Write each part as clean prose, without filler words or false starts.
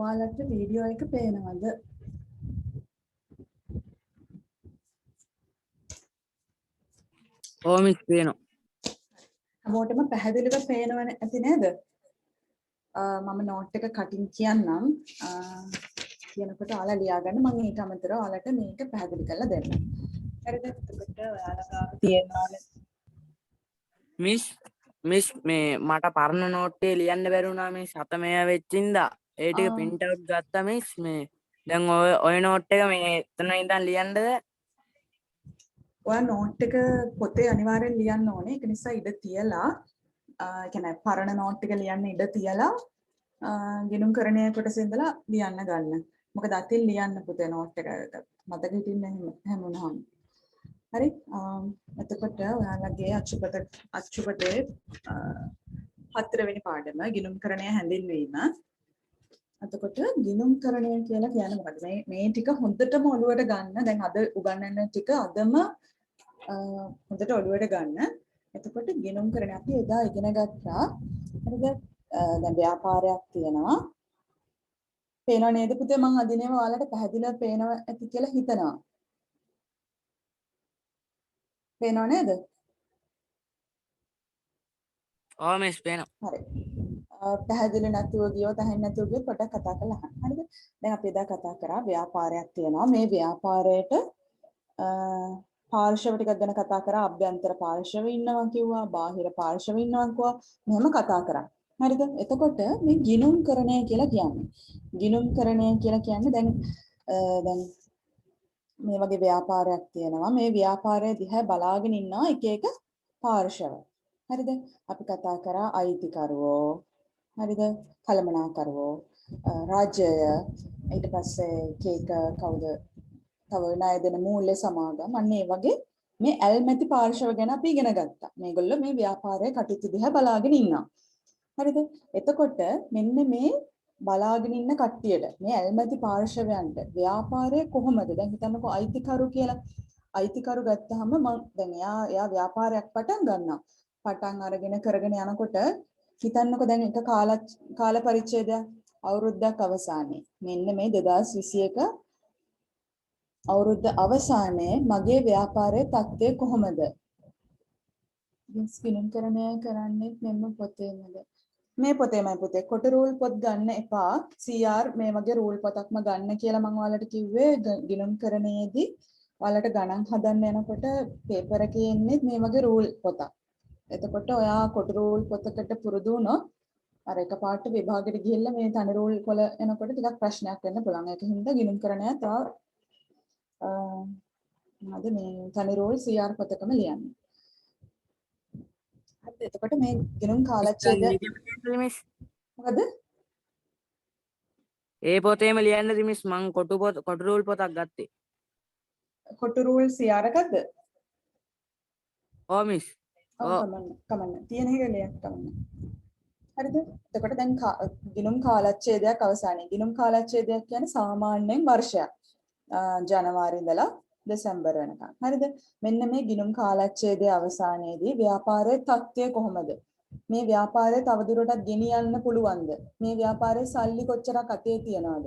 ඔයාලට වීඩියෝ එක පේනවද? ඕ මිස් පේනවා. හැමෝටම පැහැදිලිව පේනවනේ ඇති නේද? මම නෝට් එක කටින් කියන්නම්. කියනකොට ඔයාලා ලියා ගන්න. මම ඊට අමතරව ඔයාලට මේක පැහැදිලි කරලා දෙන්නම්. හරිද? එතකොට ඔයාලා ගාව තියෙනවනේ මිස් මේ මට පරණ නෝට්ටේ ලියන්න බැරි වුණා මිස් අත මෙයා වෙච්චින්දා ඒ ටික print out ගත්තා මිස් මේ දැන් ඔය නෝට් එක මේ එතන ඉඳන් ලියන්නද ඔයා නෝට් එක පොතේ අනිවාර්යෙන් ලියන්න ඕනේ. ඒක නිසා ඉඩ තියලා ඒ කියන්නේ පරණ නෝට් එක ලියන්න ඉඩ තියලා ගිණුම් කරණය කොටසේ ඉඳලා ලියන්න ගන්න. මොකද අතින් ලියන්න පුතේ නෝට් එක මතක හිටින්නේ එහෙම වුණාම. හරි එතකොට ඔයාලගේ අච්චුපතේ 4 වෙනි පාඩම ගිණුම්කරණය හැඳින්වීම. එතකොට ගිණුම්කරණය කියලා කියන්නේ මොකද? මේ ටික හොඳටම ඔළුවට ගන්න. දැන් අද උගන්වන ටික අදම හොඳට ඔළුවට ගන්න. එතකොට ගිණුම්කරණය අපි එදා ඉගෙන ගත්තා. හරිද? දැන් ව්‍යාපාරයක් තියෙනවා. පේනව නේද පුතේ? මම අදිනේම ඔයාලට පැහැදිලිව පේනව ඇති කියලා හිතනවා. පේනව නේද? ඕ මිස් පේනවා. හරි. පැහැදිලි නැතුව ගියොත් අහෙන්න නැතුව ගියොත් පොඩ්ඩක් කතා කරලා අහන්න. හරිද? දැන් අපි එදා කතා කරා ව්‍යාපාරයක් තියෙනවා. මේ ව්‍යාපාරයට පාර්ශව ටිකක් ගැන කතා කරා. අභ්‍යන්තර පාර්ශව ඉන්නවා කිව්වා, බාහිර පාර්ශව ඉන්නවා කිව්වා. මෙහෙම කතා කරා. හරිද? එතකොට මේ ගිණුම්කරණය කියලා කියන්නේ. ගිණුම්කරණය කියලා කියන්නේ දැන් මේ වගේ ව්‍යාපාරයක් තියෙනවා. මේ ව්‍යාපාරය දිහා බලාගෙන ඉන්නවා එක එක පාර්ශව. හරිද? අපි කතා කරා අයිතිකරුවෝ. හරිද? කළමනාකරුවෝ, රාජ්‍යය, ඊට පස්සේ කේක කවුද? තව ණය දෙන මූල්‍ය සමාගම්. අන්න ඒ වගේ මේ ඇල්මැති පාර්ශව ගැන අපි ඉගෙන ගත්තා. මේගොල්ලෝ මේ ව්‍යාපාරයේ කටයුතු දිහා බලාගෙන ඉන්නවා. හරිද? එතකොට මෙන්න මේ බලාගෙන ඉන්න කට්ටියට මේ ඇල්මැති පාර්ශවයන්ට ව්‍යාපාරය කොහොමද? දැන් හිතන්නකෝ අයිතිකරු කියලා. අයිතිකරු ගත්තාම මම දැන් එයා ව්‍යාපාරයක් පටන් ගන්නවා. පටන් අරගෙන කරගෙන යනකොට හිතන්නකෝ දැන් එක කාල පරිච්ඡේදයක් අවුරුද්දක් අවසානයේ මෙන්න මේ 2021 අවුරුද්ද අවසානයේ මගේ ව්‍යාපාරයේ තත්ත්වය කොහොමද? ගිණුම්කරණය කරන්නේ මෙන්න පොතේමද? මේ පොතේමයි පුතේ. කොට රූල් පොත් ගන්න එපා. CR මේ වගේ රූල් පොතක්ම ගන්න කියලා මම ඔයාලට කිව්වේ ගිණුම්කරණයේදී ඔයාලට ගණන් හදන්න යනකොට පේපර් එකේ එන්නේ මේ වගේ රූල් පොතක්. එතකොට ඔයා කොට රූල් පොතකට පුරුදු වුණොත් අර එකපාරට විභාගෙට ගිහිල්ලා මේ තනි රූල් වල එනකොට ටිකක් ප්‍රශ්නයක් වෙන්න පුළුවන්. ඒක හින්දා ගිණුම්කරණය තව මොනවද මේ තනි රූල් CR පොතකම ලියන්න. හරිද? එතකොට මේ ගිණුම් කාලච්ඡේදය මොකද? ඒ පොතේම ලියන්නද මිස් මං කොට රූල් පොතක් ගත්තේ. කොට රූල් CR එකක්ද? ඕ මිස්. ඔව් කමන්න. තියෙන එක ලියන්න කමන්න. හරිද? එතකොට දැන් ගිණුම් කාලච්ඡේදයක් අවසානයේ. ගිණුම් කාලච්ඡේදයක් කියන්නේ සාමාන්‍යයෙන් වර්ෂයක්. ජනවාරි ඉඳලා දෙසැම්බර් වෙනකම්. හරිද? මෙන්න මේ ගිණුම් කාලච්ඡේදයේ අවසානයේදී ව්‍යාපාරයේ තත්ත්වය කොහොමද? මේ ව්‍යාපාරය තවදුරටත් ගෙනියන්න පුළුවන්ද? මේ ව්‍යාපාරයේ සල්ලි කොච්චරක් අතේ තියනවද?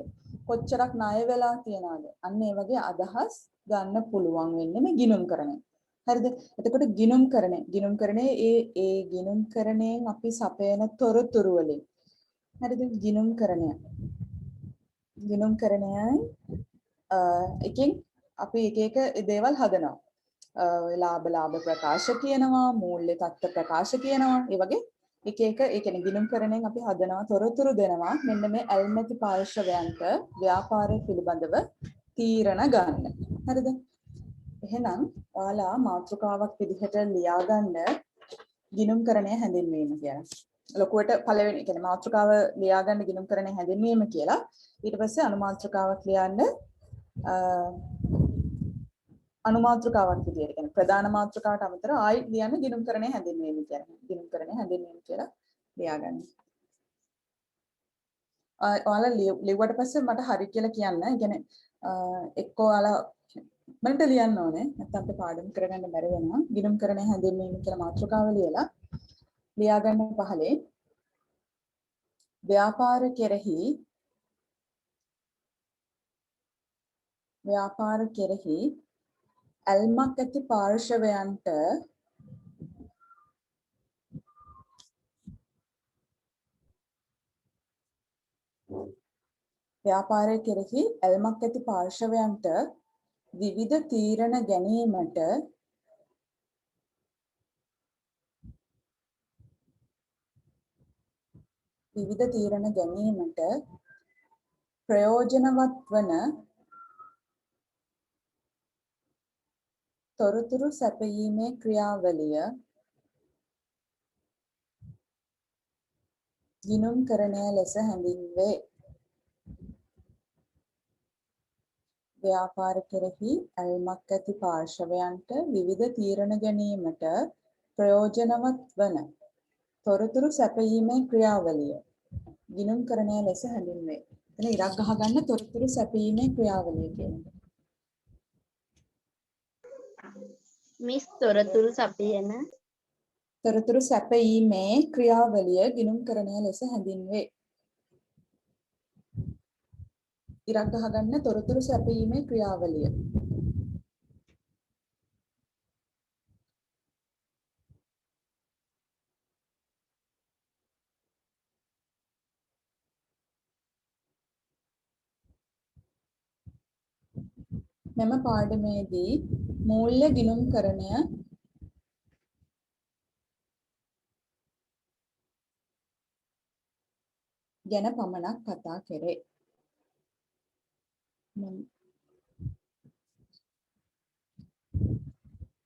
කොච්චරක් ණය වෙලා තියනවද? අන්න ඒ වගේ අදහස් ගන්න පුළුවන් වෙන්නේ මේ ගිණුම්කරණය. හරිද? එතකොට ගිණුම්කරණයේ ඒ ගිණුම්කරණයෙන් අපි සපයන තොරතුරු වලින් හරිද? ගිණුම්කරණයයි එකෙන් අපි එක එක දේවල් හදනවා. ලාභ ප්‍රකාශ කියනවා, මූල්‍ය තත්ත්ව ප්‍රකාශ කියනවා. ඒ වගේ එක එක ඒ කියන්නේ ගිණුම්කරණයෙන් අපි හදනවා තොරතුරු දෙනවා. මෙන්න මේ ඇල්මැති පාර්ශවයන්ට ව්‍යාපාරය පිළිබඳව තීරණ ගන්න. හරිද? එහෙනම් ඔයාලා මාතෘකාවක් විදිහට ලියාගන්න ගිණුම්කරණය හැඳින්වීම කියලා. ලොකුවට පළවෙනි කියන්නේ මාතෘකාව ලියාගන්න ගිණුම්කරණය හැඳින්වීම කියලා. ඊට පස්සේ අනුමාත්‍රකාවක් ලියන්න අනුමාත්‍රකාවක් විදියට කියන්නේ ප්‍රධාන මාත්‍රකාවට අමතරව ආයි ලියන්න ගිණුම්කරණය හැඳින්වීම කියලා. ගිණුම්කරණය හැඳින්වීම කියලා ලියාගන්න. ඔයාලා ලිව්වට පස්සේ මට හරි කියලා කියන්න. ඒ කියන්නේ එක්කෝ ඔයාලා මන්ට ලියන්න ඕනේ. නැත්නම් අපිට පාඩම් කරගන්න බැරි වෙනවා. ගිණුම්කරණය හැඳින්වීම කියලා මාතෘකාව ලියාගන්න පහලේ ව්‍යාපාර කෙරෙහි ව්‍යාපාර කෙරෙහි ඇල්මක් ඇති පාර්ශවයන්ට ව්‍යාපාරය කෙරෙහි ඇල්මක් ඇති පාර්ශවයන්ට විවිධ තීරණ ගැනීමට ප්‍රයෝජනවත් වන තොරතුරු සැපයීමේ ක්‍රියාවලිය ගිණුම්කරණය ලෙස හැඳින්වේ. ව්‍යාපාර කෙරෙහි ඇල්මක් ඇති පාර්ශවයන්ට විවිධ තීරණ ගැනීමට ප්‍රයෝජනවත් වන තොරතුරු සැපයීමේ ක්‍රියාවලිය ගිණුම්කරණය ලෙස හැඳින්වේ. එතන ඉරක් ගහගන්න තොරතුරු සැපයීමේ ක්‍රියාවලිය කියන්නේ. මිස් තොරතුරු සපයන තොරතුරු සැපයීමේ ක්‍රියාවලිය ගිණුම්කරණය ලෙස හැඳින්වේ. ඉරක් ගහගන්න තොරතුරු සැපයීමේ ක්‍රියාවලිය. මෙම පාඩමේදී මූල්‍ය ගිණුම්කරණය ගැන පමණක් කතා කෙරේ.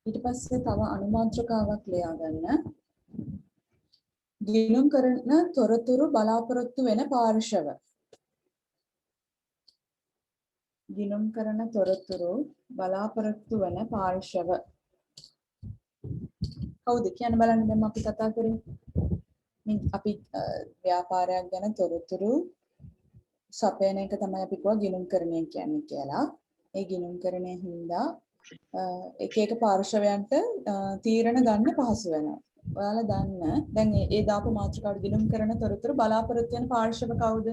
ඊට පස්සේ තව අනුමාත්‍රකාවක් ලියා ගන්න. ගිණුම් කරන තොරතුරු බලාපොරොත්තු වෙන පාර්ශව. ගිණුම් කරන තොරතුරු බලාපොරොත්තු වෙන පාර්ශව. කවුද කියන්න බලන්න දැන් අපි කතා කරේ. මේ අපි ව්‍යාපාරයක් ගැන තොරතුරු සපයන එක තමයි අපි කිව්වා ගිණුම්කරණය කියන්නේ කියලා. ඒ ගිණුම්කරණය හින්දා එක එක පාර්ශවයන්ට තීරණ ගන්න පහසු වෙනවා. ඔයාලා දන්න දැන් ඒ දාපු මාතෘකාවට ගිණුම්කරන තොරතුරු බලාපොරොත්තු වෙන පාර්ශව කවුද?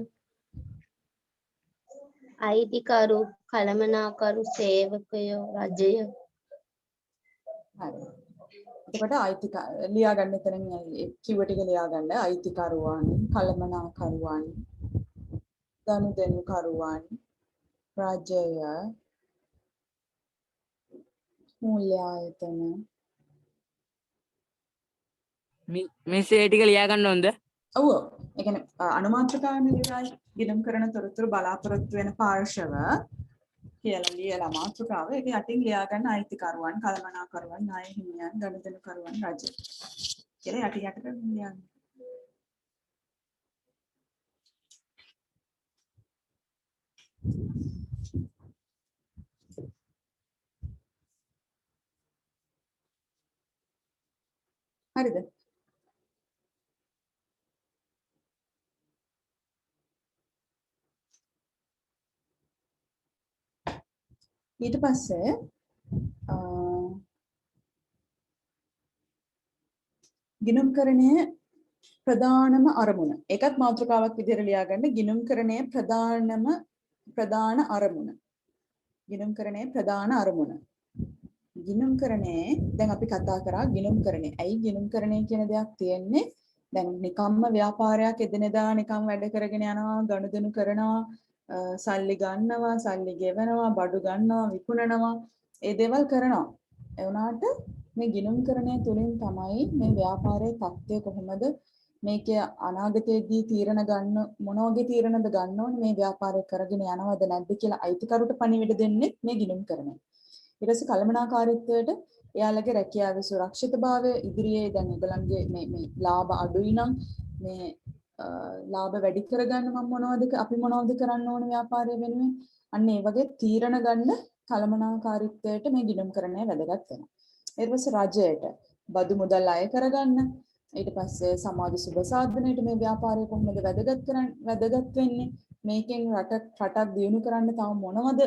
අයිතිකරු, කළමනාකරු, සේවකයෝ, රජය. හරි. එතකොට අයිතිකරු ලියා ගන්න එතනින් කිව්ව ටික ලියා ගන්න. අයිතිකරුවන්, කළමනාකරුවන්, ගනුදෙනුකරුවන්, රජය, මූල්‍ය ආයතන. මිස් ඒ ටික ලියා ගන්න ඕනද? ඔව්. ඒ කියන්නේ අනුමාත්‍රකාවනේ ඉවරයි. ගිණුම් කරන තොරතුරු බලාපොරොත්තු වෙන පාර්ශව කියලා ලියලා මාතෘකාව ඒක යටින් ලියා ගන්න අයිතිකරුවන්, කළමනාකරුවන්, ණය හිමියන්, ගනුදෙනුකරුවන්, රජය. කියලා යටි යටට ලියන්න. හරිද? ඊට පස්සේ ගිණුම්කරණයේ ප්‍රධානම අරමුණ. ඒකත් මාතෘකාවක් විදිහට ලියා ගන්න. ගිණුම්කරණයේ ප්‍රධාන අරමුණ. ගිණුම්කරණයේ ප්‍රධාන අරමුණ. ගිණුම්කරණයේ දැන් අපි කතා කරා ගිණුම්කරණය. ඇයි ගිණුම්කරණය කියන දෙයක් තියෙන්නේ? දැන් නිකම්ම ව්‍යාපාරයක් එදිනෙදා නිකම් වැඩ කරගෙන යනවා, ගනුදෙනු කරනවා, සල්ලි ගන්නවා, සල්ලි ගෙවනවා, බඩු ගන්නවා, විකුණනවා, ඒ දේවල් කරනවා. ඒ වුණාට මේ ගිණුම්කරණය තුළින් තමයි මේ ව්‍යාපාරයේ තත්ත්වය කොහොමද මේකේ අනාගතයේදී තීරණ ගන්න මොන වගේ තීරණද ගන්න ඕනේ මේ ව්‍යාපාරය කරගෙන යනවද නැද්ද කියලා අයිතිකරුට පණිවිඩ දෙන්නේ මේ ගිණුම්කරණය. ඊට පස්සේ කළමනාකාරීත්වයට එයාලගේ රැකියාවේ සුරක්ෂිතභාවය ඉදිරියේ දැන් ඒගොල්ලන්ගේ මේ ලාභ අඩුයි නම් මේ ලාභ වැඩි කරගන්න අපි මොනවද කරන්න ඕනේ ව්‍යාපාරය වෙනුවෙන් අන්න ඒ වගේ තීරණ ගන්න කළමනාකාරීත්වයට මේ ගිණුම්කරණය වැදගත් වෙනවා. ඊට පස්සේ රජයට බදු මුදල් අය කරගන්න ඊට පස්සේ සමාජ සුබ සාධනයට මේ ව්‍යාපාරය කොහොමද වැදගත් වෙන්නේ මේකෙන් රටක් දියුණු කරන්න තව මොනවද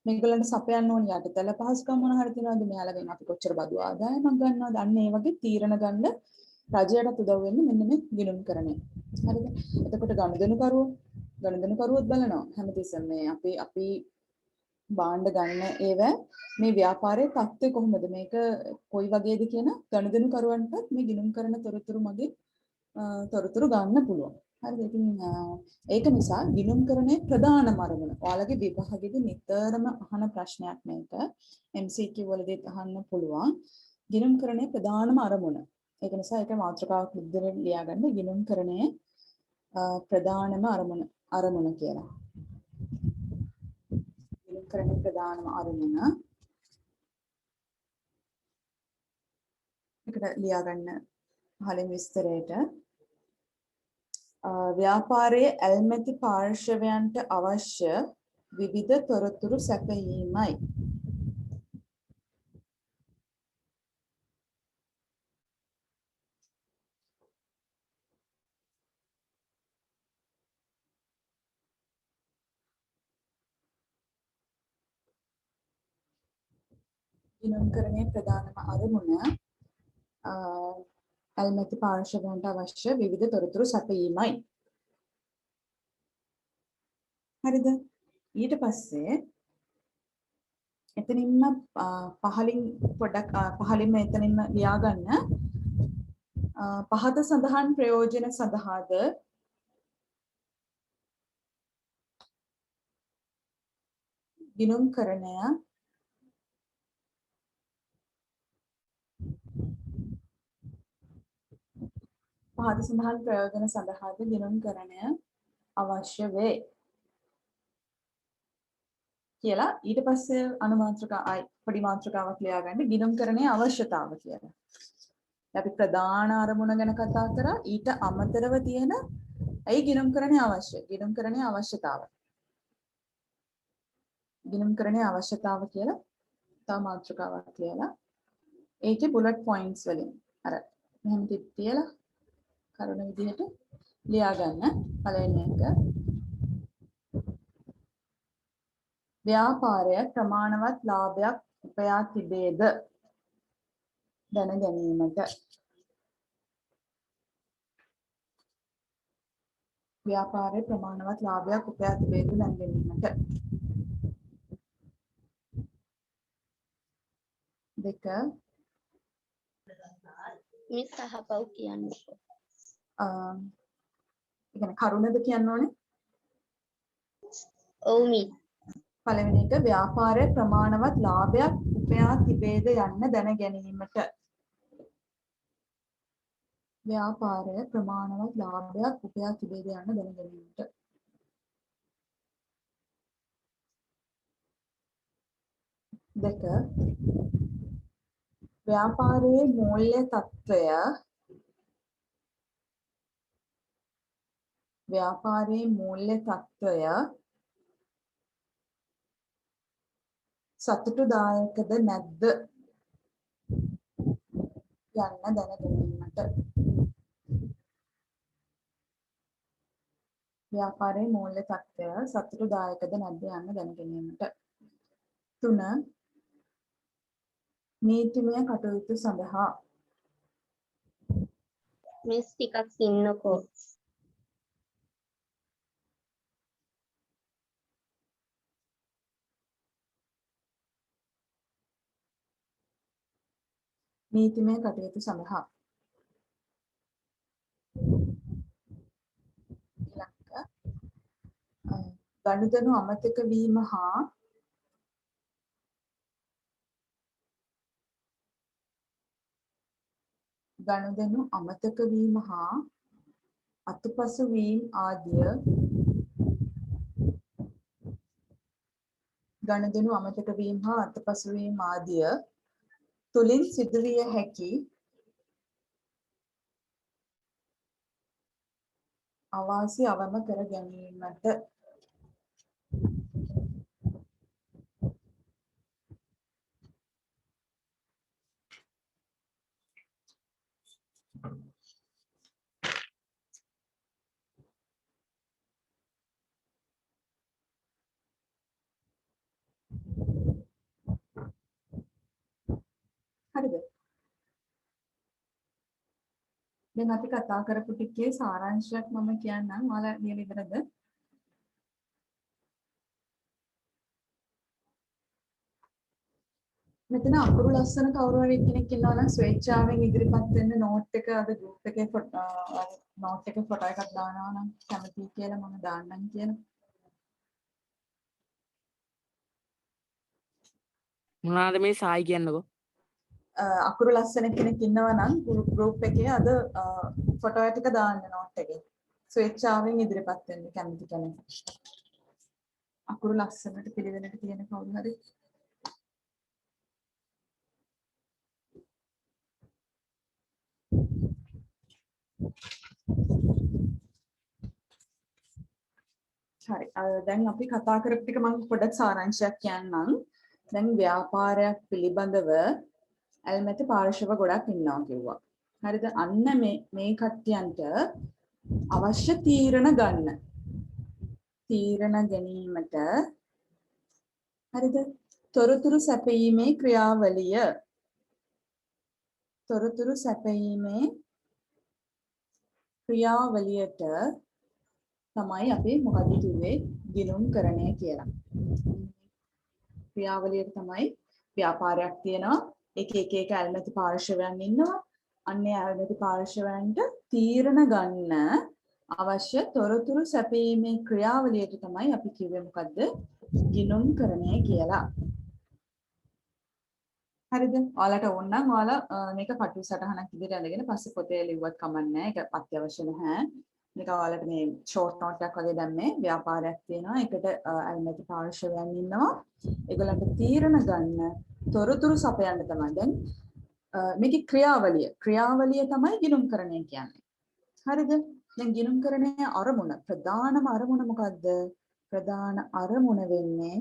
මේගොල්ලන්ට සපයන්න ඕන යටිතල පහසුකම් මොන හරි තියෙනවද මෙයාලගෙන් අපි කොච්චර බදු ආදායමක් ගන්නවද අන්න ඒ වගේ තීරණ ගන්න රජයට උදව් වෙන්නේ මෙන්න මේ ගිණුම්කරණය. හරිද? එතකොට ගනුදෙනුකරුවොත් බලනවා හැමතිස්සෙම මේ අපි බාණ්ඩ ගන්න ඒව මේ ව්‍යාපාරයේ தත්ත්වය කොහොමද මේක කොයි වගේද කියන ගනුදෙනු කරුවන්ටත් මේ ගිණුම් කරන තොරතුරු මගින් තොරතුරු ගන්න පුළුවන්. හරිද? ඉතින් ඒක නිසා ගිණුම්කරණයේ ප්‍රධානම අරමුණ. ඔයාලගේ විභාගෙදි නිතරම අහන ප්‍රශ්නයක් මේක. MCQ වලදීත් අහන්න පුළුවන්. ගිණුම්කරණයේ ප්‍රධානම අරමුණ. ඒක නිසා ඒක මාතෘකාවක් විදිහට ලියාගන්න ගිණුම්කරණයේ ප්‍රධානම අරමුණ කියලා. ගිණුම්කරණයේ ප්‍රධානම අරමුණ. ඒකට ලියාගන්න පළවෙනි විස්තරයට ව්‍යාපාරයේ ඇල්මැති පාර්ශවයන්ට අවශ්‍ය විවිධ තොරතුරු සැපයීමයි. ගිණුම්කරණයේ ප්‍රධානම අරමුණ ඇල්මැති පාර්ශවයන්ට අවශ්‍ය විවිධ තොරතුරු සැපයීමයි. හරිද? ඊට පස්සේ එතනින්ම පහලින්ම එතනින්ම ලියාගන්න පහත සඳහන් ප්‍රයෝජන සඳහාද ගිණුම්කරණය පහත සඳහන් ප්‍රයෝජන සඳහාද ගිණුම්කරණය අවශ්‍ය වේ කියලා ඊට පස්සේ අනුමාත්‍රකා පොඩි මාත්‍රකාවක් ලියාගන්න ගිණුම්කරණයේ අවශ්‍යතාව කියලා. අපි ප්‍රධාන අරමුණ ගැන කතා කරා ඊට අමතරව තියෙන ඇයි ගිණුම්කරණය අවශ්‍ය? ගිණුම්කරණයේ අවශ්‍යතාව. ගිණුම්කරණයේ අවශ්‍යතාව කියලා තව මාත්‍රකාවක් ලියලා ඒකේ බුලට් පොයින්ට්ස් වලින් අර මෙහෙම තියලා කරුණ විදිහට ලියාගන්න. පළවෙනි එක ව්‍යාපාරය ප්‍රමාණවත් ලාභයක් උපයා තිබේද දැන ගැනීමට. ව්‍යාපාරයේ ප්‍රමාණවත් ලාභයක් උපයා තිබේද දැන ගැනීමට. දෙක මේ සහපව් කියන්නේ. කියන්නේ කරුණද කියන්න ඕනේ. ඔව් මේ පළවෙනි එක ව්‍යාපාරයේ ප්‍රමාණවත් ලාභයක් උපයා තිබේද යන්න දැන ගැනීමට. ව්‍යාපාරයේ ප්‍රමාණවත් ලාභයක් උපයා තිබේද යන්න දැන ගැනීමට. දෙක ව්‍යාපාරයේ මූල්‍ය තත්ත්වය සතුටුදායකද නැද්ද යන්න දැන ගැනීමට. ව්‍යාපාරයේ මූල්‍ය තත්ත්වය සතුටුදායකද නැද්ද යන්න දැන ගැනීමට. 3 නීතිමය කටයුතු සඳහා මිස් ටිකක් ඉන්නකෝ. නීතිමය කටයුතු සඳහා ගනුදෙනු අමතක වීම හා අතුපසු වීම ආදිය තුලින් සිදුවිය හැකි අවාසි අවම කර ගැනීමට. හරිද? දැන් අපි කතා කරපු ටිකේ සාරාංශයක් මම කියන්නම්. ඔයාලා ලියලා ඉවරද? මෙතන අකුරු ලස්සන කවුරු හරි කෙනෙක් ඉන්නවා නම් ස්වේච්ඡාවෙන් ඉදිරිපත් වෙන්න නෝට් එක අද ගෲප් එකේ නෝට් එකේ ෆොටෝ එකක් දානවා නම් කැමතියි කියලා මම දාන්නම් කියලා. මොනවාද මේ සායි කියන්නකෝ. අකුරු ලස්සන කෙනෙක් ඉන්නවා නම් ගෲප් එකේ අද ෆොටෝ ටික දාන්න නෝට් එකේ. ස්වේච්ඡාවෙන් ඉදිරිපත් වෙන්න කැමති කෙනෙක්. අකුරු ලස්සනට පිළිවෙලට තියෙන කවුරු හරි. හරි. දැන් අපි කතා කරපු ටික මම පොඩ්ඩක් සාරාංශයක් කියන්නම්. දැන් ව්‍යාපාරයක් පිළිබඳව ඇල්මැති පාර්ශව ගොඩක් ඉන්නවා කිව්වා. හරිද? අන්න මේ කට්ටියන්ට අවශ්‍ය තීරණ ගන්න. තීරණ ගැනීමට හරිද? තොරතුරු සැපයීමේ ක්‍රියාවලිය. තොරතුරු සැපයීමේ ක්‍රියාවලියට තමයි අපි මොකද කිව්වේ ගිණුම්කරණය කියලා. ක්‍රියාවලියට තමයි ව්‍යාපාරයක් තියෙනවා. එක ඇල්මැති පාර්ශවයන් ඉන්නවා. අන්නේ ඇල්මැති පාර්ශවයන්ට තීරණ ගන්න අවශ්‍ය තොරතුරු සැපයීමේ ක්‍රියාවලියට තමයි අපි කිව්වේ මොකද්ද? ගිණුම්කරණය කියලා. හරිද? ඔයාලට ඕන නම් ඔයාලා මේක කටු සටහනක් විදිහට අරගෙන පස්සේ පොතේ ලිව්වත් කමක් නැහැ. ඒක අත්‍යවශ්‍ය නැහැ. මේක ඔයාලට මේ ෂෝට් නෝට් එකක් වගේ දැම්මේ ව්‍යාපාරයක් තියෙනවා. ඒකට ඇල්මැති පාර්ශවයන් ඉන්නවා. ඒගොල්ලන්ට තීරණ ගන්න තොරතුරු සපයන්න තමයි. දැන් මේකේ ක්‍රියාවලිය තමයි ගිණුම්කරණය කියන්නේ. හරිද? දැන් ගිණුම්කරණයේ අරමුණ ප්‍රධානම අරමුණ මොකද්ද? ප්‍රධාන අරමුණ වෙන්නේ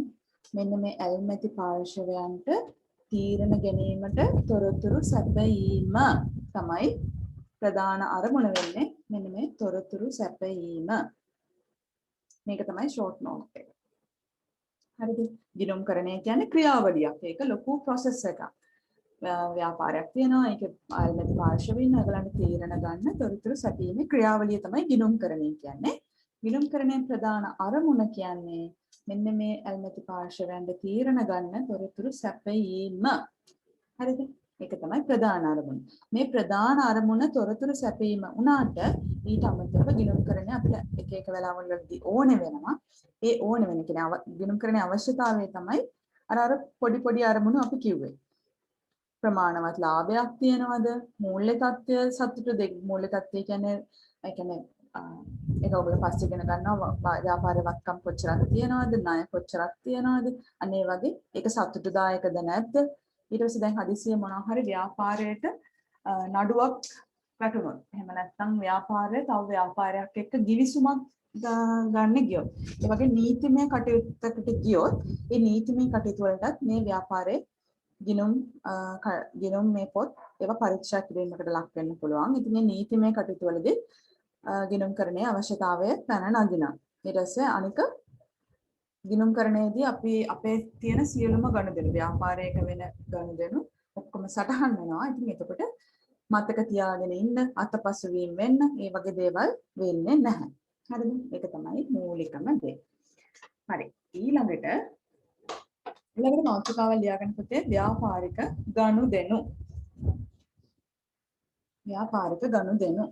මෙන්න මේ ඇල්මැති පාර්ශවයන්ට තීරණ ගැනීමට තොරතුරු සැපයීම තමයි ප්‍රධාන අරමුණ වෙන්නේ. මෙන්න මේ තොරතුරු සැපයීම. මේක තමයි ෂෝට් නෝට් එක. හරිද? ගිණුම්කරණය කියන්නේ ක්‍රියාවලියක්. ඒක ලොකු ප්‍රොසෙස් එකක්. ව්‍යාපාරයක් තියෙනවා. ඒක ඇල්මැති පාර්ශවයෙන් ඒගොල්ලන්ට තීරණ ගන්න තොරතුරු සැපීමේ ක්‍රියාවලිය තමයි ගිණුම්කරණය කියන්නේ. ගිණුම්කරණයේ ප්‍රධාන අරමුණ කියන්නේ මෙන්න මේ ඇල්මැති පාර්ශවයන්ට තීරණ ගන්න තොරතුරු සැපයීම. හරිද? ඒක තමයි ප්‍රධාන අරමුණ. මේ ප්‍රධාන අරමුණ තොරතුරු සැපීම වුණාට ඊට අමතරව ගිණුම්කරණය අපිට එක වෙලාවලදී ඕනේ වෙනවා. ඒ ඕනේ වෙන කියන්නේ ගිණුම්කරණයේ අවශ්‍යතාවය තමයි අර පොඩි අරමුණු අපි කිව්වේ. ප්‍රමාණවත් ලාභයක් තියනවද? මූල්‍ය තත්ත්වය සතුට මූල්‍ය තත්ත්වය කියන්නේ ඒක ඔයගොල්ලෝ පස්සේ ඉගෙන ගන්නවා ව්‍යාපාරේ වත්කම් කොච්චරක් තියනවද? ණය කොච්චරක් තියනවද? අන්න ඒ වගේ ඒක සතුටුදායකද නැද්ද? ඊට පස්සේ දැන් හදිසියෙ මොනවා හරි ව්‍යාපාරයට නඩුවක් වැටුණොත් එහෙම නැත්නම් ව්‍යාපාරය තව ව්‍යාපාරයක් එක්ක ගිවිසුමක් ගන්න ගියොත් ඒ වගේ නීතිමය කටයුත්තකට ගියොත් ඒ නීතිමය කටයුතු වලටත් මේ ව්‍යාපාරේ ගිණුම් මේ පොත් ඒවා පරීක්ෂා කිරීමකට ලක් වෙන්න පුළුවන්. ඉතින් මේ නීතිමය කටයුතු වලදී ගිණුම්කරණයේ අවශ්‍යතාවය පැන නගිනවා. ඊට පස්සේ අනික ගිණුම්කරණයේදී අපි අපේ තියෙන සියලුම ගනුදෙනු ව්‍යාපාරයක වෙන ගනුදෙනු ඔක්කොම සටහන් වෙනවා. ඉතින් එතකොට මතක තියාගෙන ඉන්න අතපසු වීම වෙන්න මේ වගේ දේවල් වෙන්නේ නැහැ. හරිද? ඒක තමයි මූලිකම දේ. හරි. ඊළඟට මාතෘකාව ලියාගන්න පුතේ ව්‍යාපාරික ගනුදෙනු. ව්‍යාපාරික ගනුදෙනු.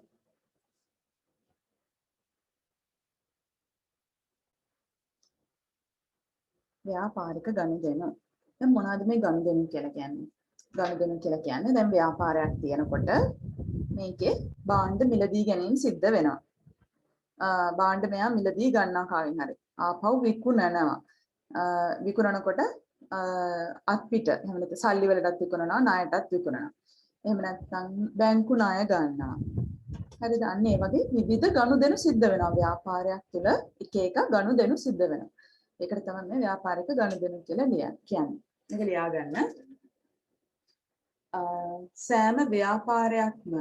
ව්‍යාපාරික ගනුදෙනු. දැන් මොනවද මේ ගනුදෙනු කියලා කියන්නේ? ගනුදෙනු කියලා කියන්නේ දැන් ව්‍යාපාරයක් තියෙනකොට මේකේ භාණ්ඩ මිලදී ගැනීම සිද්ධ වෙනවා. භාණ්ඩ මෙයා මිලදී ගන්නවා කාගෙන් හරි. ආපහු විකුණනවා. විකුණනකොට අත්පිට එහෙම නැත්නම් සල්ලි වලටත් විකුණනවා ණයටත් විකුණනවා. එහෙම නැත්නම් බැංකු ණය ගන්නවා. හරිද? අන්න ඒ වගේ විවිධ ගනුදෙනු සිද්ධ වෙනවා ව්‍යාපාරයක් තුළ එක ගනුදෙනු සිද්ධ වෙනවා. ඒකට තමයි මේ ව්‍යාපාරික ගනුදෙනු කියලා කියන්නේ. මේක ලියා ගන්න. සෑම ව්‍යාපාරයක්ම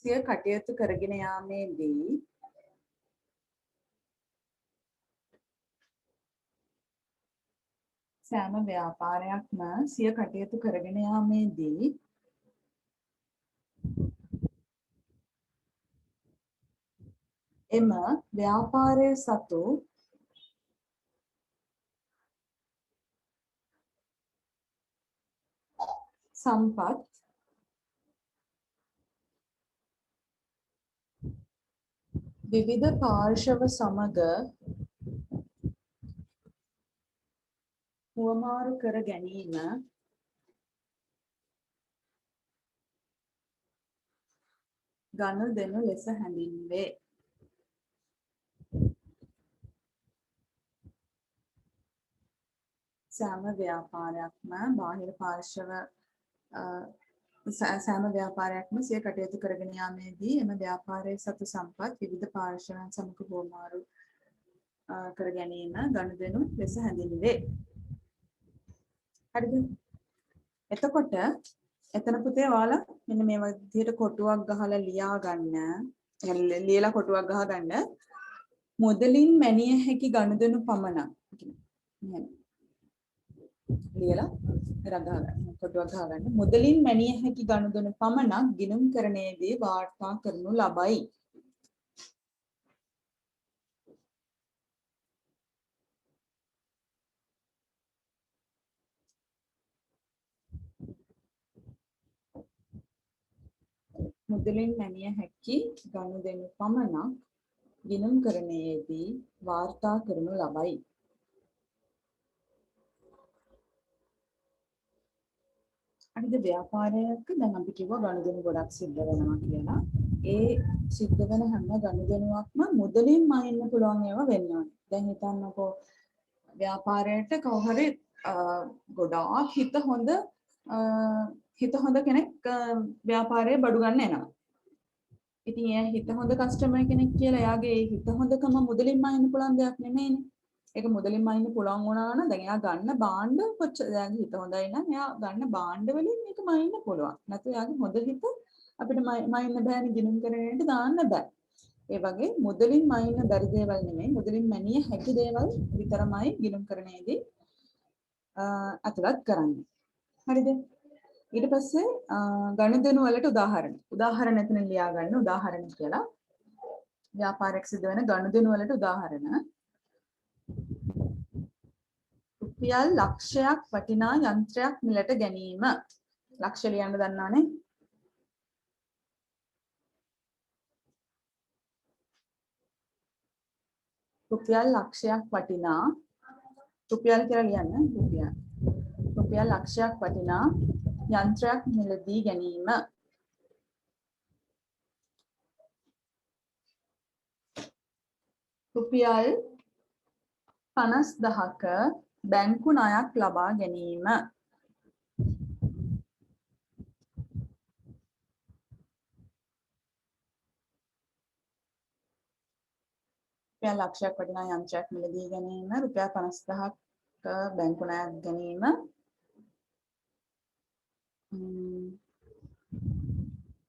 සිය කටයුතු කරගෙන යාමේදී සෑම ව්‍යාපාරයක්ම සිය කටයුතු කරගෙන යාමේදී එම ව්‍යාපාරයේ සතු සම්පත් විවිධ පාර්ශව සමග හුවමාරු කර ගැනීම ගනුදෙනු ලෙස හැඳින්වේ. සෑම ව්‍යාපාරයක්ම බාහිර පාර්ශව සෑම ව්‍යාපාරයක්ම සිය කටයුතු කරගෙන යාමේදී එම ව්‍යාපාරයේ සතු සම්පත් විවිධ පාර්ශවයන් සමග හුවමාරු කර ගැනීම ගනුදෙනු ලෙස හැඳින්වේ. හරිද? එතකොට එතන පුතේ ඔයාලා මෙන්න මේ විදිහට කොටුවක් ගහලා ලියා ගන්න. ලියලා කොටුවක් ගහ ගන්න. මුදලින් මැනිය හැකි ගනුදෙනු පමණක්. මෙහෙම. ලියලා රගා ගන්න. කොටුවක් ගහ ගන්න. මුදලින් මැනිය හැකි ගනුදෙනු පමණක් ගිණුම් කරණයේදී වාර්තා කරනු ලබයි. මුදලින් මැනිය හැකි ගනුදෙනු පමණක් ගිණුම් කරණයේදී වාර්තා කරනු ලබයි. අනිත් ව්‍යාපාරයක දැන් අපි කිව්වා ගනුදෙනු ගොඩක් සිද්ධ වෙනවා කියලා. ඒ සිද්ධ වෙන හැම ගනුදෙනුවක්ම මුදලින් මයින්න පුළුවන් ඒවා වෙන්න ඕනේ. දැන් හිතන්නකෝ ව්‍යාපාරයට කවුරු ගොඩාක් හිත හොඳ කෙනෙක් ව්‍යාපාරයේ බඩු ගන්න එනවා. ඉතින් එයා හිත හොඳ කස්ටමර් කෙනෙක් කියලා එයාගේ හිත හොඳකම මුදලින් මයින්න පුළුවන් දෙයක් නෙමෙයිනේ. ඒක මුදලින් මයින්න පුළුවන් වුණා නම් දැන් එයා ගන්න භාණ්ඩ කොච්චර දැන් හිත හොඳයි නම් එයා ගන්න භාණ්ඩ වලින් මේක මයින්න පුළුවන්. නැත්නම් එයාගේ හොඳ හිත අපිට මයින්න බෑනේ ගිණුම් කරන්නට දාන්න බෑ. ඒ වගේ මුදලින් මයින්න බැරි දේවල් නෙමෙයි මුදලින් මැනිය හැකි දේවල් විතරමයි ගිණුම් කරන්නේදී අතුලත් කරන්නේ. හරිද? ඊට පස්සේ ගනුදෙනු වලට උදාහරණ එතන ලියා ගන්න උදාහරණ කියලා ව්‍යාපාරයක් සිදු වෙන ගනුදෙනු වලට උදාහරණ රුපියල් ලක්ෂයක් වටිනා යන්ත්‍රයක් මිලට ගැනීම ලක්ෂ ලියන්න දන්නවනේ රුපියල් ලක්ෂයක් වටිනා රුපියල් කියලා ලියන්න රුපියල් ලක්ෂයක් වටිනා යන්ත්‍රයක් මිලදී ගැනීම රුපියල් 50000ක බැංකු ණයක් ලබා ගැනීම රුපියල් ලක්ෂයක් වටිනා යන්ත්‍රයක් මිලදී ගැනීම රුපියල් 50000ක බැංකු ණයක් ගැනීම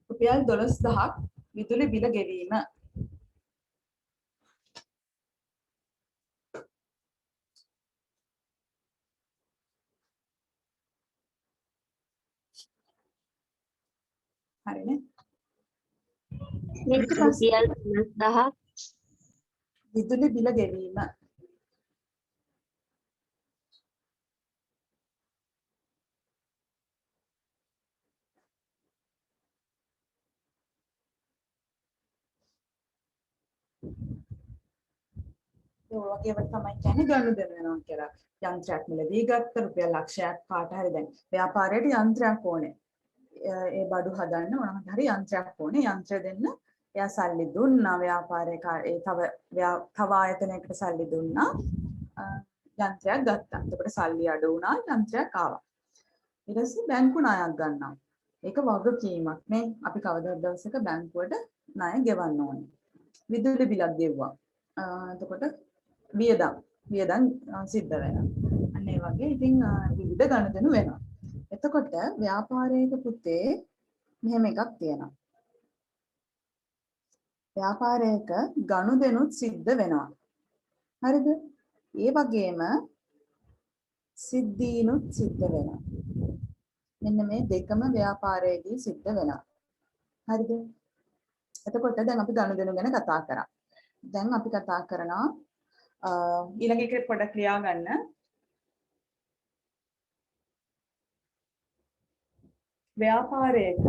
රුපියල් 12000ක් විදුලි බිල ගෙවීම හරිනේ මේක රුපියල් 50000ක් විදුලි බිල ගෙවීම ඒ වගේම තමයි කියන්නේ ගනුදෙනු වෙනවා කියලා. යන්ත්‍රයක් මිලදී ගත්ත රුපියල් ලක්ෂයක් කාට හරි දැන් ව්‍යාපාරයට යන්ත්‍රයක් ඕනේ. ඒ බඩු හදන්න මොනවද හරි යන්ත්‍රයක් ඕනේ. යන්ත්‍රය දෙන්න එයා සල්ලි දුන්නා ව්‍යාපාරේ ඒ තව ආයතනයකට සල්ලි දුන්නා. යන්ත්‍රයක් ගත්තා. එතකොට සල්ලි අඩු වුණා යන්ත්‍රයක් ආවා. ඊට පස්සේ බැංකු ණයක් ගන්නවා. ඒක වගකීමක් නේ. අපි කවදාවත් දවසක බැංකුවට ණය ගෙවන්න ඕනේ. විදුලි බිලක් ගෙවුවා. එතකොට වියදම් සිද්ධ වෙනවා. අන්න ඒ වගේ ඉතින් විවිධ ගනුදෙනු වෙනවා. එතකොට ව්‍යාපාරයක පුතේ මෙහෙම එකක් තියෙනවා. ව්‍යාපාරයක ගනුදෙනුත් සිද්ධ වෙනවා. හරිද? ඒ වගේම සිද්ධීනුත් සිද්ධ වෙනවා. මෙන්න මේ දෙකම ව්‍යාපාරයේදී සිද්ධ වෙනවා. හරිද? එතකොට දැන් අපි ගනුදෙනු ගැන කතා කරා. දැන් අපි කතා කරනවා ඊළඟ එක පොඩ්ඩක් ලියා ගන්න. ව්‍යාපාරයක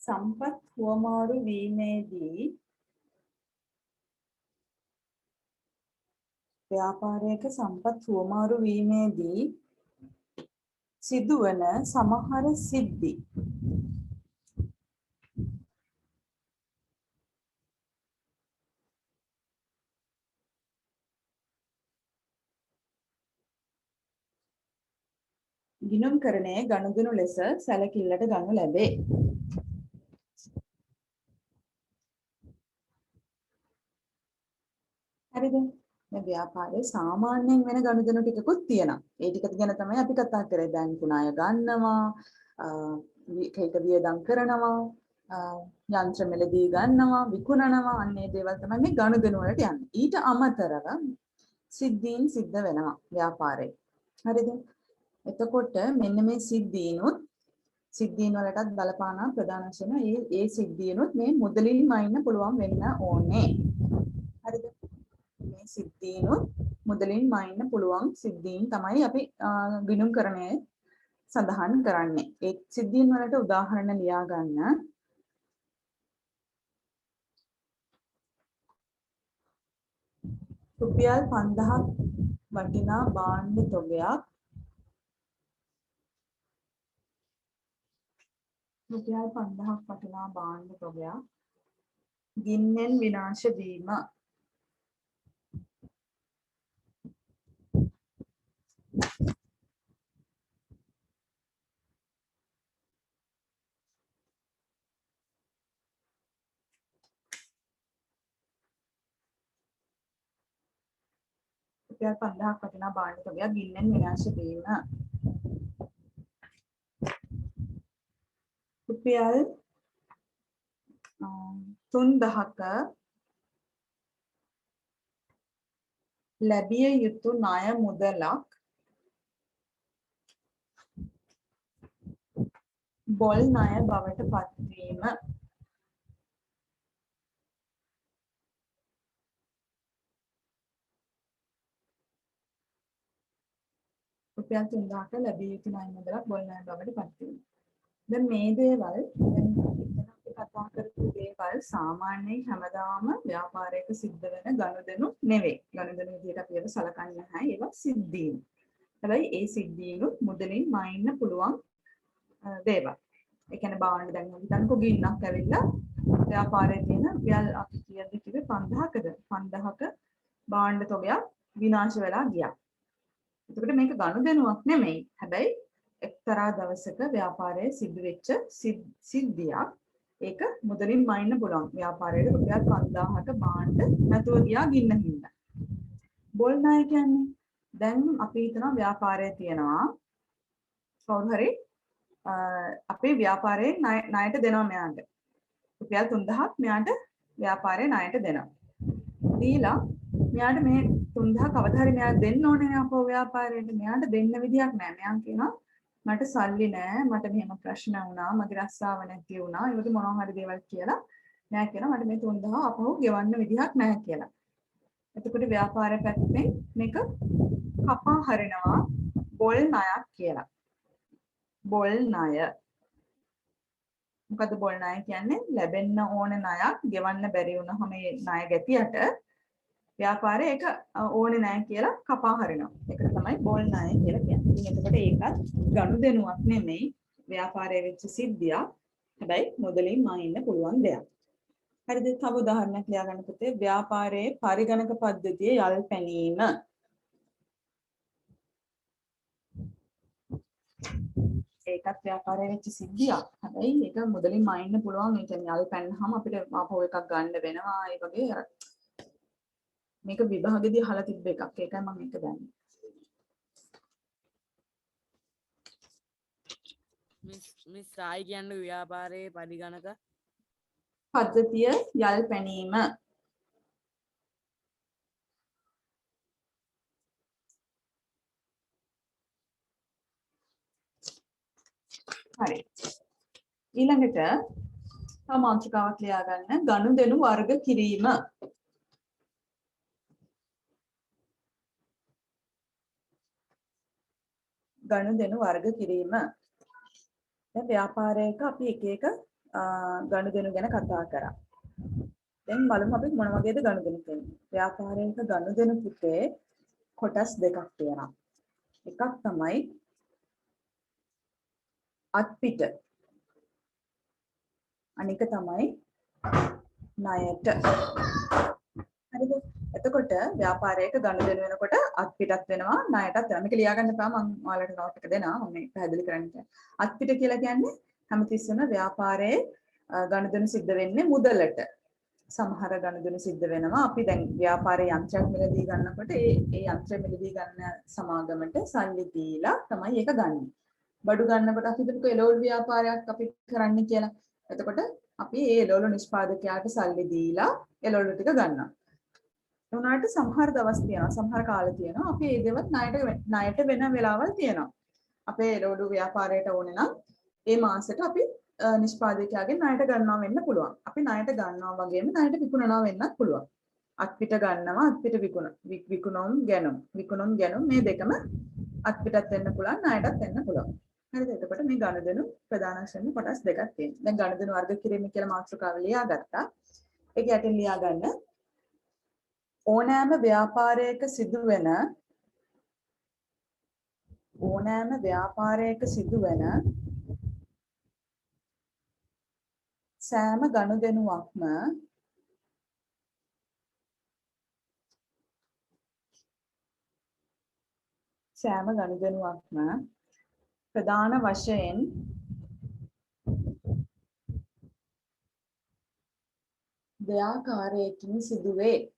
සම්පත් හුවමාරු වීමේදී සිදුවන සමහර සිද්ධි ගිණුම්කරණයේ ගනුදෙනු ලෙස සැලකිල්ලට ගනු ලැබේ. හරිද? මේ ව්‍යාපාරයේ සාමාන්‍යයෙන් වෙන ගනුදෙනු ටිකකුත් තියෙනවා. ඒ ටික ගැන තමයි අපි කතා කරේ. බැංකු ණය ගන්නවා, ඒක වියදම් කරනවා, යන්ත්‍ර මිලදී ගන්නවා, විකුණනවා, අන්න ඒ දේවල් තමයි මේ ගනුදෙනු වලට යන්නේ. ඊට අමතරව සිද්ධීන් සිද්ධ වෙනවා ව්‍යාපාරේ. හරිද? එතකොට මෙන්න මේ සිද්ධීන් වලටත් බලපාන ප්‍රධාන වශයෙන් ඒ සිද්ධීනුත් මේ මුදලින්ම ඉන්න පුළුවන් වෙන්න ඕනේ. හරිද? මේ සිද්ධීනුත් මුදලින්ම ඉන්න පුළුවන් සිද්ධීන් තමයි අපි ගිණුම්කරණයේ සඳහන් කරන්නේ. ඒ සිද්ධීන් වලට උදාහරණ ලියා ගන්න. රුපියල් 5000ක් වටිනා භාණ්ඩ තොගයක් ගින්නෙන් විනාශ වීම. රුපියල් 5000ක් වටිනා භාණ්ඩ තොගයක් ගින්නෙන් විනාශ වීම. රුපියල් 3000ක ලැබිය යුතු ණය මුදලක් බොල් ණය බවට පත්වීම. රුපියල් 3000ක ලැබිය යුතු ණය මුදලක් බොල් ණය බවට පත්වීම. දැන් මේ දේවල් අපි කතා කරපු දේවල් සාමාන්‍යයෙන් හැමදාම ව්‍යාපාරයක සිද්ධ වෙන ගනුදෙනු නෙවෙයි. ගනුදෙනු විදිහට අපි ඒවා සලකන්නේ නැහැ. ඒවා සිද්ධීන්. හැබැයි ඒ සිද්ධීනුත් මුදලින් මයින්න පුළුවන් දේවල්. ඒ කියන්නේ භාණ්ඩ දැන් හිතන්නකෝ ගින්නක් ඇවිල්ලා ව්‍යාපාරයේ තියෙන රුපියල් අපි කිව්වේ 5000කද 5000ක භාණ්ඩ තොගයක් විනාශ වෙලා ගියා. එතකොට මේක ගනුදෙනුවක් නෙමෙයි. හැබැයි එක්තරා දවසක ව්‍යාපාරයේ සිදුවෙච්ච සිද්ධියක්. ඒක මුදලින් මයින්න පුළුවන්. ව්‍යාපාරයේ රුපියල් 5000ක භාණ්ඩ නැතුව ගියා ගින්න හින්දා. බොල් ණය කියන්නේ දැන් අපි හිතනවා ව්‍යාපාරයේ තියනවා කවුරු හරි අපේ ව්‍යාපාරයේ ණයට දෙනවා මෙයාට. රුපියල් 3000ක් මෙයාට ව්‍යාපාරයේ ණයට දෙනවා. දීලා මෙයාට මේ 3000 කවදා හරි මෙයා දෙන්න ඕනේ නේ අපෝ ව්‍යාපාරයට. මෙයාට දෙන්න විදියක් නැහැ. මෙයා කියනවා මට සල්ලි නැහැ. මට මෙහෙම ප්‍රශ්න වුණා. මගේ රස්සාව නැති වුණා. ඒ වගේ මොනවා හරි දේවල් කියලා මෙයා කියනවා මට මේ 3000 අපහු ගෙවන්න විදියක් නැහැ කියලා. එතකොට ව්‍යාපාරය පැත්තෙන් මේක කපා හරිනවා බොල් ණයක් කියලා. බොල් ණය. මොකද බොල් ණය කියන්නේ ලැබෙන්න ඕන ණයක් ගෙවන්න බැරි වුණාම මේ ණය ගැතියට ව්‍යාපාරයේ ඒක ඕනේ නැහැ කියලා කපා හරිනවා. ඒකට තමයි බොල් ණය කියලා කියන්නේ. ඉතින් එතකොට ඒකත් ගනුදෙනුවක් නෙමෙයි ව්‍යාපාරයේ වෙච්ච සිද්ධියක්. හැබැයි මුදලින් මයින්න පුළුවන් දෙයක්. හරිද? තව උදාහරණයක් ලියා ගන්න පුතේ. ව්‍යාපාරයේ පරිගණක පද්ධතිය යල් පැනීම. ඒකත් ව්‍යාපාරයේ වෙච්ච සිද්ධියක්. හැබැයි ඒක මුදලින් මයින්න පුළුවන්. ඒ කියන්නේ යල් පැනනහම අපිට ආපහු එකක් ගන්න වෙනවා. ඒ වගේ මේක විභාගෙදී අහලා තිබ්බ එකක්. ඒකයි මම මේක දන්නේ. මිස් සායි කියන්නේ ව්‍යාපාරයේ පරිගණක පද්ධතිය යල් පැනීම. හරි. ඊළඟට තව මාතෘකාවක් ලියා ගන්න. ගනුදෙනු වර්ග කිරීම. ගනුදෙනු වර්ග කිරීම. දැන් ව්‍යාපාරයක අපි එක එක ගනුදෙනු ගැන කතා කරා. දැන් බලමු අපි මොන වගේද ගනුදෙනු කියන්නේ. ව්‍යාපාරයක ගනුදෙනු පුතේ කොටස් දෙකක් තියෙනවා. එකක් තමයි අත්පිට. අනික තමයි ණයට. හරිද? එතකොට ව්‍යාපාරයක ගනුදෙනු වෙනකොට අත්පිටත් වෙනවා ණයටත් වෙනවා. මේක ලියා ගන්න එපා මම ඔයාලට නෝට් එක දෙනවා. මම මේක පැහැදිලි කරන්න කියන්නේ. අත්පිට කියලා කියන්නේ හැමතිස්සෙම ව්‍යාපාරයේ ගනුදෙනු සිද්ධ වෙන්නේ මුදලට. සමහර ගනුදෙනු සිද්ධ වෙනවා. අපි දැන් ව්‍යාපාරයේ යන්ත්‍රයක් මිලදී ගන්නකොට ඒ යන්ත්‍රය මිලදී ගන්න සමාගමට සල්ලි දීලා තමයි ඒක ගන්න. බඩු ගන්නකොට අපි හිතමුකෝ එළවලු ව්‍යාපාරයක් අපි කරන්න කියලා. එතකොට අපි ඒ එළවලු නිෂ්පාදකයාට සල්ලි දීලා එළවලු ටික ගන්නවා. ඒ වුණාට සමහර දවස් තියෙනවා සමහර කාල තියෙනවා අපි ඒ දේවල් ණයට වෙන වෙලාවල් තියෙනවා. අපේ එළවලු ව්‍යාපාරයට ඕනේ නම් ඒ මාසෙට අපි නිෂ්පාදකයාගෙන් ණයට ගන්නවා වෙන්න පුළුවන්. අපි ණයට ගන්නවා වගේම ණයට විකුණනවා වෙන්නත් පුළුවන්. අත්පිට ගන්නවා අත්පිට විකුණුම් ගැනුම් මේ දෙකම අත්පිටත් වෙන්න පුළුවන් ණයටත් වෙන්න පුළුවන්. හරිද? එතකොට මේ ගනුදෙනු ප්‍රධාන වශයෙන් කොටස් දෙකක් තියෙනවා. දැන් ගනුදෙනු වර්ග කිරීම කියලා මාතෘකාව ලියාගත්තා. ඒක යටින් ලියා ගන්න ඕනෑම ව්‍යාපාරයක සිදුවන සෑම ගනුදෙනුවක්ම ප්‍රධාන වශයෙන් දෙආකාරයකින් සිදුවේ.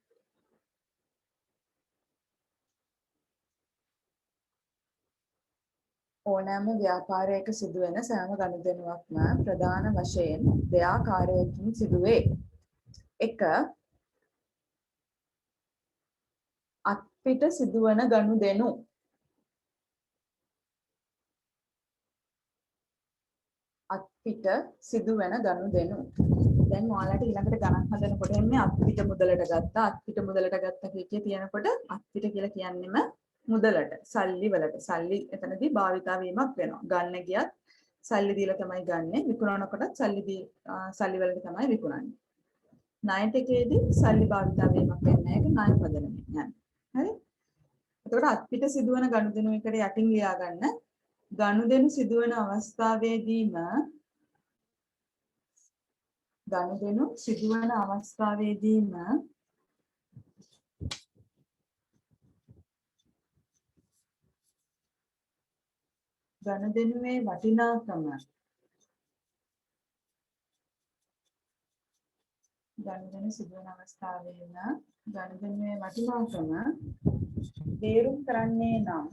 ඕනෑම ව්‍යාපාරයක සිදුවෙන සෑම ගනුදෙනුවක්ම ප්‍රධාන වශයෙන් දෙආකාරයකින් සිදුවේ. 1. අත්පිට සිදුවන ගනුදෙනු. අත්පිට සිදුවන ගනුදෙනු. දැන් ඔයාලට ඊළඟට ගණන් හදනකොට එන්නේ අත්පිට මුදලට ගත්තා අත්පිට මුදලට ගත්තා කිය තියෙනකොට අත්පිට කියලා කියන්නේම මුදලට සල්ලි වලට සල්ලි එතනදී භාවිතා වීමක් වෙනවා. ගන්න ගියත් සල්ලි දීලා තමයි ගන්නෙ. විකුණනකොටත් සල්ලි වලට තමයි විකුණන්නේ. ණයට එකේදී සල්ලි භාවිතා වීමක් වෙන්නේ ඒක ණය පදනමෙන් යන්නේ. හරි? එතකොට අත්පිට සිදුවන ගනුදෙනු එකට යටින් ලියා ගන්න ගනුදෙනු සිදුවන අවස්ථාවේදීම ගනුදෙනුවේ වටිනාකම තේරුම් කරන්නේ නම්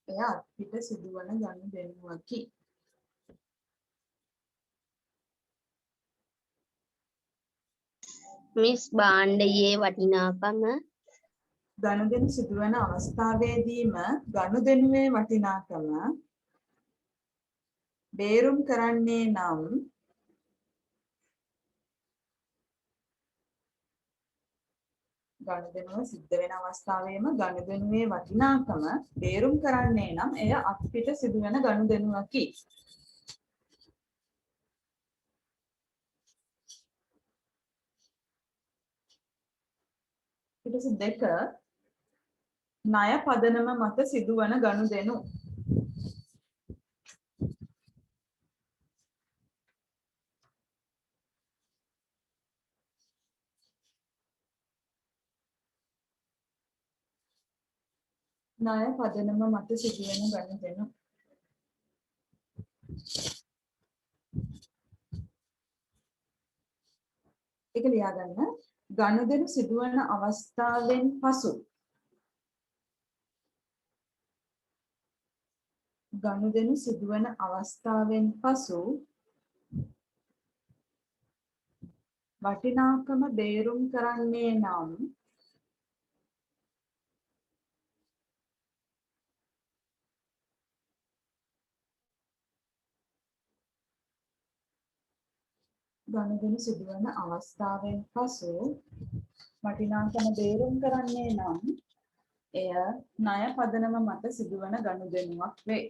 එය අත්පිට සිදුවන ගනුදෙනුවකි. මිස් භාණ්ඩයේ වටිනාකම ගනුදෙනු සිදුවන අවස්ථාවේදීම ගනුදෙනුවේ වටිනාකම බේරුම් කරන්නේ නම් ගනුදෙනුව සිද්ධ වෙන අවස්ථාවේම ගනුදෙනුවේ වටිනාකම බේරුම් කරන්නේ නම් එය අත්පිට සිදුවන ගනුදෙනුවකි. ඊට පස්සේ 2 ණය පදනම මත සිදුවන ගනුදෙනු. ණය පදනම මත සිදුවන ගනුදෙනු. ඒක ලියා ගන්න. ගනුදෙනු සිදුවන අවස්ථාවෙන් පසු වටිනාකම බේරුම් කරන්නේ නම් ගනුදෙනු සිදුවන අවස්ථාවෙන් පසු වටිනාකම බේරුම් කරන්නේ නම් එය ණය පදනම මත සිදුවන ගනුදෙනුවක් වේ.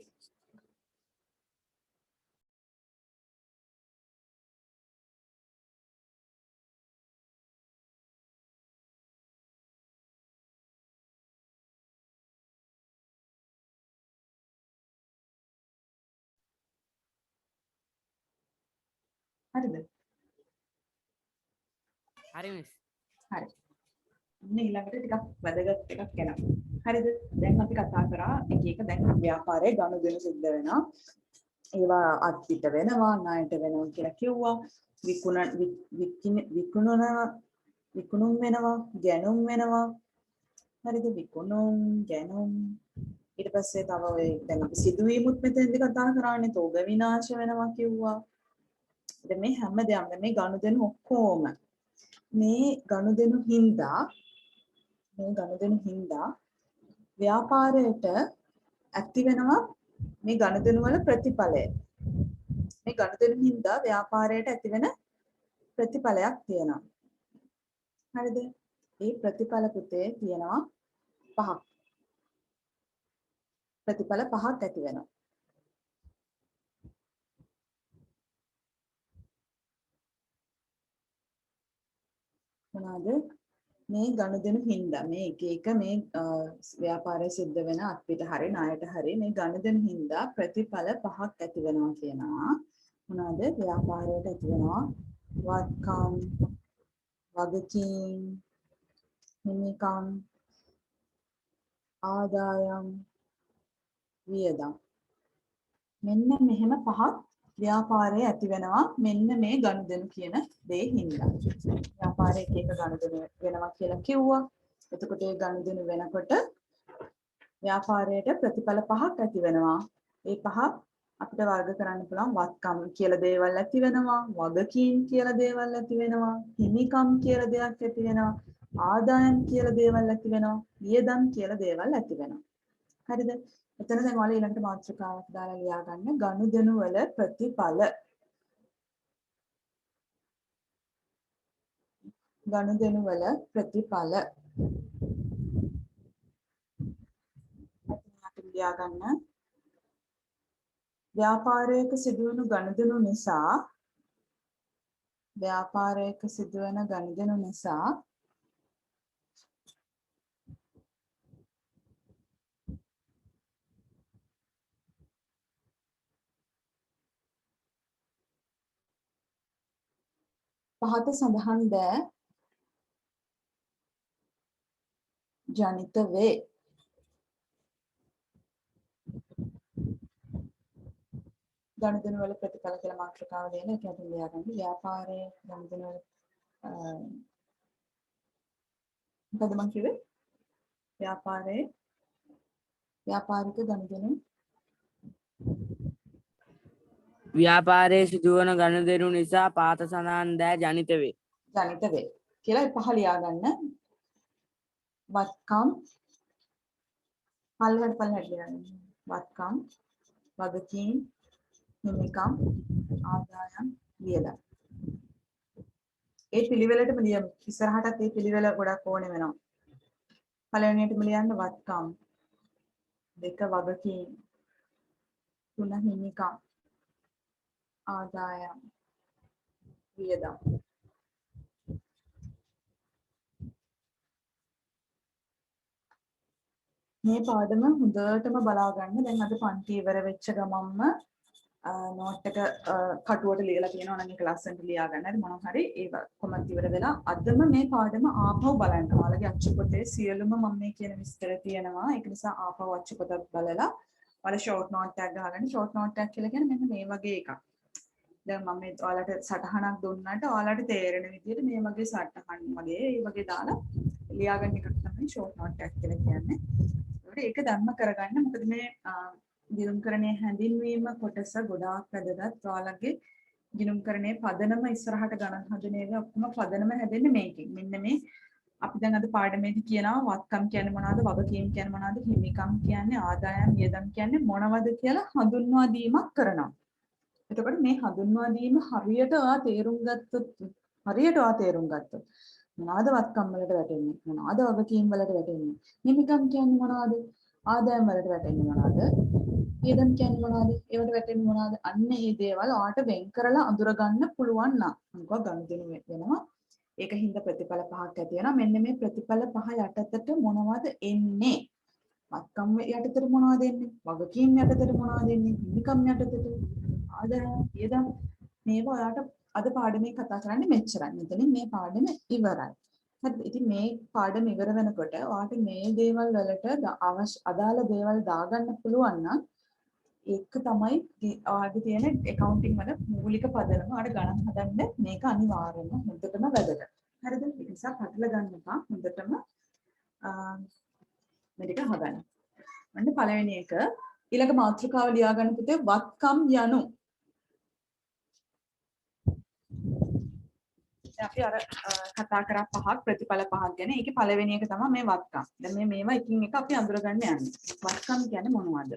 හරිද? හරි මිස්. හරි. ඉන්න ඊළඟට ටිකක් වැදගත් එකක් එනවා. හරිද? දැන් අපි කතා කරා එක එක දැන් ව්‍යාපාරයේ ගනුදෙනු සිද්ධ වෙනවා. ඒවා අත්පිට වෙනවා, ණයට වෙනවා කියලා කිව්වා. විකුණුම් වෙනවා, ගැනුම් වෙනවා. හරිද? විකුණුම්, ගැනුම් ඊට පස්සේ තව ඔය දැන් අපි සිදුවීමුත් මෙතෙන්දී කතා කරානේ. තෝග විනාශ වෙනවා කිව්වා. දැන් මේ හැම දෙයක්ම මේ ගනුදෙනු ඔක්කොම මේ ගනුදෙනු හින්දා ව්‍යාපාරයට ඇති වෙනවා මේ ගනුදෙනු වල ප්‍රතිඵලය. මේ ගනුදෙනු හින්දා ව්‍යාපාරයට ඇති වෙන ප්‍රතිඵලයක් තියෙනවා. හරිද? ඒ ප්‍රතිඵල පුතේ තියෙනවා 5ක්. ප්‍රතිඵල 5ක් ඇති වෙනවා. මොනවාද? මේ ගනුදෙනු හින්දා මේ එක මේ ව්‍යාපාරයේ සිද්ධ වෙන අත්පිට හරි ණයට හරි මේ ගනුදෙනු හින්දා ප්‍රතිඵල 5ක් ඇති වෙනවා කියනවා. මොනවාද? ව්‍යාපාරයට ඇති වෙනවා වත්කම්, වගකීම්, හිමිකම්, ආදායම්, වියදම්. මෙන්න මෙහෙම 5ක් ව්‍යාපාරයේ ඇති වෙනවා මෙන්න මේ ගනුදෙනු කියන දේ හින්දා. ව්‍යාපාරයේ එක ගනුදෙනු වෙනවා කියලා කිව්වා. එතකොට ඒ ගනුදෙනු වෙනකොට ව්‍යාපාරයට ප්‍රතිඵල 5ක් ඇති වෙනවා. ඒ 5 අපිට වර්ග කරන්න පුළුවන් වත්කම් කියලා දේවල් ඇති වෙනවා, වගකීම් කියලා දේවල් ඇති වෙනවා, හිමිකම් කියලා දෙයක් ඇති වෙනවා, ආදායම් කියලා දේවල් ඇති වෙනවා, වියදම් කියලා දේවල් ඇති වෙනවා. හරිද? එතන දැන් ඔයාලා ඊළඟට මාතෘකාවක් දාලා ලියා ගන්න ගනුදෙනු වල ප්‍රතිඵල. ගනුදෙනු වල ප්‍රතිඵල. ලියා ගන්න. ව්‍යාපාරයක සිදුවන ගනුදෙනු නිසා පහත සඳහන් දෑ ජනිත වේ. ගනුදෙනු වල ප්‍රතිඵල කියලා මාතෘකාව දෙන එක අතින් ලියා ගන්න. ව්‍යාපාරයේ ගනුදෙනු වල මොකද මම කිව්වේ? ව්‍යාපාරික ගනුදෙනු ව්‍යාපාරයේ සිදුවන ගනුදෙනු නිසා පාත සඳහන් දෑ ජනිත වේ. ජනිත වේ කියලා පහ ලියා ගන්න. වත්කම් පල්ලෙහාට ලියා ගන්න. වත්කම්, වගකීම්, හිමිකම්, ආදායම්, වියදම්. ඒ පිළිවෙලටම ලියමු. ඉස්සරහටත් මේ පිළිවෙල ගොඩක් ඕනේ වෙනවා. පළවෙනියටම ලියන්න වත්කම්, 2 වගකීම්, 3 හිමිකම්, ආදායම්, වියදම්. මේ පාඩම හොඳටම බලා ගන්න. දැන් අද පන්ති ඉවර වෙච්ච ගමන්ම නෝට් එක කටුවට ලියලා තියෙනවා නම් ඒක ලස්සනට ලියා ගන්න. හරි මොනවා හරි ඒක කොමන්ට් ඉවර වෙලා අදම මේ පාඩම ආපහු බලන්න. ඔයාලගේ අච්චු පොතේ සියලුම මම මේ කියන විස්තර තියෙනවා. ඒක නිසා ආපහු අච්චු පොතත් බලලා ඔයාලා ෂෝට් නෝට් එකක් ගහගන්න. ෂෝට් නෝට් එකක් කියලා කියන්නේ මෙන්න මේ වගේ එකක්. දැන් මම මේ ඔයාලට සටහනක් දුන්නාට ඔයාලට තේරෙන විදිහට මේ වගේ සටහන් වගේ ඒ වගේ දාලා ලියාගන්න එකක් තමයි ෂෝට් නෝට් එකක් කියලා කියන්නේ. ඒක ධර්ම කරගන්න. මොකද මේ ගිණුම්කරණයේ හැඳින්වීම කොටස ගොඩාක් වැදගත්. ඔයාලගේ ගිණුම්කරණයේ පදනම ඉස්සරහට ගණන් හදන ඒවා ඔක්කොම පදනම හැදෙන්නේ මේකෙන්. මෙන්න මේ අපි දැන් අද පාඩමේදී කියනවා වත්කම් කියන්නේ මොනවද, වගකීම් කියන්නේ මොනවද, හිමිකම් කියන්නේ, ආදායම් වියදම් කියන්නේ මොනවද කියලා හඳුන්වා දීමක් කරනවා. එතකොට මේ හඳුන්වා දීම හරියට ඔයා තේරුම් ගත්තොත් මොනවාද වත්කම් වලට වැටෙන්නේ? මොනවාද වගකීම් වලට වැටෙන්නේ? හිමිකම් කියන්නේ මොනවාද? ආදායම් වලට වැටෙන්නේ මොනවාද? වියදම් කියන්නේ මොනවාද? ඒවට වැටෙන්නේ මොනවාද? අන්න මේ දේවල් ඔයාට වෙන් කරලා අඳුර ගන්න පුළුවන් නම් මොකක් ගනුදෙනු වෙනවා. ඒකින්ද ප්‍රතිඵල පහක් ඇති වෙනවා. මෙන්න මේ ප්‍රතිඵල පහ යටතට මොනවද එන්නේ? වත්කම් යටතට මොනවද එන්නේ? වගකීම් යටතට මොනවද එන්නේ? හිමිකම් යටතට ආදායම් වියදම් මේවා ඔයාට අද පාඩමේ කතා කරන්නේ මෙච්චරයි. මෙතනින් මේ පාඩම ඉවරයි. හරිද? ඉතින් මේ පාඩම ඉවර වෙනකොට ඔයාට මේ දේවල් වලට අදාළ දේවල් දාගන්න පුළුවන් නම් ඒක තමයි ඔයාගේ තියෙන accounting වල මූලික පදනම. ඔයාට ගණන් හදන්න මේක අනිවාර්යයෙන්ම හොඳටම වැදගත්. හරිද? ඒ නිසා පටල ගන්න එපා. හොඳටම මේක හදන්න. අන්න පළවෙනි එක ඊළඟ මාතෘකාව ලියා ගන්න පුතේ වත්කම් යනු. අපි අර කතා කරා පහක් ප්‍රතිඵල පහක් ගැන. ඒකේ පළවෙනි එක තමයි මේ වත්කම්. දැන් මේවා එකින් එක අපි අඳුරගන්න යන්නේ. වත්කම් කියන්නේ මොනවද?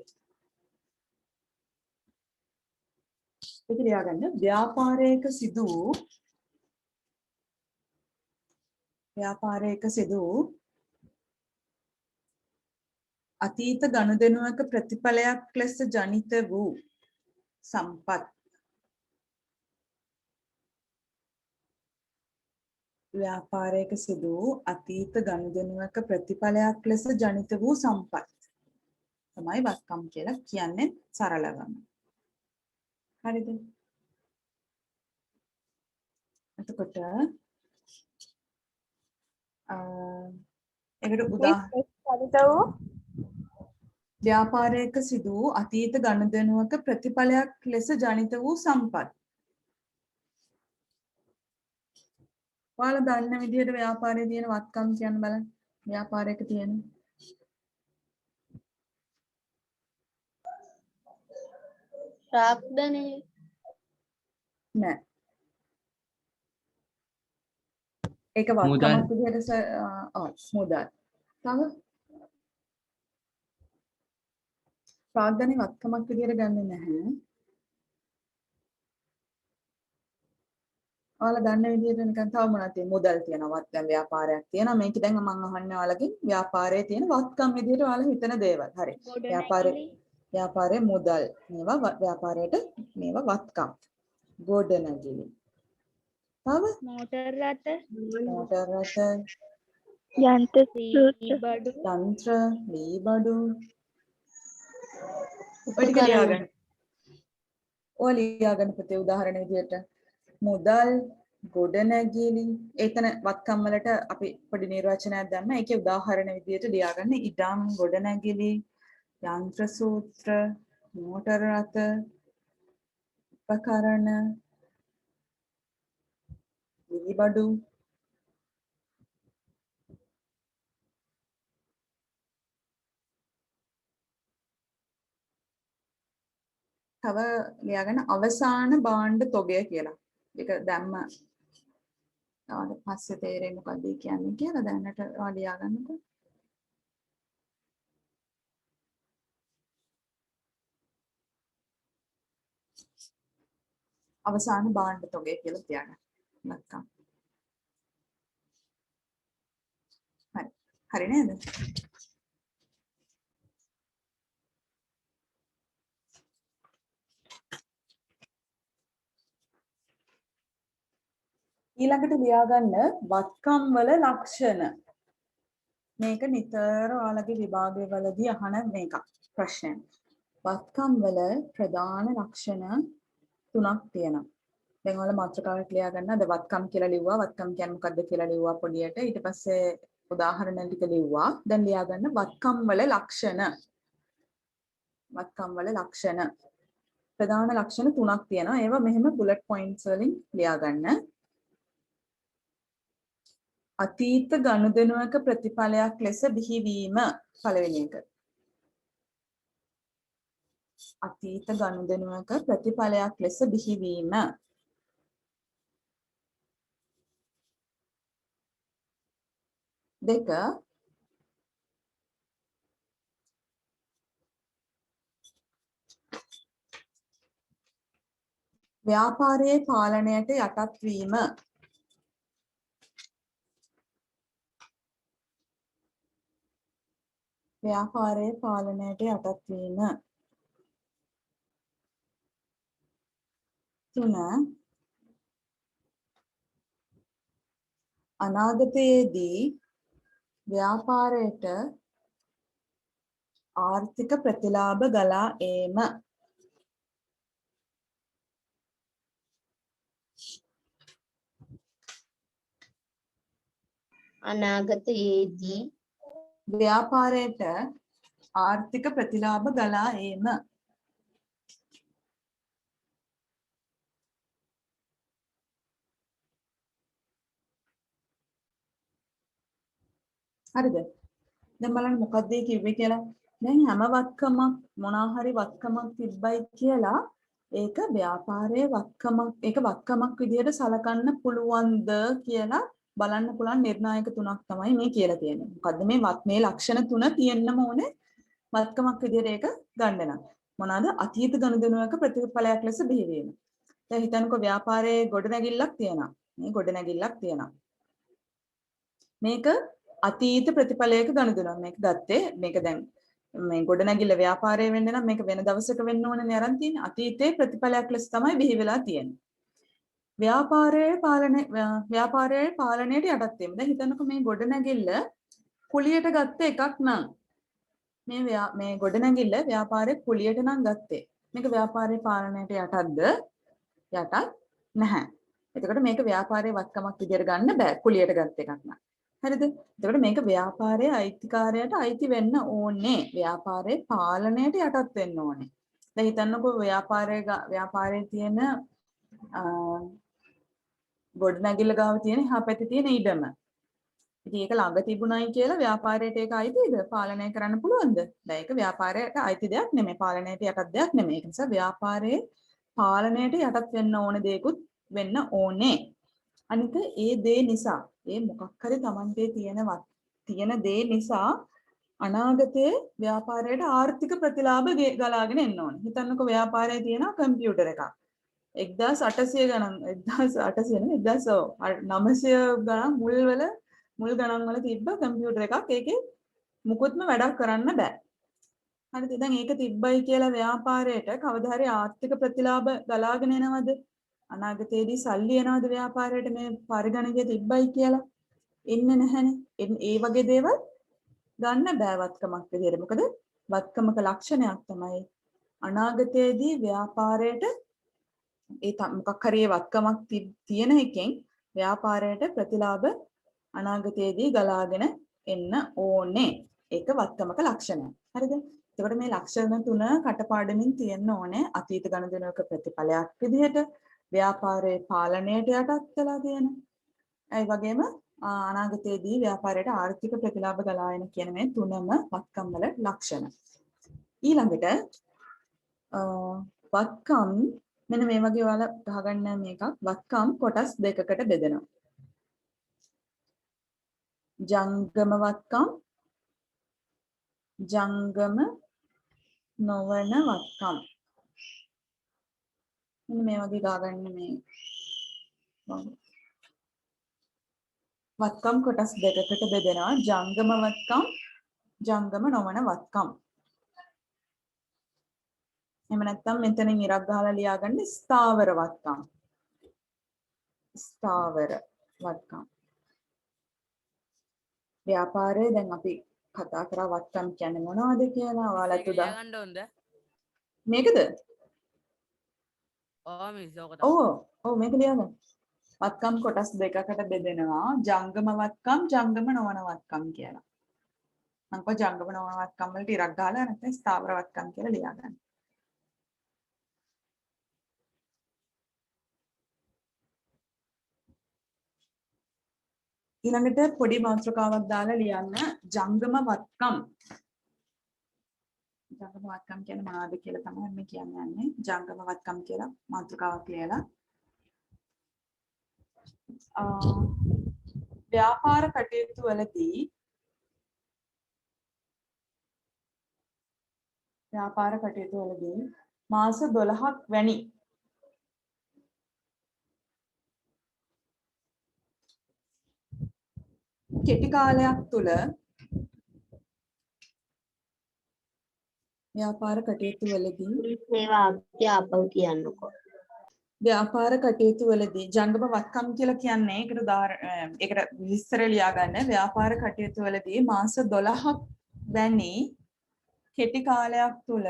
ඒක ලියාගන්න. ව්‍යාපාරයක සිදු අතීත ගනුදෙනුවක ප්‍රතිඵලයක් ලෙස ජනිත වූ සම්පත්. ව්‍යාපාරයක සිදු අතීත ගනුදෙනුවක ප්‍රතිඵලයක් ලෙස ජනිත වූ සම්පත් තමයි වත්කම් කියලා කියන්නේ සරලවම. හරිද? එතකොට ඒකට උදාහරණ ව්‍යාපාරයක සිදු අතීත ගනුදෙනුවක ප්‍රතිඵලයක් ලෙස ජනිත වූ සම්පත්. ඔයාලා දන්න විදිහට ව්‍යාපාරයේ තියෙන වත්කම් කියන්න බලන්න. ව්‍යාපාරයක තියෙන ප්‍රාග්ධනය නෑ. ඒක වත්කමක් විදිහට මුදල්. තව ප්‍රාග්ධනයේ වත්කමක් විදිහට ගන්නෙ නැහැ. ඔයාලා දන්න විදිහට නිකන් තව මොනවද තියෙන්නේ? මුදල් තියෙනවා, දැන් ව්‍යාපාරයක් තියෙනවා. මේක දැන් මම අහන්නේ ඔයාලගෙන් ව්‍යාපාරයේ තියෙන වත්කම් විදිහට ඔයාලා හිතන දේවල්. හරි. ව්‍යාපාරයේ මුදල්. මේවා ව්‍යාපාරයට මේවා වත්කම්. ගොඩනැගිලි. තව මෝටර් රථ යන්ත්‍ර බඩු ලී බඩු ඔය ටික ලියාගන්න. ඔය ලියාගන්න පුතේ උදාහරණ විදිහට මුදල් ගොඩනැගිලි එතන වත්කම් වලට අපි පොඩි නිර්වචනයක් දැම්ම. ඒකේ උදාහරණ විදිහට ලියාගන්න ඉඩම් ගොඩනැගිලි යන්ත්‍ර සූත්‍ර මෝටර රථ උපකරණ ලී බඩු තව ලියාගන්න අවසාන භාණ්ඩ තොගය කියලා. ඒක දැම්ම ඊට පස්සේ තේරෙන්නේ මොකක්ද කියන්නේ කියලා දැනට ලියාගන්නකො. අවසාන භාණ්ඩ තොගය කියලා තියාගන්න. නැත්නම් හරි නේද? ඊළඟට ලියාගන්න වත්කම් වල ලක්ෂණ. මේක නිතර ඔයාලගේ විභාගවලදී අහන මේක ප්‍රශ්නයක්. වත්කම් වල ප්‍රධාන ලක්ෂණ 3ක් තියෙනවා. දැන් ඔයාලා මාතෘකාවක් ලියාගන්න. අද වත්කම් කියලා ලිව්වා. වත්කම් කියන්නේ මොකක්ද කියලා ලිව්වා පොඩියට. ඊට පස්සේ උදාහරණ ටික ලිව්වා. දැන් ලියාගන්න වත්කම් වල ලක්ෂණ. වත්කම් වල ලක්ෂණ. ප්‍රධාන ලක්ෂණ 3ක් තියෙනවා. ඒවා මෙහෙම බුලට් පොයින්ට්ස් වලින් ලියාගන්න. අතීත ගනුදෙනුවක ප්‍රතිඵලයක් ලෙස බිහිවීම පළවෙනි එක. අතීත ගනුදෙනුවක ප්‍රතිඵලයක් ලෙස බිහිවීම. දෙක ව්‍යාපාරයේ පාලනයට යටත් වීම. ව්‍යාපාරයේ පාලනයට යටත් වීම. 3 අනාගතයේදී ව්‍යාපාරයට ආර්ථික ප්‍රතිලාභ ගලා ඒම. අනාගතයේදී ව්‍යාපාරයට ආර්ථික ප්‍රතිලාභ ගලා ඒම. හරිද? දැන් බලන්න මොකක්ද මේ කිව්වේ කියලා. දැන් හැම වත්කමක් මොනවා හරි වත්කමක් තිබ්බයි කියලා ඒක ව්‍යාපාරයේ වත්කමක් ඒක වත්කමක් විදිහට සලකන්න පුළුවන්ද කියලා බලන්න පුළුවන් නිර්ණායක තුනක් තමයි මේ කියලා තියෙන්නේ. මොකද්ද මේ ලක්ෂණ තුන තියෙන්නම ඕනේ වත්කමක් විදිහට ඒක ගන්න නම්. මොනවාද? අතීත ගනුදෙනුවක ප්‍රතිඵලයක් ලෙස බිහි වීම. දැන් හිතන්නකෝ ව්‍යාපාරයේ ගොඩනැගිල්ලක් තියෙනවා. මේ ගොඩනැගිල්ලක් තියෙනවා. මේක අතීත ප්‍රතිඵලයක ගනුදෙනුවක්. මේක ගත්තේ මේක දැන් මේ ගොඩනැගිල්ල ව්‍යාපාරය වෙන්න නම් මේක වෙන දවසක වෙන්න ඕනේ අරන් තියෙන්නේ. අතීතයේ ප්‍රතිඵලයක් ලෙස තමයි බිහි වෙලා තියෙන්නේ. ව්‍යාපාරයේ පාලනයට යටත් වීම. දැන් හිතන්නකෝ මේ ගොඩනැගිල්ල කුලියට ගත්ත එකක් නම් මේ ගොඩනැගිල්ල ව්‍යාපාරයේ කුලියට නම් ගත්තේ. මේක ව්යාපාරයේ පාලනයට යටත්ද? යටත් නැහැ. එතකොට මේක ව්‍යාපාරයේ වත්කමක් විදියට ගන්න බෑ කුලියට ගත්ත එකක් නම්. හරිද? එතකොට මේක ව්‍යාපාරයේ අයිතිකාරයට අයිති වෙන්න ඕනේ. ව්‍යාපාරයේ පාලනයට යටත් වෙන්න ඕනේ. දැන් හිතන්නකෝ ව්‍යාපාරයේ තියෙන ගොඩනැගිල්ල ගාව තියෙන එහා පැත්තේ තියෙන ඉඩම. ඉතින් ඒක ළඟ තිබුණයි කියලා ව්‍යාපාරයට ඒක අයිතිද? පාලනය කරන්න පුළුවන්ද? දැන් ඒක ව්යාපාරයට අයිති දෙයක් නෙමෙයි. පාලනයට යටත් දෙයක් නෙමෙයි. ඒ නිසා ව්‍යාපාරයේ පාලනයට යටත් වෙන්න ඕන දෙයක්ුත් වෙන්න ඕනේ. අනික ඒ දේ නිසා ඒ මොකක් හරි Tamante තියෙන දේ නිසා අනාගතයේ ව්‍යාපාරයට ආර්ථික ප්‍රතිලාභ ගලාගෙන එන්න ඕනේ. හිතන්නකෝ ව්යාපාරයේ තියෙන කම්පියුටර් එකක් 1800 ගණන් 1800 නෙවෙයි 1900 ගණන් මුල් ගණන් වල තිබ්බ කම්පියුටර් එකක්. ඒකේ මුකුත්ම වැඩක් කරන්න බෑ. හරිද? දැන් ඒක තිබ්බයි කියලා ව්‍යාපාරයට කවදා හරි ආර්ථික ප්‍රතිලාභ ගලාගෙන එනවද? අනාගතයේදී සල්ලි එනවද ව්යාපාරයට මේ පරිගණකයේ තිබ්බයි කියලා? එන්නේ නැහැනේ. ඒ වගේ දේවල් ගන්න බෑ වත්කමක් විදියට. මොකද වත්කමක ලක්ෂණයක් තමයි අනාගතයේදී ව්‍යාපාරයට මොකක් හරි වත්කමක් තියෙන එකෙන් ව්යාපාරයට ප්‍රතිලාභ අනාගතයේදී ගලාගෙන එන්න ඕනේ. ඒක වත්කමක ලක්ෂණය. හරිද? එතකොට මේ ලක්ෂණ තුන කටපාඩමින් තියෙන්න ඕනේ අතීත ගණනක ප්‍රතිඵලයක් විදිහට ව්‍යාපාරයේ පාලනයට යටත් වෙලා තියෙන. ඒ වගේම අනාගතයේදී ව්‍යාපාරයට ආර්ථික ප්‍රතිලාභ ගලා එන කියන මේ තුනම වත්කම් වල ලක්ෂණ. ඊළඟට වත්කම් මෙන්න මේ වගේ ඔයාලා ගහගන්න මේකක් වත්කම් කොටස් දෙකකට බෙදෙනවා. ජංගම වත්කම් ජංගම නොවන වත්කම්. මෙන්න මේ වගේ ගහගන්න මේ වත්කම් කොටස් දෙකකට බෙදෙනවා. ජංගම වත්කම් ජංගම නොවන වත්කම්. එහෙම නැත්නම් මෙතනින් ඉරක් ගහලා ලියාගන්න ස්ථාවර වත්කම්. ස්ථාවර වත්කම්. ව්‍යාපාරයේ දැන් අපි කතා කරා වත්කම් කියන්නේ මොනවද කියලා. ඔයාලට ගන්න ඕනද? මේකද? මිස් ඕක ඔව් මේක ලියාගන්න. වත්කම් කොටස් දෙකකට බෙදෙනවා. ජංගම වත්කම් ජංගම නොවන වත්කම් කියලා. මම කො ජංගම නොවන වත්කම් වලට ඉරක් ගහලා නැත්නම් ස්ථාවර වත්කම් කියලා ලියාගන්න. ඊළඟට පොඩි මාතෘකාවක් දාලා ලියන්න ජංගම වත්කම්. ජංගම වත්කම් කියන්නේ මොනවද කියලා තමයි මේ කියන්නේ. ජංගම වත්කම් කියලා මාතෘකාවක් ලියලා ව්‍යාපාර කටයුතු වලදී මාස 12ක් වැනි කෙටි කාලයක් තුල ව්‍යාපාර කටයුතු වලදී මේ වාක්‍ය ආපහු කියන්නකෝ. ව්‍යාපාර කටයුතු වලදී ජංගම වත්කම් කියලා කියන්නේ ඒකට විස්තර ලියා ගන්න. ව්‍යාපාර කටයුතු වලදී මාස 12ක් වැනි කෙටි කාලයක් තුල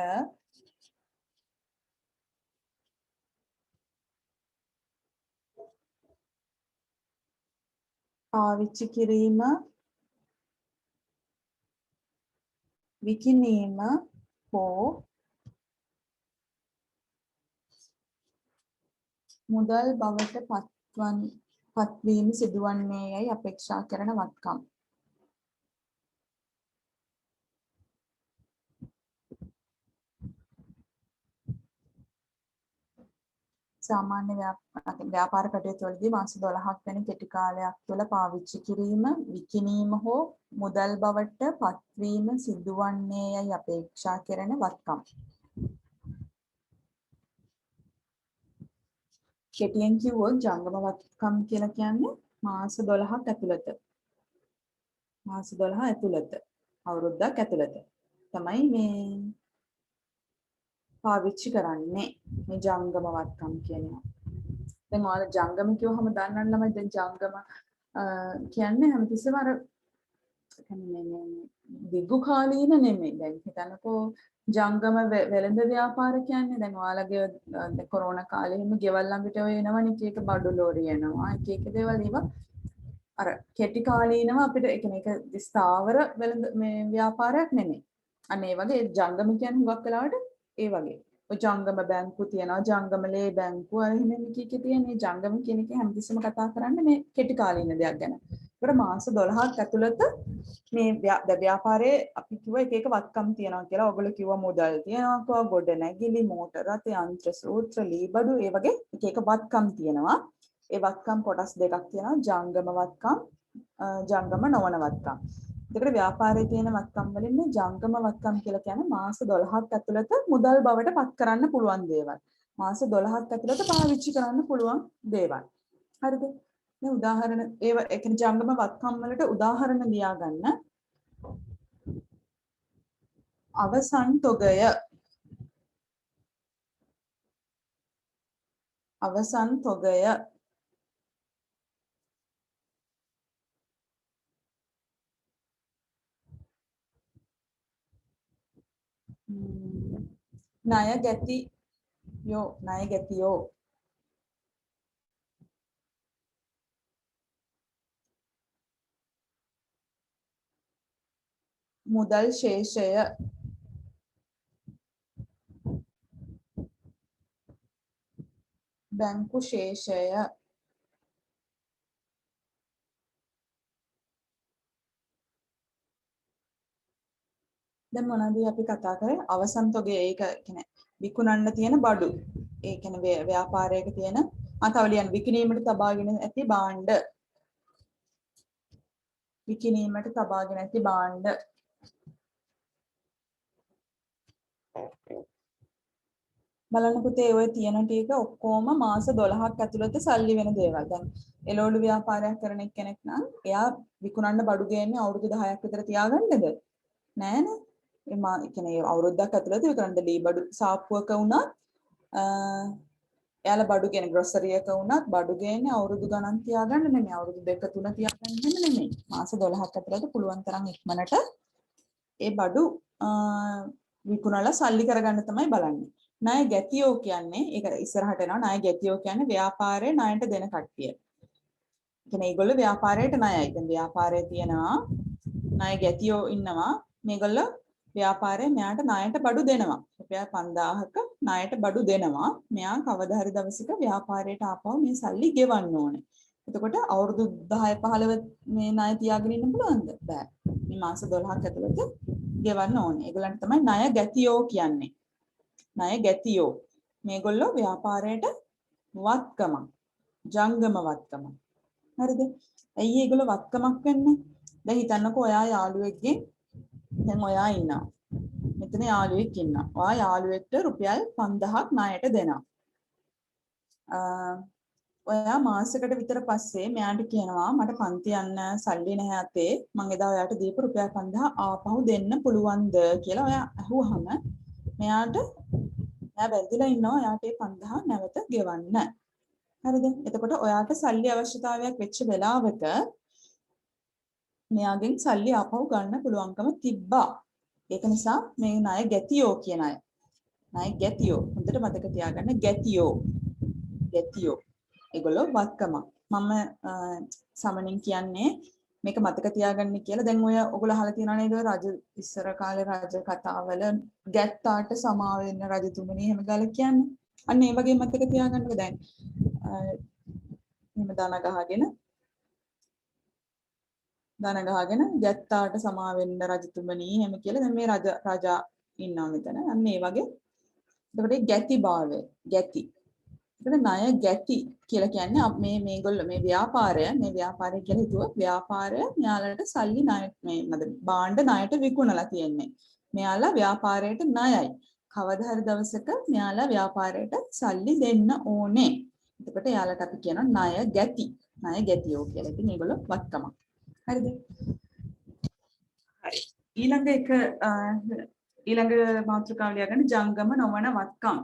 පාවිච්චි කිරීම විකිණීම හෝ මුදල් බවට පත්වීම සිදුවන්නේ යයි අපේක්ෂා කරන වත්කම්. සාමාන්‍ය ව්‍යාපාර කටයුතු වලදී මාස 12ක් වැනි කෙටි කාලයක් තුළ පාවිච්චි කිරීම, විකිණීම හෝ මුදල් බවට පත්වීම සිදුවන්නේ යයි අපේක්ෂා කරන වත්කම්. කෙටියෙන් කිව්වොත් ජංගම වත්කම් කියලා කියන්නේ මාස 12ක් ඇතුළත. මාස 12 ඇතුළත අවුරුද්දක් ඇතුළත තමයි මේ පාවිච්චි කරන්නේ මේ ජංගම වත්කම් කියනවා. දැන් ඔයාලා ජංගම කිව්වහම දන්නන්න ළමයි දැන් ජංගම කියන්නේ හැමතිස්සෙම අර දිගු කාලීන නෙමෙයි. දැන් හිතන්නකෝ ජංගම වෙළඳ ව්‍යාපාර කියන්නේ දැන් ඔයාලගේ කොරෝනා කාලේ හිම ගෙවල් ළඟට ඔය එනවනේ එක බඩු ලෝරිය එනවා. එක දේවල් ඒවා අර කෙටි කාලීනව අපිට ඒ කියන්නේ ඒක ස්ථාවර වෙළඳ මේ ව්‍යාපාරයක් නෙමෙයි. අන්න ඒ වගේ ජංගම කියන්නේ හුඟක් වෙලාවට ඒ වගේ. ඔය ජංගම බැංකු තියෙනවා, ජංගම ලේ බැංකු අර එහෙම කීකේ තියෙන මේ ජංගම කියන එක හැමතිස්සෙම කතා කරන්නේ මේ කෙටි කාලීන දෙයක් ගැන. ඒකට මාස 12ක් ඇතුළත මේ ව්‍යාපාරයේ අපි කිව්ව එක එක වත්කම් තියෙනවා කියලා. ඔයගොල්ලෝ කිව්වා මුදල් තියෙනවා කිව්වා, ගොඩ නැගිලි, මෝටර රථ, යන්ත්‍ර සූත්‍ර, ලීබඩු ඒ වගේ එක එක වත්කම් තියෙනවා. ඒ වත්කම් කොටස් දෙකක් තියෙනවා. ජංගම වත්කම්, ජංගම නොවන වත්කම්. ඒකට ව්‍යාපාරයේ තියෙන වත්කම් වලින් මේ ජංගම වත්කම් කියලා කියන්නේ මාස 12ක් ඇතුළත මුදල් බවට පත් කරන්න පුළුවන් දේවල්. මාස 12ක් ඇතුළත පාවිච්චි කරන්න පුළුවන් දේවල්. හරිද? මේ උදාහරණ ඒ කියන්නේ ජංගම වත්කම් වලට උදාහරණ ලියා ගන්න. අවසන් තොගය, අවසන් තොගය, ණය ගැතියෝ, මුදල් ශේෂය, බැංකු ශේෂය, දැන් මොනවද අපි කතා කරේ අවසන් තොගය ඒක කියන්නේ විකුණන්න තියෙන බඩු. ඒ කියන්නේ ව්‍යාපාරයක තියෙන තව ලියන්න විකිණීමට තබාගෙන ඇති භාණ්ඩ. විකිණීමට තබාගෙන ඇති භාණ්ඩ. බලන්න පුතේ ඔය තියෙන ටික ඔක්කොම මාස 12ක් ඇතුළත සල්ලි වෙන දේවල්. දැන් එළවලු ව්‍යාපාරයක් කරන කෙනෙක් නම් එයා විකුණන්න බඩු ගේන්නේ අවුරුදු 10ක් විතර තියාගන්නද? නෑනේ. ඒ කියන්නේ අවුරුද්දක් ඇතුළත විකුණන්න ලී බඩු සාප්පුවක වුණත් එයාලා බඩු කියන ග්‍රොසරි එක වුණත් බඩු ගේන්නේ අවුරුදු ගණන් තියාගන්න නෙමෙයි. අවුරුදු 2 3 තියාගන්න නෙමෙයි. මාස 12ක් ඇතුළත පුළුවන් තරම් ඉක්මනට ඒ බඩු විකුණලා සල්ලි කරගන්න තමයි බලන්නේ. ණය ගැතියෝ කියන්නේ ඒක ඉස්සරහට එනවා. ණය ගැතියෝ කියන්නේ ව්‍යාපාරයේ ණයට දෙන කට්ටිය. කියන්නේ ඒගොල්ලෝ ව්‍යාපාරයට ණයයි. දැන් ව්‍යාපාරයේ තියෙනවා ණය ගැතියෝ ඉන්නවා. මේගොල්ලෝ ව්‍යාපාරයේ මෙයාට ණයට බඩු දෙනවා. රුපියල් 5000ක ණයට බඩු දෙනවා. මෙයා කවදා හරි දවසක ව්‍යාපාරයට ආපහු මේ සල්ලි ගෙවන්න ඕනේ. එතකොට අවුරුදු 10 15 මේ ණය තියාගෙන ඉන්න පුළුවන්ද? බෑ. මේ මාස 12ක් ඇතුළත ගෙවන්න ඕනේ. ඒගොල්ලන්ට තමයි ණය ගැතියෝ කියන්නේ. ණය ගැතියෝ. මේගොල්ලෝ ව්‍යාපාරයට වත්කමක්. ජංගම වත්කමක්. හරිද? ඇයි ඒගොල්ලෝ වත්කමක් වෙන්නේ? දැන් හිතන්නකෝ ඔයා යාළුවෙක්ගෙන් දැන් ඔයා ඉන්නවා. මෙතන යාළුවෙක් ඉන්නවා. ඔයා යාළුවෙක්ට රුපියල් 5000ක් ණයට දෙනවා. ඔයා මාසෙකට විතර පස්සේ මෙයාට කියනවා මට පන්ති යන්න සල්ලි නැහැ අතේ. මම එදා ඔයාට දීපු රුපියල් 5000 ආපහු දෙන්න පුළුවන්ද කියලා ඔයා අහුවහම මෙයා බැඳිලා ඉන්නවා. එයාට ඒ 5000 නැවත ගෙවන්න. හරිද? එතකොට ඔයාට සල්ලි අවශ්‍යතාවයක් වෙච්ච වෙලාවක මෙයාගෙන් සල්ලි ආපහු ගන්න පුළුවන්කම තිබ්බා. ඒක නිසා මේ ණය ගැතියෝ කියන අය. ණය ගැතියෝ. හොඳට මතක තියාගන්න ගැතියෝ. ගැතියෝ. ඒගොල්ලෝ වත්කම. මම සමනින් කියන්නේ මේක මතක තියාගන්න කියලා. දැන් ඔය ඔයගොල්ලෝ අහලා තියෙනවා නේද රජ ඉස්සර කාලේ රජ කතාවල ගැත්තාට සමා වෙන්න රජතුමනි එහෙම ගාලා කියන්නේ. අන්න ඒ වගේ මතක තියාගන්නකො දැන්. එහෙම දන ගහගෙන ගැත්තාට සමා වෙන්න රජතුමනි එහෙම කියලා දැන් මේ රජා ඉන්නවා මෙතන. අන්න ඒ වගේ. එතකොට ගැතිභාවය ගැති. එතන ණය ගැති කියලා කියන්නේ මේගොල්ලෝ මේ ව්‍යාපාරය කියලා හිතුවොත් ව්‍යාපාරය මෙයාලට සල්ලි ණය මේ භාණ්ඩ ණයට විකුණලා තියෙන්නේ. මෙයාලා ව්‍යාපාරයට ණයයි. කවදා හරි දවසක මෙයාලා ව්‍යාපාරයට සල්ලි දෙන්න ඕනේ. එතකොට එයාලට අපි කියනවා ණය ගැති. ණය ගැතියෝ කියලා. ඉතින් මේගොල්ලෝ වත්කමක්. හරිද? හරි. ඊළඟ මාතෘකාව ලියගන්න ජංගම නොවන වත්කම්.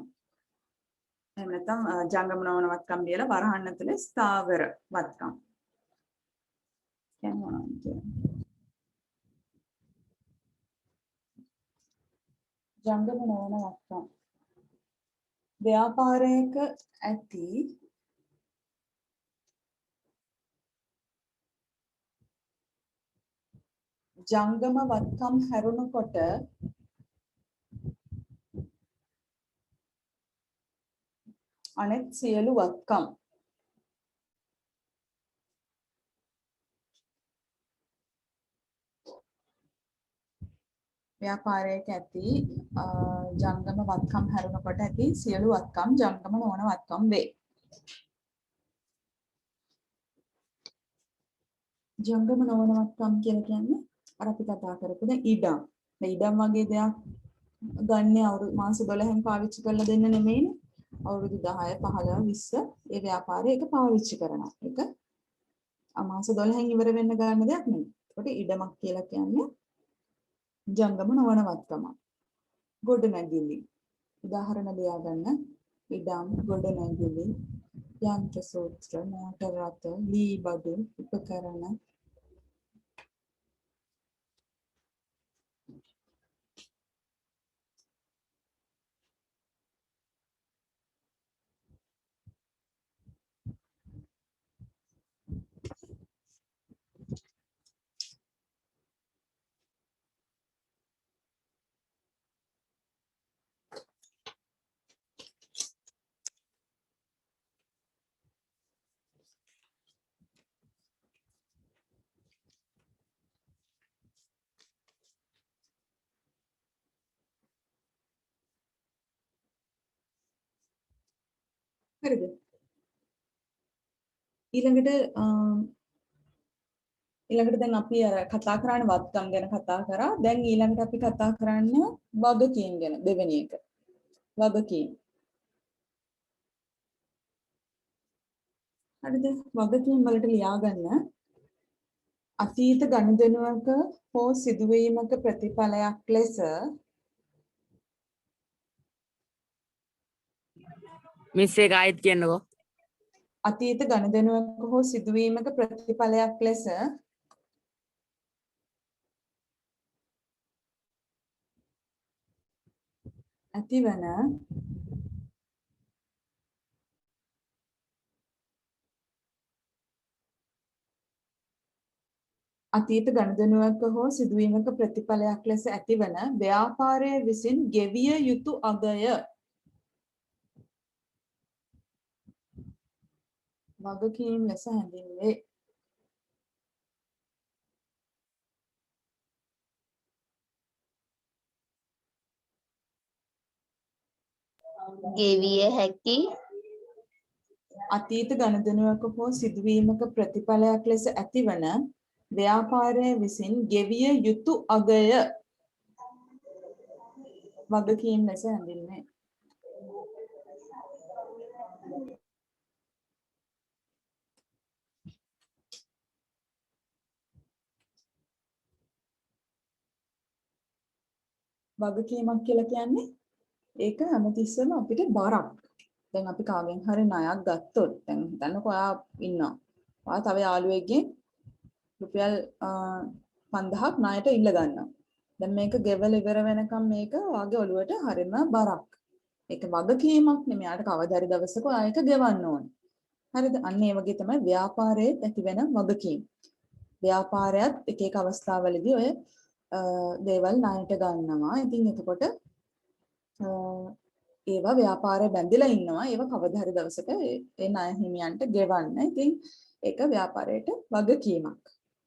එහෙම නැත්නම් ජංගම නොවන වත්කම් ලියලා වරහන් ඇතුලේ ස්ථාවර වත්කම්. කියන්නේ මොනවද කියන්නේ? ජංගම නොවන වත්කම්. ව්‍යාපාරයක ඇති ජංගම වත්කම් හැරුණකොට අනෙක් සියලු වත්කම් ව්‍යාපාරයක ඇති ජංගම වත්කම් හැරුණකොට ඇති සියලු වත්කම් ජංගම නොවන වත්කම් වේ. ජංගම නොවන වත්කම් කියලා කියන්නේ අර අපි කතා කරපු දැන් ඉඩම්. දැන් ඉඩම් වගේ දෙයක් ගන්න අවුරුදු මාස 12න් පාවිච්චි කරලා දෙන්න නෙමෙයිනේ. අවුරුදු 10 15 20 ඒ ව්‍යාපාරය ඒක පාවිච්චි කරනවා. ඒක මාස 12න් ඉවර වෙන්න ගන්න දෙයක් නෙමෙයි. ඒකට ඉඩමක් කියලා කියන්නේ ජංගම නොවන වත්කම. ගොඩනැගිලි. උදාහරණ ලියා ගන්න. ඉඩම් ගොඩනැගිලි යන්ත්‍ර සූත්‍ර මෝටර රථ ලී බඩු උපකරණ හරිද? ඊළඟට දැන් අපි අර කතා කරන වත්කම් ගැන කතා කරා. දැන් ඊළඟට අපි කතා කරන්නේ වගකීම් ගැන දෙවෙනි එක. වගකීම්. හරිද? වගකීම් වලට ලියා ගන්න අතීත ගනුදෙනුවක හෝ සිදුවීමක ප්‍රතිඵලයක් ලෙස මිස් එක ආයිත් කියන්නකෝ. අතීත ගනුදෙනුවක හෝ සිදුවීමක ප්‍රතිඵලයක් ලෙස ඇතිවන අතීත ගනුදෙනුවක හෝ සිදුවීමක ප්‍රතිඵලයක් ලෙස ඇතිවන ව්‍යාපාරය විසින් ගෙවිය යුතු අගය වගකීම් ලෙස හැඳින්වේ. ගෙවිය හැකි අතීත ගනුදෙනුවක හෝ සිදුවීමක ප්‍රතිඵලයක් ලෙස ඇතිවන ව්‍යාපාරය විසින් ගෙවිය යුතු අගය වගකීම් ලෙස හැඳින්වේ. වගකීමක් කියලා කියන්නේ ඒක හැමතිස්සෙම අපිට බරක්. දැන් අපි කාගෙන් හරි ණයක් ගත්තොත් දැන් හිතන්නකෝ ඔයා ඉන්නවා. ඔයා තව යාළුවෙක්ගෙන් රුපියල් 5000ක් ණයට ඉල්ල ගන්නවා. දැන් මේක ගෙවල ඉවර වෙනකම් මේක ඔයාගේ ඔළුවට හරිම බරක්. ඒක වගකීමක් නෙමෙයි. යාට කවදා හරි දවසක ඔයා ඒක ගෙවන්න ඕනේ. හරිද? අන්න ඒ වගේ තමයි ව්‍යාපාරයේ ඇති වෙන වගකීම්. ව්‍යාපාරයත් එක එක අවස්ථාවලදී ඔය දේවල් ණයට ගන්නවා. ඉතින් එතකොට ඒවා ව්‍යාපාරය බැඳිලා ඉන්නවා. ඒවා කවදා හරි දවසක ඒ ණය හිමියන්ට ගෙවන්න. ඉතින් ඒක ව්‍යාපාරයට වගකීමක්.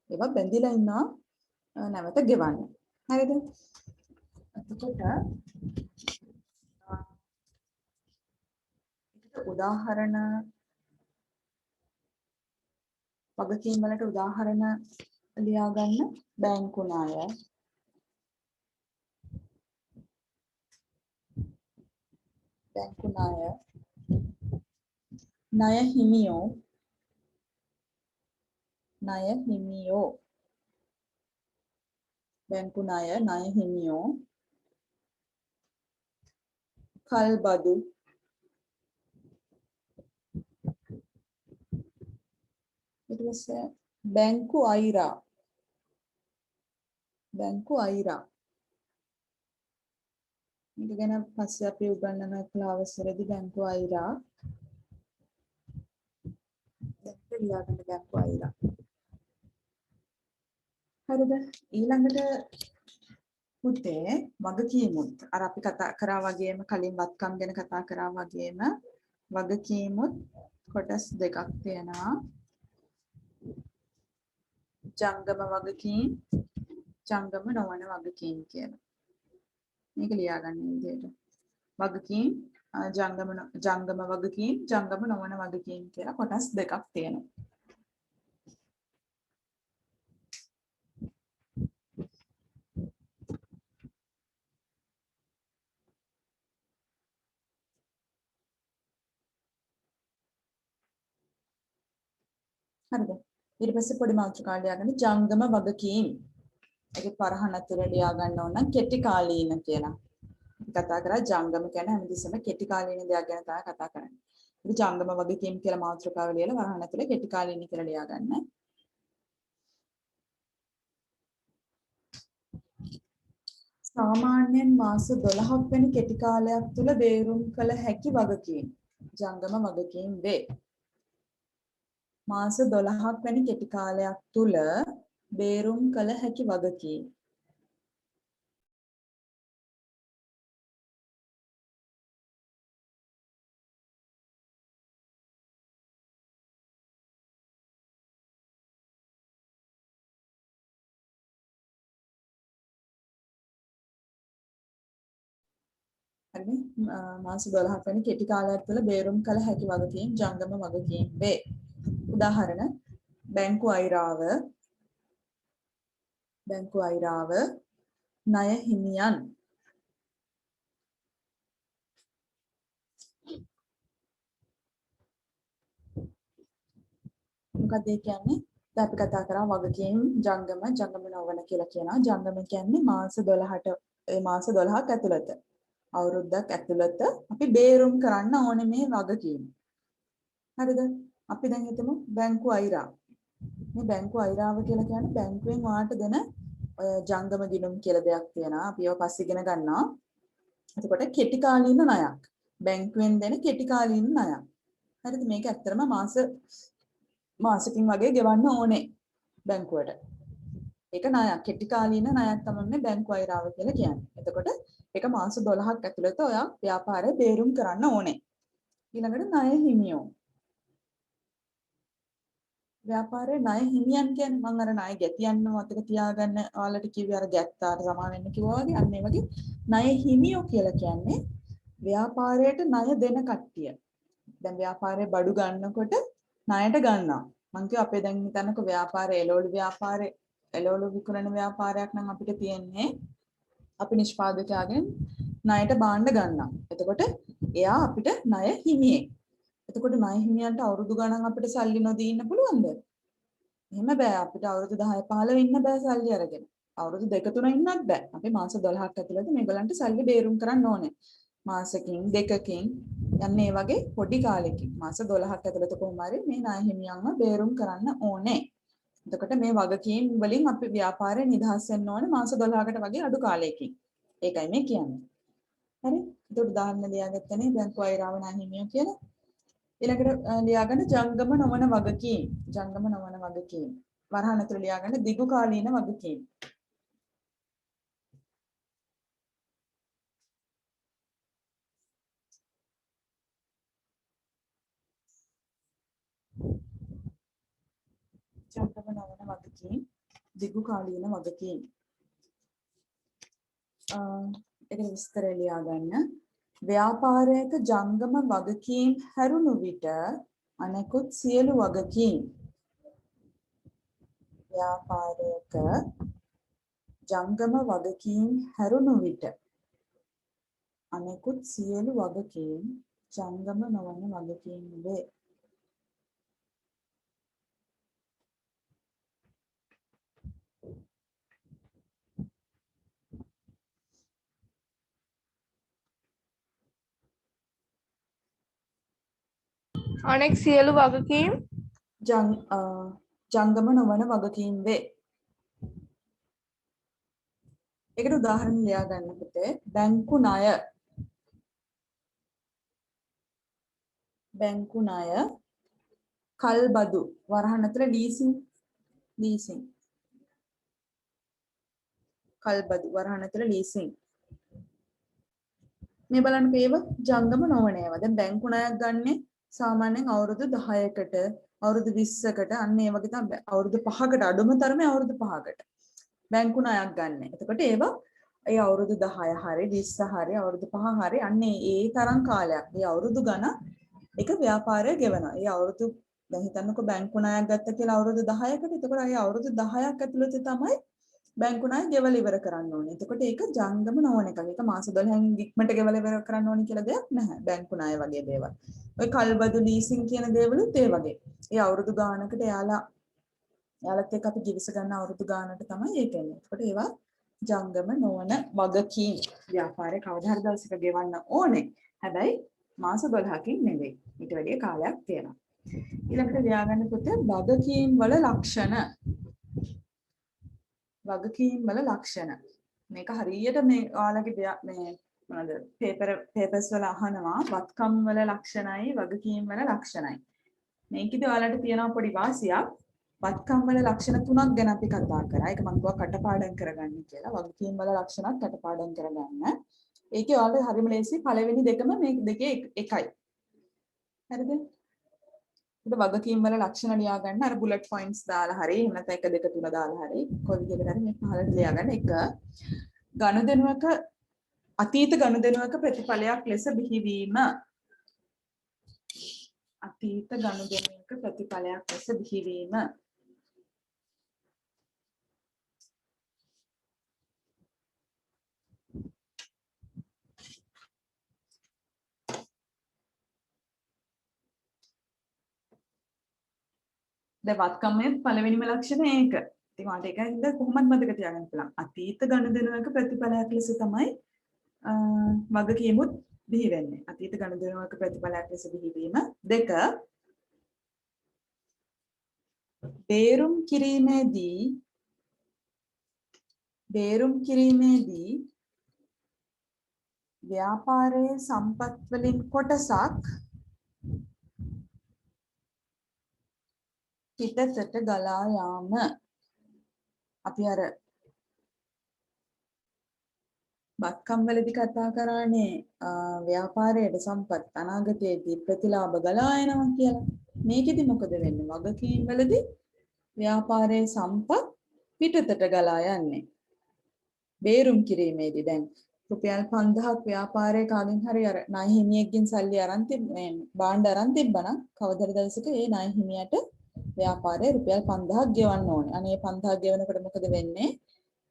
ඒවා බැඳිලා ඉන්නවා නැවත ගෙවන්න. හරිද? එතකොට උදාහරණ වගකීම් වලට උදාහරණ ලියා ගන්න. බැංකු ණය, බැංකු ණය, ණය හිමියෝ, ණය හිමියෝ, බැංකු ණය, ණය හිමියෝ, කල්බදු, ඊට පස්සේ බැංකු අයිරා, බැංකු අයිරා. මේක ගැන පස්සේ අපි උගන්වන ක්ලාස්වලදී බැංකු අයිරා දැන් ලියා ගන්න බැංකු අයිරා. හරිද? ඊළඟට පුතේ වගකීමුත් අර අපි කතා කරා වගේම කලින් වත්කම් ගැන කතා කරා වගේම වගකීමුත් කොටස් දෙකක් තියෙනවා. ජංගම වගකීම්, ජංගම නොවන වගකීම් කියලා. මේක ලියා ගන්න විදිහට. වගකීම් ජංගම වගකීම්, ජංගම නොවන වගකීම් කියලා කොටස් දෙකක් තියෙනවා. හරිද? ඊට පස්සේ පොඩි මාතෘකාවක් ලියාගන්න ජංගම වගකීම්. ඒකේ පරහන අතර ලියා ගන්න ඕන නම් කෙටි කාලීන කියලා. අපි කතා කරා ජංගම කියන්නේ හැමතිස්සෙම කෙටි කාලීන දෙයක් ගැන තමයි කතා කරන්නේ. ඉතින් ජංගම වගකීම් කියලා මාතෘකාව ලියලා පරහන අතර කෙටි කාලීන කියලා ලියා ගන්න. සාමාන්‍යයෙන් මාස 12ක් වැනි කෙටි කාලයක් තුල බේරුම් කළ හැකි වගකීම් ජංගම වගකීම් වේ. මාස 12ක් වැනි කෙටි කාලයක් තුල බේරුම් කළ හැකි වගකීම්. හරි මාස 12ක් වැනි කෙටි කාලයක් තුළ බේරුම් කළ හැකි වගකීම් ජංගම වගකීම් වේ. උදාහරණ බැංකු අයිරාව ණය හිමියන් මොකක්ද ඒ කියන්නේ? දැන් අපි කතා කරා වගකීම් ජංගම නොවන කියලා කියනවා. ජංගම කියන්නේ මාස 12ට මාස 12ක් ඇතුළත අවුරුද්දක් ඇතුළත අපි බේරුම් කරන්න ඕනේ මේ වගකීම්. හරිද? අපි දැන් හිතමු බැංකු අයිරා. මේ බැංකු අයිරාව කියලා කියන්නේ බැංකුවෙන් වාට දෙන ඔය ජංගම ගිණුම් කියලා දෙයක් තියෙනවා. අපි ඒව පස්සේ ඉගෙන ගන්නවා. එතකොට කෙටි කාලීන ණයක්. බැංකුවෙන් දෙන කෙටි කාලීන ණයක්. හරිද? මේක ඇත්තටම මාසකින් වගේ ගෙවන්න ඕනේ බැංකුවට. ඒක ණයක්. කෙටි කාලීන ණයක් තමයි මේ බැංකු අයිරාව කියලා කියන්නේ. එතකොට ඒක මාස 12ක් ඇතුළත ඔයා ව්‍යාපාරය බේරුම් කරන්න ඕනේ. ඊළඟට ණය හිමියෝ. ව්‍යාපාරයේ ණය හිමියන් කියන්නේ මම අර ණය ගැතියන්න මතක තියාගන්න ඔයාලට කිව්වේ අර ගැත්තාට සමාන වෙන්න කිව්වා වගේ අන්න ඒ වගේ ණය හිමියෝ කියලා කියන්නේ ව්‍යාපාරයට ණය දෙන කට්ටිය. දැන් ව්‍යාපාරයේ බඩු ගන්නකොට ණයට ගන්නවා. මං කිව්වා අපේ දැන් හිතන්නකෝ ව්‍යාපාරයේ එළවලු විකුණන ව්‍යාපාරයක් නම් අපිට තියෙන්නේ අපි නිෂ්පාදකයාගෙන් ණයට භාණ්ඩ ගන්නවා. එතකොට එයා අපිට ණය හිමියෙක්. එතකොට ණය හිමියන්ට අවුරුදු ගණන් අපිට සල්ලි නොදී ඉන්න පුළුවන්ද? එහෙම බෑ. අපිට අවුරුදු 10 15 ඉන්න බෑ සල්ලි අරගෙන. අවුරුදු 2 3 ඉන්නත් බෑ. අපි මාස 12ක් ඇතුළත මේගොල්ලන්ට සල්ලි බේරුම් කරන්න ඕනේ. මාසකින් දෙකකින් යන්නේ ඒ වගේ පොඩි කාලෙකින් මාස 12ක් ඇතුළත කොහොම හරි මේ ණය හිමියන්ව බේරුම් කරන්න ඕනේ. එතකොට මේ වගකීම් වලින් අපි ව්‍යාපාරේ නිදහස් වෙන්න ඕනේ මාස 12කට වගේ අඩු කාලයකින්. ඒකයි මේ කියන්නේ. හරි? ඒකට උදාහරණ ලියාගත්තනේ බැංකු අයරාව ණය හිමියෝ කියලා. ඊළඟට ලියාගන්න ජංගම නොවන වගකීම්. ජංගම නොවන වගකීම්. වරහන් ඇතුළේ ලියාගන්න දිගු කාලීන වගකීම්. ජංගම නොවන වගකීම් දිගු කාලීන වගකීම්. ඒක විස්තර ලියාගන්න. ව්‍යාපාරයක ජංගම වගකීම් හැරුණු විට අනෙකුත් සියලු වගකීම් ව්‍යාපාරයක ජංගම වගකීම් හැරුණු විට අනෙකුත් සියලු වගකීම් ජංගම නොවන වගකීම් වේ. අනෙක් සියලු වගකීම් ජංගම නොවන වගකීම් වේ. ඒකට උදාහරණ ලියා ගන්න පුතේ. බැංකු ණය කල්බදු වරහන් ඇතුළේ ලීසින් කල්බදු වරහන් ඇතුළේ ලීසින් මේ බලන්න මේව ජංගම නොවන ඒවා. දැන් බැංකු ණයක් ගන්නේ සාමාන්‍යයෙන් අවුරුදු 10කට අවුරුදු 20කට අන්න ඒ වගේ තමයි අවුරුදු 5කට අඩුම තරමේ අවුරුදු 5කට බැංකු ණයක් ගන්න. එතකොට ඒවා ඒ අවුරුදු 10 හරි 20 හරි අවුරුදු 5 හරි අන්න ඒ තරම් කාලයක් ඒ අවුරුදු ගණන් එක ව්‍යාපාරය ගෙවනවා. ඒ අවුරුදු දැන් හිතන්නකෝ බැංකු ණයක් ගත්ත කියලා අවුරුදු 10කට. එතකොට ඒ අවුරුදු 10ක් ඇතුළත තමයි බැංකු ණය ගෙවල ඉවර කරන්න ඕනේ. එතකොට ඒක ජංගම නොවන එකක්. ඒක මාස 12න් ඉක්මනට ගෙවල ඉවර කරන්න ඕනේ කියලා දෙයක් නැහැ. බැංකු ණය වගේ දේවල්. ඔය කල්බදු ලීසින් කියන දේවලුත් ඒ වගේ. ඒ අවුරුදු ගානකට යාලත් එක්ක අපි කිවිස ගන්න අවුරුදු ගානට තමයි ඒක එන්නේ. එතකොට ඒවා ජංගම නොවන වගකීම්. ව්‍යාපාරේ කවදා හරි දවසක ගෙවන්න ඕනේ. හැබැයි මාස 12කින් නෙවෙයි. ඊට වැඩිය කාලයක් තියෙනවා. ඊළඟට ලියාගන්න පුතේ වගකීම් වල ලක්ෂණ. වගකීම් වල ලක්ෂණ. මේක හරියට මේ ඔයාලගේ මේ මොනවද පේපර්ස් වල අහනවා වත්කම් වල ලක්ෂණයි වගකීම් වල ලක්ෂණයි. මේකෙදි ඔයාලට තියෙනවා පොඩි වාසියක්. වත්කම් වල ලක්ෂණ 3ක් ගැන අපි කතා කරා. ඒක මම කිව්වා කටපාඩම් කරගන්න කියලා. වගකීම් වල ලක්ෂණත් කටපාඩම් කරගන්න. ඒකේ ඔයාලට හරිම ලේසි පළවෙනි දෙකම මේ දෙකේ එකයි. හරිද? ඒක වගකීම් වල ලක්ෂණ ලියා ගන්න අර බුලට් පොයින්ට්ස් දාලා හරි එහෙම නැත්නම් 1 2 3 දාලා හරි කොයි විදිහකට හරි මේ පහලට ලියා ගන්න. 1 ගනුදෙනුවක අතීත ගනුදෙනුවක ප්‍රතිඵලයක් ලෙස බිහිවීම. අතීත ගනුදෙනුවක ප්‍රතිඵලයක් ලෙස බිහිවීම. දැන් වත්කමේ පළවෙනිම ලක්ෂණය ඒක. ඉතින් මට ඒකින්ද කොහොමද මතක තියාගන්න පුළුවන්. අතීත ගනුදෙනුවක ප්‍රතිඵලයක් ලෙස තමයි වගකීමුත් බිහි වෙන්නේ. අතීත ගනුදෙනුවක ප්‍රතිඵලයක් ලෙස බිහිවීම. 2 බේරුම් කිරීමේදී ව්‍යාපාරයේ සම්පත් වලින් කොටසක් පිටතට ගලා යාම. අපි අර බත්කම් වලදී කතා කරානේ ව්‍යාපාරයේ සම්පත් අනාගතයේදී ප්‍රතිලාභ ගලා යනවා කියලා. මේකෙදි මොකද වෙන්නේ? වගකීම් වලදී ව්‍යාපාරයේ සම්පත් පිටතට ගලා යන්නේ. බේරුම් කිරීමේදී දැන් රුපියල් 5000ක් ව්‍යාපාරයේ කාගෙන් හරි අර ණය හිමියෙක්ගෙන් සල්ලි අරන් භාණ්ඩ අරන් තිබ්බනම් කවදාද දවසක ඒ ණය හිමියට ව්‍යාපාරයේ රුපියල් 5000ක් ගෙවන්න ඕනේ. අනේ 5000ක් ගෙවනකොට මොකද වෙන්නේ?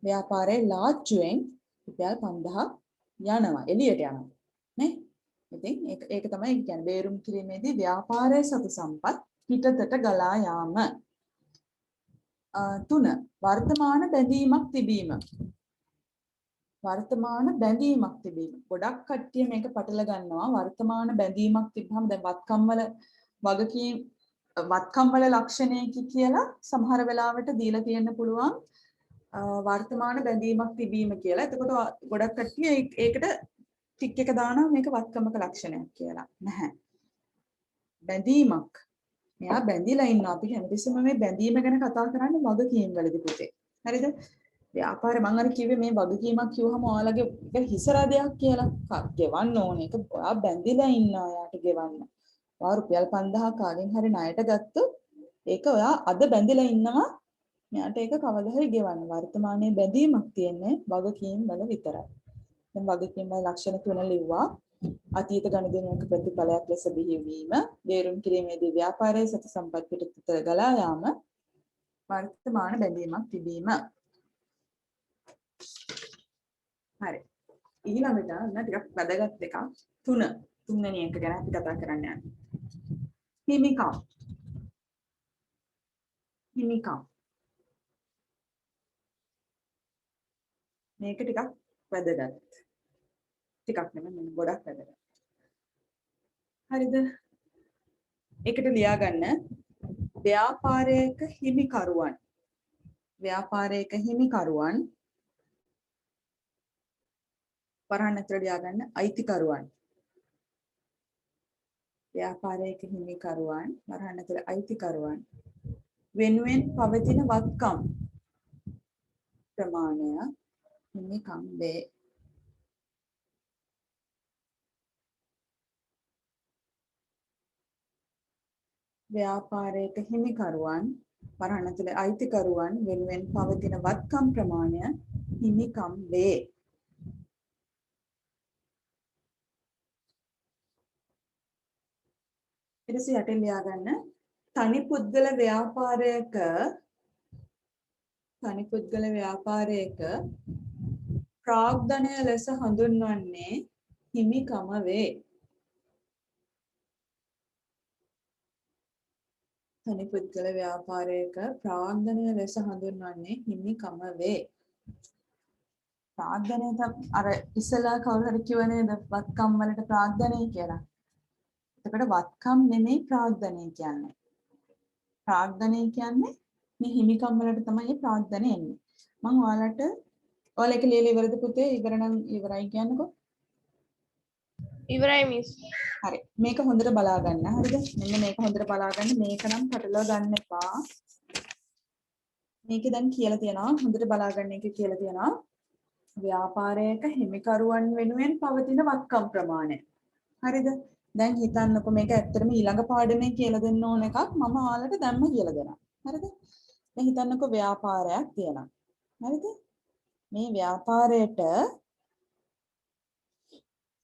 ව්‍යාපාරයේ ලාච්චුවෙන් රුපියල් 5000ක් යනවා එළියට යනවා නේ. ඉතින් ඒක තමයි කියන්නේ බේරුම් කිරීමේදී ව්‍යාපාරයේ සතු සම්පත් පිටතට ගලා යාම. 3 වර්තමාන බැඳීමක් තිබීම. වර්තමාන බැඳීමක් තිබීම. ගොඩක් කට්ටිය මේක පටල ගන්නවා. වර්තමාන බැඳීමක් තිබ්බම දැන් වත්කම් වල වගකීම් වත්කම් වල ලක්ෂණයකි කියලා සමහර වෙලාවට දීලා තියෙන්න පුළුවන් වර්තමාන බැඳීමක් තිබීම කියලා. එතකොට ගොඩක් කට්ටිය ඒකට ටික් එක දානවා මේක වත්කමක ලක්ෂණයක් කියලා. නැහැ. බැඳීමක්. මෙයා බැඳිලා ඉන්නවා. අපි හැමතිස්සෙම මේ බැඳීම ගැන කතා කරන්නේ වගකීම් වලදී පුතේ. හරිද? ව්‍යාපාරේ මම අර කිව්වේ මේ වගකීමක් කිව්වහම ඔයාලගේ ඒක හිසරදයක් කියලා. ගෙවන්න ඕනේ. ඒක ඔයා බැඳිලා ඉන්නවා යාට ගෙවන්න. ඔයා රුපියල් 5000 කාගෙන් හරි ණයට ගත්තොත් ඒක ඔයා අද බැඳිලා ඉන්නවා. මෙයාට ඒක කවදා හරි ගෙවන්න. වර්තමානයේ බැඳීමක් තියෙන්නේ වගකීම් වල විතරයි. දැන් වගකීම් වල ලක්ෂණ තුන ලිව්වා. අතීත ගනුදෙනුවක ප්‍රතිඵලයක් ලෙස බිහිවීම, බේරුම් කිරීමේදී ව්‍යාපාරයේ සතු සම්පත් පිටතට ගලා යාම, වර්තමාන බැඳීමක් තිබීම. හරි. ඊළඟට අන්න ටිකක් වැදගත් එකක් තුන්වෙනි එක ගැන අපි කතා කරන්න යන්නේ. හිමිකම්. මේක ටිකක් වැදගත්. ටිකක් නෙමෙයි ගොඩක් වැදගත්. හරිද? ඒකට ලියාගන්න ව්‍යාපාරයක හිමිකරුවන්. වරහන් ඇතුළට ලියාගන්න අයිතිකරුවන්. ව්‍යාපාරයක හිමිකරුවන් වරහන් ඇතුළේ අයිතිකරුවන් වෙනුවෙන් පවතින වත්කම් ප්‍රමාණය හිමිකම් වේ. ව්‍යාපාරයක හිමිකරුවන් වරහන් ඇතුළේ අයිතිකරුවන් වෙනුවෙන් පවතින වත්කම් ප්‍රමාණය හිමිකම් වේ. ඊටසේ යටින් ලියාගන්න තනි පුද්ගල ව්‍යාපාරයක ප්‍රාග්ධනය ලෙස හඳුන්වන්නේ හිමිකම වේ. තනි පුද්ගල ව්‍යාපාරයක ප්‍රාග්ධනය ලෙස හඳුන්වන්නේ හිමිකම වේ. ප්‍රාග්ධනය අර ඉස්සලා කවුරු හරි කිව්ව නේද වත්කම් වලට ප්‍රාග්ධනය කියලා. එතකොට වත්කම් නෙමෙයි ප්‍රාග්ධනය කියන්නේ. ප්‍රාග්ධනය කියන්නේ මේ හිමිකම් වලට තමයි ප්‍රාග්ධනය එන්නේ. මම ඔයාලට එක ලියලා ඉවරද පුතේ? ඉවර නම් ඉවරයි කියන්නකෝ. ඉවරයි මිස්. හරි. මේක හොඳට බලා ගන්න. හරිද? මෙන්න මේක හොඳට බලා ගන්න. මේක නම් පටලවා ගන්න එපා. මේකේ දැන් කියලා තියෙනවා හොඳට බලා ගන්න එකේ කියලා තියෙනවා ව්‍යාපාරයක හිමිකරුවන් වෙනුවෙන් පවතින වත්කම් ප්‍රමාණය. හරිද? දැන් හිතන්නකෝ මේක ඇත්තටම ඊළඟ පාඩමේ කියලා දෙන්න ඕන එකක් මම ඔයාලට දැම්ම කියලා දෙනවා. හරිද? දැන් හිතන්නකෝ ව්‍යාපාරයක් තියෙනවා. හරිද? මේ ව්‍යාපාරයට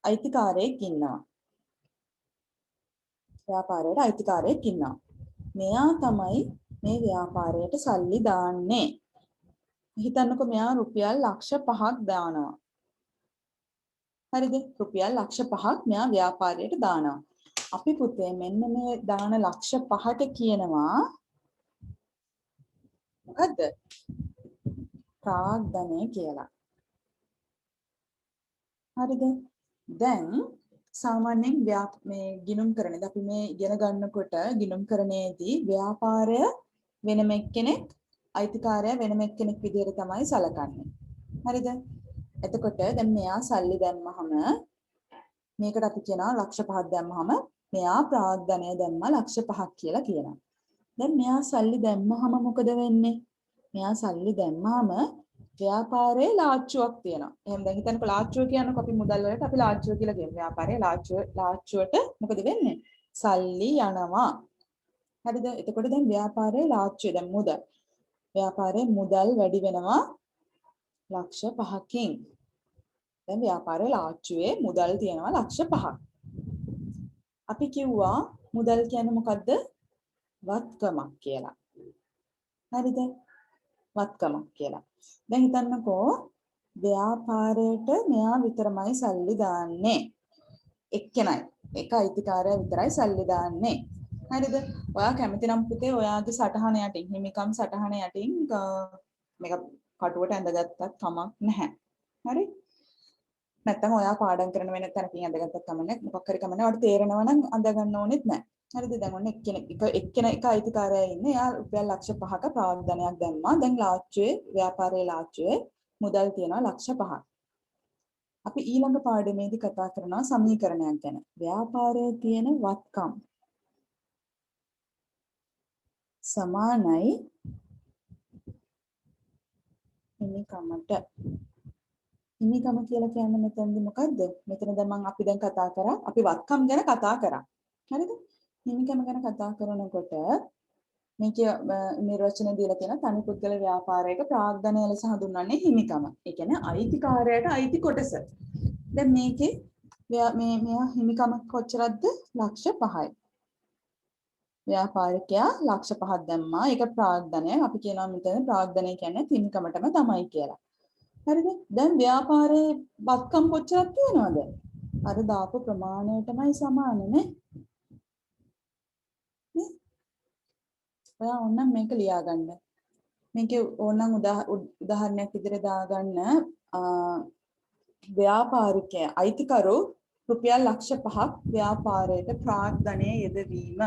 අයිතිකාරයෙක් ඉන්නවා. මෙයා තමයි මේ ව්‍යාපාරයට සල්ලි දාන්නේ. හිතන්නකෝ මෙයා රුපියල් ලක්ෂ 5ක් දානවා. හරිද? රුපියල් ලක්ෂ 5ක් මෙයා ව්‍යාපාරයට දානවා. අපි පුතේ මෙන්න මේ දාන ලක්ෂ 5ට කියනවා මොකද්ද? ප්‍රාග්ධනය කියලා. හරිද? දැන් සාමාන්‍යයෙන් මේ ගිණුම් කරනද අපි මේ ඉගෙන ගන්නකොට ගිණුම් කරණයේදී ව්‍යාපාරය වෙනම එක්කෙනෙක් අයිතිකාරය වෙනම එක්කෙනෙක් විදිහට තමයි සලකන්නේ. හරිද? එතකොට දැන් මෙයා සල්ලි දැම්මහම මේකට අපි කියනවා ලක්ෂ 5ක් දැම්මහම මෙයා ප්‍රාග්ධනය දැම්මා ලක්ෂ 5ක් කියලා කියනවා. දැන් මෙයා සල්ලි දැම්මහම මොකද වෙන්නේ? මෙයා සල්ලි දැම්මහම ව්‍යාපාරයේ ලාච්චුවක් තියෙනවා. එහෙනම් දැන් හිතන්නකෝ ලාච්චුව කියනකො අපි මුදල් වලට අපි ලාච්චුව කියලා කියනවා. ව්‍යාපාරයේ ලාච්චුවට මොකද වෙන්නේ? සල්ලි යනවා. හරිද? එතකොට දැන් ව්‍යාපාරයේ ලාච්චුව දැන් මුදල්. ව්‍යාපාරයේ මුදල් වැඩි වෙනවා ලක්ෂ 5කින්. දැන් ව්‍යාපාරයේ ලාච්චුවේ මුදල් තියෙනවා ලක්ෂ 5ක්. අපි කිව්වා මුදල් කියන්නේ මොකද්ද? වත්කමක් කියලා. හරිද? වත්කමක් කියලා. දැන් හිතන්නකෝ ව්‍යාපාරයට මෙයා විතරමයි සල්ලි දාන්නේ. එක්කෙනයි. එක අයිතිකාරයා විතරයි සල්ලි දාන්නේ. හරිද? ඔයා කැමති නම් පුතේ ඔයාගේ සටහන යටින් හිමිකම් සටහන යටින් මේක කටුවට ඇඳගත්තත් කමක් නැහැ. හරි? නැත්තම් ඔයා පාඩම් කරන වෙන තැනකින් අඳගත්තත් කමන්නේ මොකක් හරි කමන්නේ ඔයාලට තේරෙනවා නම් අඳ ගන්න ඕනෙත් නැහැ. හරිද? දැන් ඔන්න එක්කෙනෙක් අයිතිකාරයා ඉන්නේ. එයා රුපියල් ලක්ෂ 5ක ප්‍රාග්ධනයක් දැම්මා. දැන් ලාච්චුවේ ව්‍යාපාරයේ ලාච්චුවේ මුදල් තියෙනවා ලක්ෂ 5ක්. අපි ඊළඟ පාඩමේදී කතා කරනවා සමීකරණයක් ගැන. ව්‍යාපාරයේ තියෙන වත්කම් සමානයි හිමිකමට. හිමිකම කියලා කියන්නේ මෙතනදී මොකද්ද? මෙතන දැන් අපි දැන් කතා කරා අපි වත්කම් ගැන කතා කරා. හරිද? හිමිකම ගැන කතා කරනකොට මේක නිර්වචනය දීලා තියෙන තනි පුද්ගල ව්‍යාපාරයක ප්‍රාග්ධනය ලෙස හඳුන්වන්නේ හිමිකම. ඒ කියන්නේ අයිතිකාරයට අයිති කොටස. දැන් මේකේ මෙයා හිමිකම කොච්චරද? ලක්ෂ 5යි. ව්‍යාපාරිකයා ලක්ෂ 5ක් දැම්මා. ඒක ප්‍රාග්ධනය. අපි කියනවා මෙතන ප්‍රාග්ධනය කියන්නේ හිමිකමටම තමයි කියලා. හරිද? දැන් ව්‍යාපාරයේ වත්කම් කොච්චරක් තියෙනවද? අර දාපු ප්‍රමාණයටමයි සමානනේ. නේ? ඔයා ඕනනම් මේක ලියාගන්න. මේකේ ඕනනම් උදාහරණයක් විදිහට දාගන්න ව්‍යාපාරිකයා අයිතිකරු රුපියල් ලක්ෂ 5ක් ව්‍යාපාරයට ප්‍රාග්ධනයේ යෙදවීම.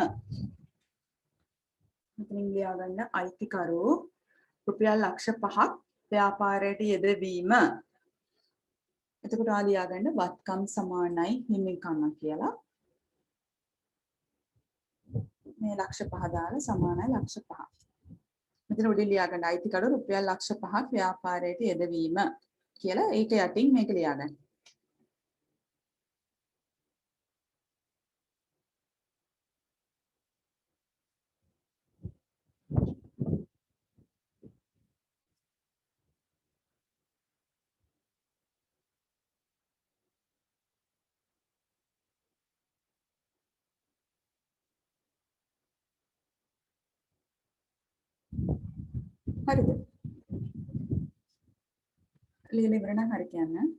මෙතනින් ලියාගන්න අයිතිකරු රුපියල් ලක්ෂ 5ක් ව්‍යාපාරයට යෙදවීම. එතකොට ආ ලියාගන්න වත්කම් සමානයි හිමිකම කියලා. මේ ලක්ෂ 5 දාලා සමානයි ලක්ෂ 5. මෙතන උඩින් ලියාගන්න අයිතිකරු රුපියල් ලක්ෂ 5ක් ව්‍යාපාරයට යෙදවීම කියලා ඒක යටින් මේක ලියාගන්න. හරිද? ලියලා ඉවර නම් හරි කියන්න.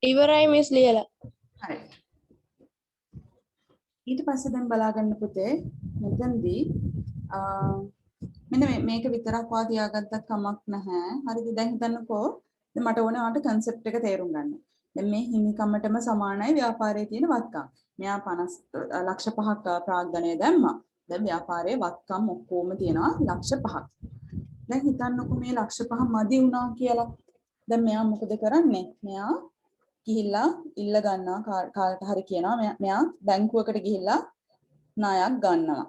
ඉවරයි මිස් ලියලා. හරි. ඊට පස්සේ දැන් බලාගන්න පුතේ මෙතනදී මෙන්න මේක විතරක් වා තියාගත්තත් කමක් නැහැ. හරිද? දැන් හිතන්නකෝ දැන් මට ඕනේ ඔයාලට concept එක තේරුම් ගන්න. දැන් මේ හිමිකමටම සමානයි ව්‍යාපාරයේ තියෙන වත්කම්. මෙයා 50 ලක්ෂ 5ක් ප්‍රාග්ධනය දැම්මා. දැන් ව්‍යාපාරයේ වත්කම් ඔක්කොම තියෙනවා ලක්ෂ 5ක්. දැන් හිතන්නකෝ මේ ලක්ෂ 5 මදි වුණා කියලා. දැන් මෙයා මොකද කරන්නේ? මෙයා ගිහිල්ලා ඉල්ල ගන්නවා කාට හරි කියනවා මෙයා බැංකුවකට ගිහිල්ලා ණයක් ගන්නවා.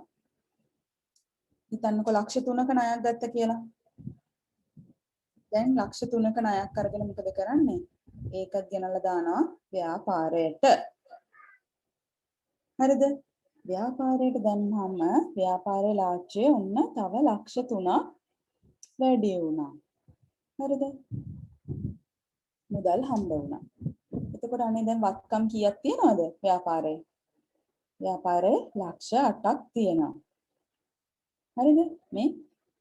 හිතන්නකෝ ලක්ෂ 3ක ණයක් ගත්ත කියලා. දැන් ලක්ෂ 3ක ණයක් අරගෙන මොකද කරන්නේ? ඒකත් ගෙනල්ලා දානවා ව්‍යාපාරයට. හරිද? ව්‍යාපාරයට දැම්මම ව්‍යාපාරයේ ලාභය ඔන්න තව ලක්ෂ 3ක් වැඩි වුණා. හරිද? මුදල් හම්බ වුණා. එතකොට අනේ දැන් වත්කම් කීයක් තියනවද ව්‍යාපාරේ? ව්‍යාපාරේ ලක්ෂ 8ක් තියෙනවා. හරිද? මේ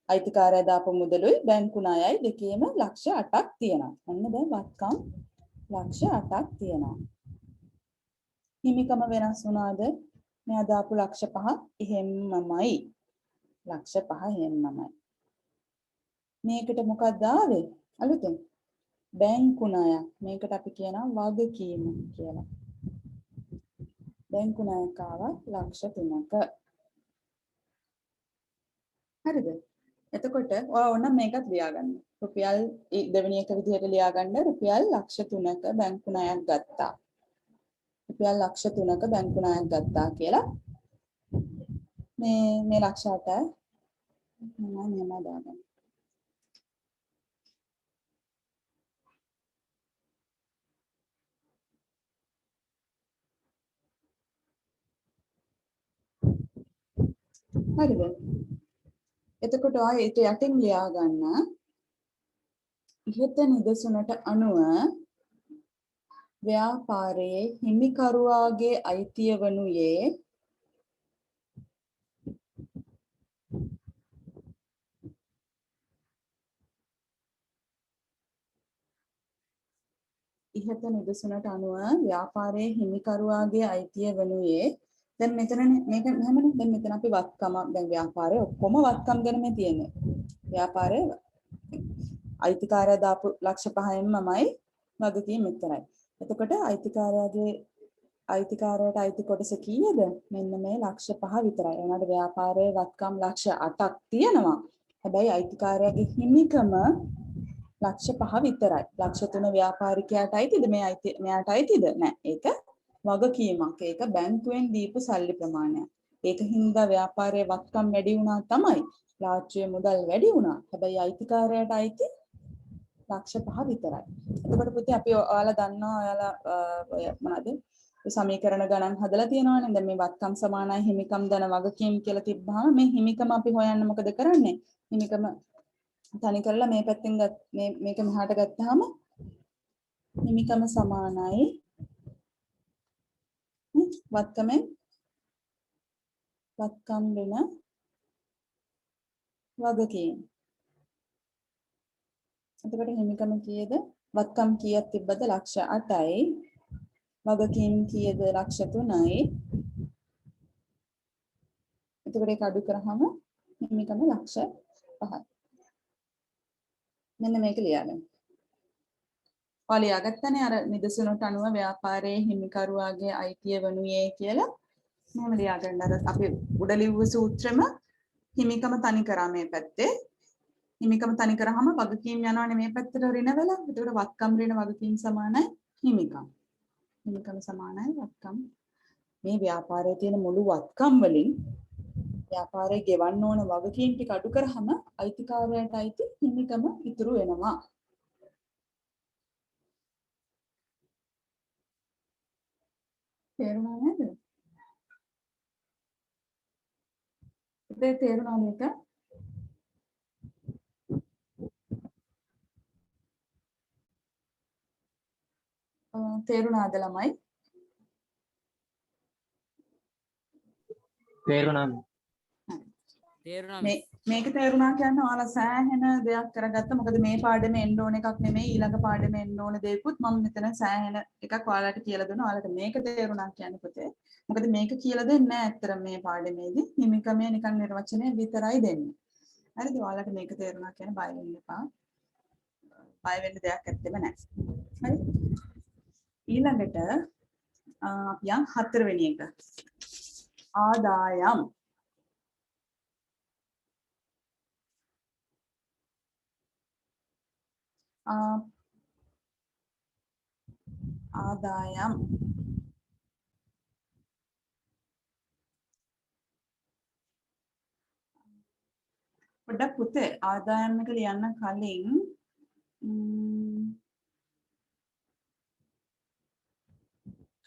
අයිතිකාරයා දාපු මුදලුයි බැංකු ණයයි දෙකේම ලක්ෂ 8ක් තියෙනවා. ඔන්න දැන් වත්කම් ලක්ෂ 8ක් තියෙනවා. හිමිකම වෙනස් වුණාද? මෙයා දාපු ලක්ෂ 5 එහෙම්මමයි. ලක්ෂ 5 එහෙම්මමයි. මේකට මොකක්ද ආවේ? අලුතෙන් බැංකු ණයක්. මේකට අපි කියනවා වගකීම කියලා. බැංකු ණයක් ආවා ලක්ෂ 3ක. හරිද? එතකොට ඔයා ඕනම් මේකත් ලියාගන්න. රුපියල් දෙවෙනි එක විදිහට ලියාගන්න රුපියල් ලක්ෂ 3ක බැංකු ණයක් ගත්තා. රුපියල් ලක්ෂ 3ක බැංකු ණයක් ගත්තා කියලා මේ ලක්ෂ 8 මම මෙහෙම දාගන්න. හරිද? එතකොට ආයේ ඒක යටින් ලියා ගන්න. ඉහත නිදසුනට අනුව ව්‍යාපාරයේ හිමිකරුවාගේ අයිතිය වනුයේ ඉහත නිදසුනට අනුව ව්‍යාපාරයේ හිමිකරුවාගේ අයිතිය වනුයේ දැන් මෙතනනේ මේක මෙහෙමනේ දැන් මෙතන අපි වත්කම දැන් ව්‍යාපාරයේ ඔක්කොම වත්කම් ගැන මේ තියෙන්නේ ව්‍යාපාරයේ අයිතිකාරය දාපු ලක්ෂ 5න්මමයි වගකීම් මෙතරයි එතකොට අයිතිකාරයට අයිති කොටස කීයද මෙන්න මේ ලක්ෂ 5 විතරයි ඒ වුණාට ව්‍යාපාරයේ වත්කම් ලක්ෂ 8ක් තියෙනවා හැබැයි අයිතිකාරයාගේ හිමිකම ලක්ෂ 5 විතරයි. ලක්ෂ 3 ව්‍යාපාරිකයාට අයිතිද මෙයාට අයිතිද? නෑ. ඒක වගකීමක්. ඒක බැංකුවෙන් දීපු සල්ලි ප්‍රමාණයක්. ඒක හින්දා ව්‍යාපාරයේ වත්කම් වැඩි වුණා තමයි. ලාච්චුවේ මුදල් වැඩි වුණා. හැබැයි අයිතිකාරයාට අයිති ලක්ෂ 5 විතරයි. එතකොට පුතේ අපි ඔයාලා දන්නවා ඔයාලා මොනවද? සමීකරණ ගණන් හදලා තියෙනවානේ. දැන් මේ වත්කම් සමානයි හිමිකම් ධන වගකීම් කියලා තිබ්බහම මේ හිමිකම අපි හොයන්න මොකද කරන්නේ? හිමිකම තනි කරලා මේ පැත්තෙන් මේක මෙහාට ගත්තාම හිමිකම සමානයි වත්කමෙන් වත්කම් වෙන වගකීම්. එතකොට හිමිකම කීයද? වත්කම් කීයක් තිබ්බද? ලක්ෂ 8යි. වගකීම් කීයද? ලක්ෂ 3යි. එතකොට ඒක අඩු කරාම හිමිකම ලක්ෂ 5යි. මෙන්න මේක ලියන්න. ඔයාලා ලියාගත්තනේ අර නිදසුනට අනුව ව්‍යාපාරයේ හිමිකරුවාගේ අයිතිය වනුයේ කියලා. මෙහෙම ලියාගන්න. අර අපි උඩ ලිව්ව සූත්‍රෙම හිමිකම තනි කරා මේ පැත්තේ. හිමිකම තනි කරාම වගකීම් යනවානේ මේ පැත්තට ඍණ වෙලා. එතකොට වත්කම් ඍණ වගකීම් සමානයි හිමිකම්. හිමිකම සමානයි වත්කම්. මේ ව්‍යාපාරයේ තියෙන මුළු වත්කම් වලින් ව්‍යාපාරයේ ගෙවන්න ඕන වගකීම් ටික අඩු කරාම අයිතිකාරයාට අයිති හිමිකම ඉතුරු වෙනවා. තේරුණා නේද? තේරුණා මේක? තේරුණාද ළමයි? තේරුණා මේක තේරුණා කියන්නේ ඔයාලා සෑහෙන දෙයක් කරගත්ත. මොකද මේ පාඩමේ එන්න ඕන එකක් නෙමෙයි ඊළඟ පාඩමේ එන්න ඕන දෙයක්ුත් මම මෙතන සෑහෙන එකක් ඔයාලට කියලා දුන්නා. ඔයාලට මේක තේරුණා කියන්නේ පුතේ. මොකද මේක කියලා දෙන්නේ නැහැ ඇත්තටම මේ පාඩමේදී. හිමිකමේ නිකන් නිර්වචනය විතරයි දෙන්නේ. හරිද? ඔයාලට මේක තේරුණා කියන්නේ බය වෙන්න එපා. බය වෙන්න දෙයක් ඇත්තෙම නැහැ. හරි? ඊළඟට අපි යන් 4 වෙනි එක. ආදායම් ආදායම් පොඩ්ඩක් පුතේ ආදායම් එක ලියන්න කලින්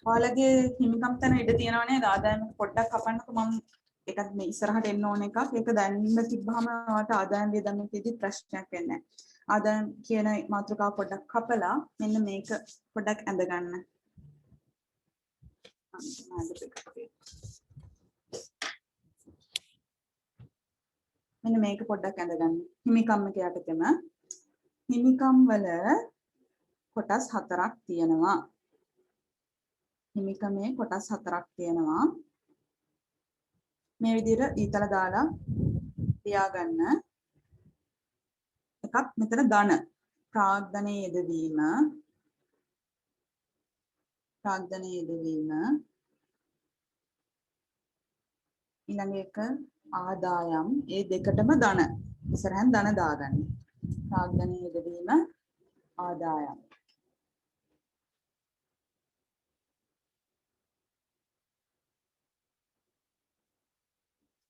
ඔයාලගේ හිමිකම් තැන ඉඩ තියෙනව නේද? ආදායම් එක පොඩ්ඩක් කපන්නකො මම ඒකත් මේ ඉස්සරහට එන්න ඕන එකක්. ඒක දැනන්න තිබ්බහම ඔයාලට ආදායම් වේදම් එකේදී ප්‍රශ්නයක් වෙන්නේ නැහැ. ආදායම් කියන මාතෘකාව පොඩ්ඩක් කපලා මෙන්න මේක පොඩ්ඩක් ඇඳ ගන්න. මෙන්න මේක පොඩ්ඩක් ඇඳ ගන්න. හිමිකම් එක යටතේම හිමිකම් වල කොටස් 4ක් තියෙනවා. හිමිකමේ කොටස් 4ක් තියෙනවා. මේ විදිහට ඊතල දාලා තියාගන්න. එකක් මෙතන ධන ප්‍රාග්ධනයේ යෙදවීම ඊළඟ එක ආදායම් ඒ දෙකටම ධන ඉස්සරහෙන් ධන දාගන්න. ප්‍රාග්ධනයේ යෙදවීම ආදායම්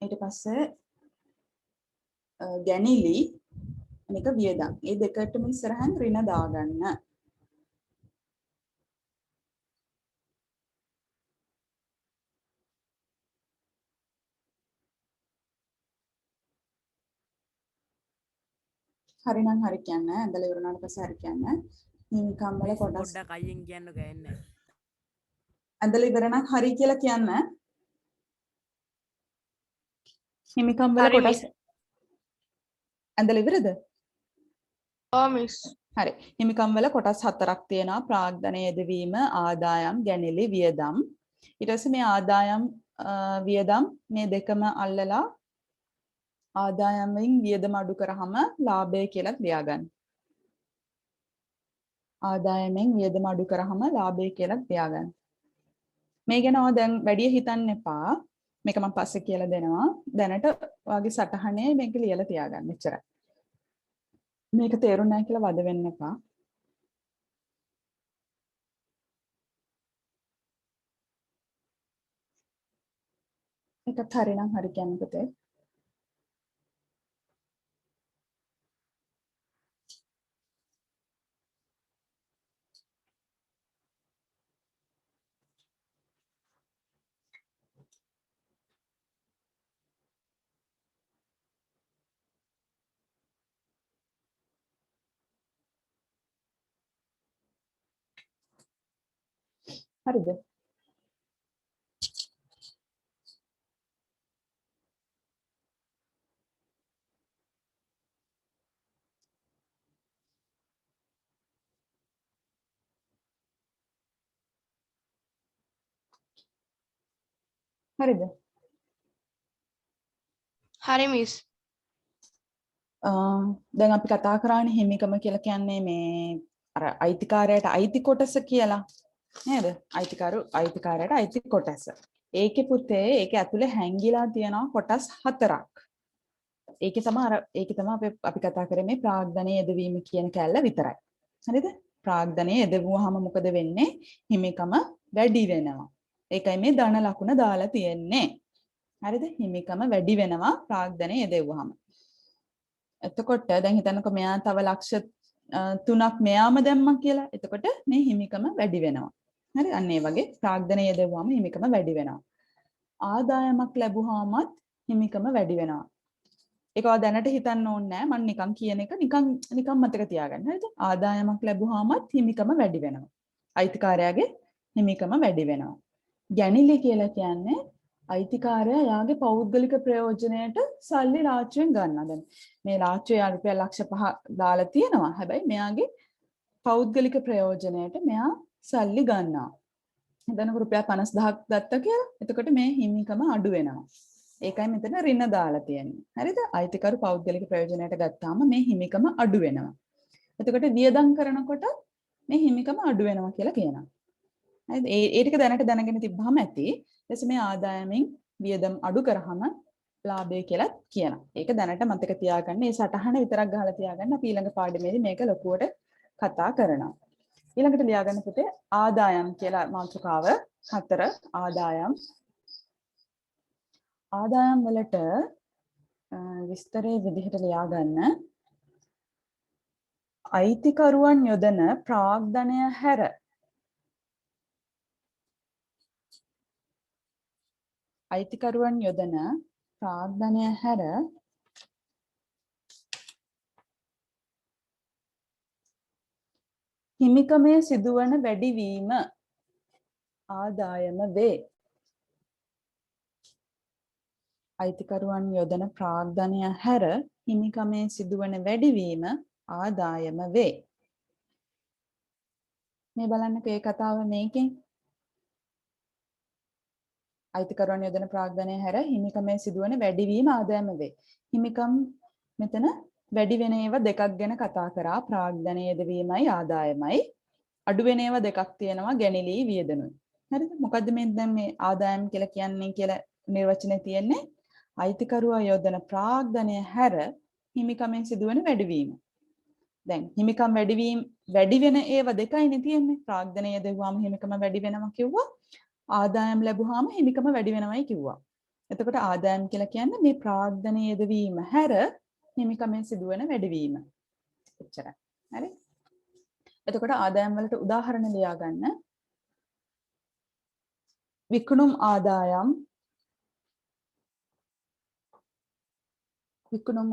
ඊට පස්සේ ගැනිලි මේක වියදම්. මේ දෙකටම ඉස්සරහින් ඍණ දාගන්න. හරි නම් හරි කියන්නේ ඇඳලා ඉවරනාට පස්සේ හරි කියන්නේ හිමිකම් වල මිස් කොටස් පොඩ්ඩක් අයියෙන් කියන්නකෝ එන්නේ. ඇඳලා ඉවර නම් හරි කියලා කියන්නේ හිමිකම් වල Hari, කොටස් miss. ඇඳලා ඉවරද? Oh, miss. හරි. හිමිකම් වල කොටස් හතරක් තියෙනවා. ප්‍රාග්ධනය යෙදවීම, ආදායම්, ගැනිලි, වියදම්. ඊට පස්සේ මේ ආදායම් වියදම් මේ දෙකම අල්ලලා ආදායමෙන් වියදම අඩු කරාම ලාභය කියලා ලියාගන්න. ආදායමෙන් වියදම අඩු කරාම ලාභය කියලා ලියාගන්න. මේ ගැන දැන් වැඩි හිතන්න එපා. මේක මම පස්සේ කියලා දෙනවා. දැනට ඔයාගේ සටහනේ මේක ලියලා තියාගන්න. එච්චරයි. මේක තේරුම් නැහැ කියලා වද වෙන්න එපා. ඒකත් හරිනම් හරි කියන්නේ පුතේ. හරිද? හරිද? Hari, miss. දැන් අපි කතා කරානේ හිමිකම කියලා කියන්නේ මේ අර අයිතිකාරයට අයිති කොටස කියලා. නේද? අයිතිකාරයට අයිති කොටස. ඒකේ පුතේ ඒකේ ඇතුලේ හැංගිලා තියෙනවා කොටස් හතරක්. ඒකේ තමයි අපි කතා කරේ මේ ප්‍රාග්ධනය යෙදවීම කියන කැලල විතරයි. හරිද? ප්‍රාග්ධනය යෙදවුවාම මොකද වෙන්නේ? හිමිකම වැඩි වෙනවා. ඒකයි මේ ධන ලකුණ දාලා තියෙන්නේ. හරිද? හිමිකම වැඩි වෙනවා ප්‍රාග්ධනය යෙදවුවාම. එතකොට දැන් හිතන්නකෝ මෙයා තව ලක්ෂ 3ක් මෙයාම දැම්මා කියලා. එතකොට මේ හිමිකම වැඩි වෙනවා. හරි? අන්න ඒ වගේ ප්‍රාග්ධනය යෙදවුවාම හිමිකම වැඩි වෙනවා. ආදායමක් ලැබුවාමත් හිමිකම වැඩි වෙනවා. ඒක ඔයා දැනට හිතන්න ඕනේ නෑ. මම නිකන් කියන එක නිකන් මතක තියාගන්න. හරිද? ආදායමක් ලැබුවාමත් හිමිකම වැඩි වෙනවා. අයිතිකාරයාගේ හිමිකම වැඩි වෙනවා. ගැනිලි කියලා කියන්නේ අයිතිකාරයා යාගේ පෞද්ගලික ප්‍රයෝජනයට සල්ලි ලාච්චුවෙන් ගන්නවා. දැන් මේ ලාච්චුවේ රුපියල් ලක්ෂ 5 දාලා තියෙනවා. හැබැයි මෙයාගේ පෞද්ගලික ප්‍රයෝජනයට මෙයා සල්ලි ගන්නවා. හිතන්නකො රුපියල් 50000ක් ගත්තා කියලා. එතකොට මේ හිමිකම අඩු වෙනවා. ඒකයි මෙතන ඍණ දාලා තියෙන්නේ. හරිද? අයිතිකරු පෞද්ගලික ප්‍රයෝජනයට ගත්තාම මේ හිමිකම අඩු වෙනවා. එතකොට වියදම් කරනකොට මේ හිමිකම අඩු වෙනවා කියලා කියනවා. හරිද? ඒ ටික දැනට දැනගෙන තිබ්බහම ඇති. ඊට මේ ආදායමෙන් වියදම් අඩු කරාම ලාභය කියලා කියනවා. ඒක දැනට මතක තියාගන්න. මේ සටහන විතරක් ගහලා තියාගන්න. අපි ඊළඟ පාඩමේදී මේක ලොකුවට කතා කරනවා. ඊළඟට ලියාගන්න පුතේ ආදායම් කියලා මාතෘකාව 4 ආදායම්. ආදායම් වලට විස්තරයේ විදිහට ලියාගන්න. අයිතිකරුවන් යොදන ප්‍රාග්ධනය හැර අයිතිකරුවන් යොදන ප්‍රාග්ධනය හැර හිමිකමේ සිදුවන වැඩිවීම ආදායම වේ. අයිතිකරුවන් යොදන ප්‍රාග්ධනය හැර හිමිකමේ සිදුවන වැඩිවීම ආදායම වේ. මේ බලන්නකෝ ඒ කතාව මේකෙන්. අයිතිකරුවන් යොදන ප්‍රාග්ධනය හැර හිමිකමේ සිදුවන වැඩිවීම ආදායම වේ. හිමිකම් මෙතන වැඩි වෙන ඒවා දෙකක් ගැන කතා කරා. ප්‍රාග්ධනය යෙදවීමයි ආදායමයි. අඩු වෙන ඒවා දෙකක් තියෙනවා ගැනිලි වියදනුයි. හරිද? මොකද්ද මේ දැන් මේ ආදායම් කියලා කියන්නේ කියලා නිර්වචනයේ තියෙන්නේ? අයිතිකරුවා යොදන ප්‍රාග්ධනය හැර හිමිකමෙන් සිදුවන වැඩිවීම. දැන් හිමිකම් වැඩි වෙන ඒවා දෙකයිනේ තියෙන්නේ. ප්‍රාග්ධනය යෙදුවාම හිමිකම වැඩි වෙනවා කිව්වා. ආදායම් ලැබුවාම හිමිකම වැඩි වෙනවයි කිව්වා. එතකොට ආදායම් කියලා කියන්නේ මේ ප්‍රාග්ධනය යෙදවීම හැර හිමිකමෙන් සිදුවන වැඩිවීම. එච්චරයි. හරි? එතකොට ආදායම් වලට උදාහරණ ලියා ගන්න. විකුණුම්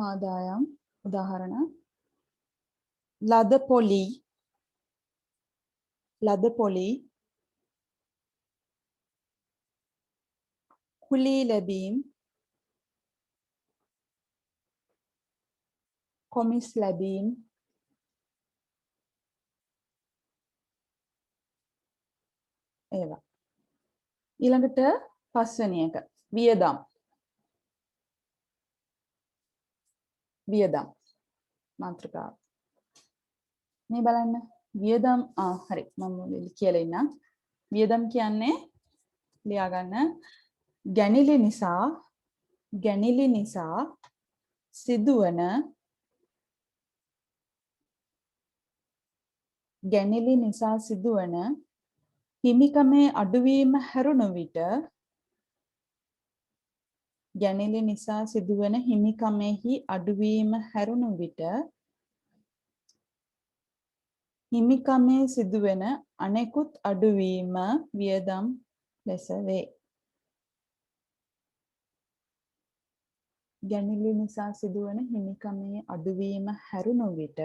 ආදායම් උදාහරණ ලද පොලි කුලී ලැබීම් කොමිස් ලැබීම් ඒවා ඊළඟට පස්වෙනි එක වියදම් මාත්‍රිකාව මේ බලන්න වියදම් හරි මම කියලා ඉන්නම් වියදම් කියන්නේ ලියා ගන්න ගැනිලි නිසා සිදුවන හිමිකමේ අඩුවීම හැරුණු විට හිමිකමේ සිදුවෙන අනෙකුත් අඩුවීම වියදම් ලෙස වේ. ගැනිලි නිසා සිදුවන හිමිකමේ අඩුවීම හැරුණු විට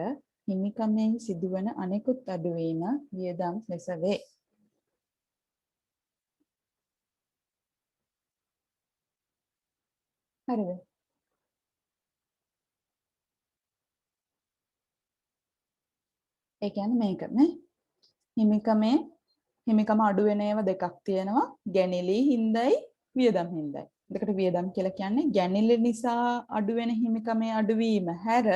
හිමිකමේ සිදුවන අනෙකුත් අඩුවීම වියදම් ලෙස වේ. හරිද? ඒ කියන්නේ මේක නේ හිමිකම අඩු වෙන ඒවා දෙකක් තියෙනවා ගැනිලි හින්දයි වියදම් හින්දයි. එතකොට වියදම් කියලා කියන්නේ ගැනිලි නිසා අඩු වෙන හිමිකමේ අඩුවීම හැර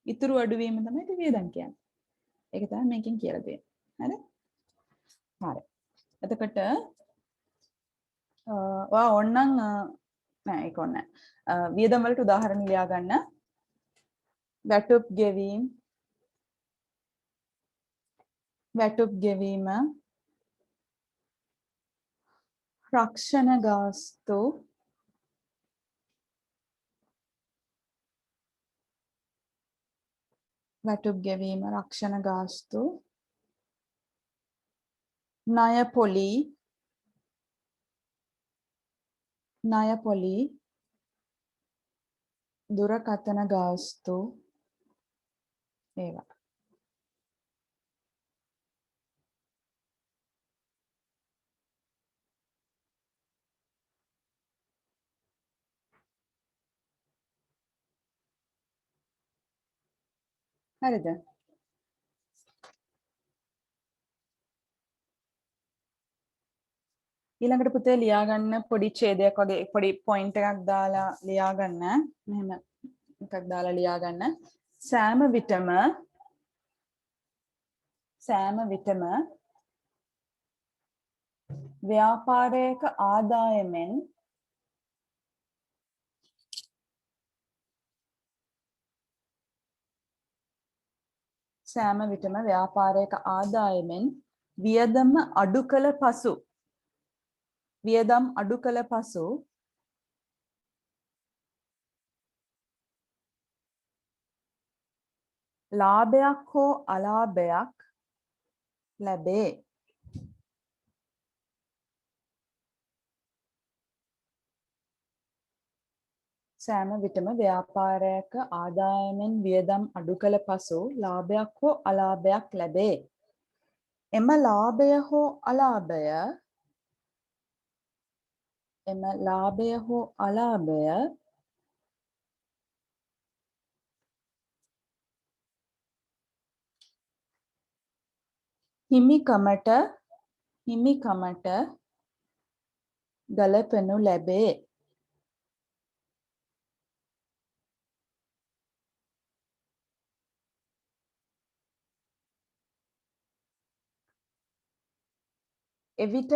ඉතුරු අඩුවීම තමයි වියදම් කියන්නේ. ඒක තමයි මේකෙන් කියලා දෙන්නේ. හරි. එතකොට ඔයා ඕනනම් නෑ ඒක ඕනේ නෑ. වියදම් වලට උදාහරණ ලියා ගන්න. වැටුප් ගෙවීම රක්ෂණ ගාස්තු ණය පොලි දුරකථන ගාස්තු ඒවා හරිද? ඊළඟට පුතේ ලියා ගන්න පොඩි ඡේදයක් වගේ පොඩි පොයින්ට් එකක් දාලා ලියා ගන්න. මෙහෙම එකක් දාලා ලියා ගන්න. සෑම විටම ව්‍යාපාරයක ආදායමෙන් වියදම් අඩු කළ පසු ලාභයක් හෝ අලාභයක් ලැබේ. සෑම විටම ව්‍යාපාරයක ආදායමෙන් වියදම් අඩු කළ පසු ලාභයක් හෝ අලාභයක් ලැබේ. එම ලාභය හෝ අලාභය හිමිකමට ගලපනු ලැබේ. එවිට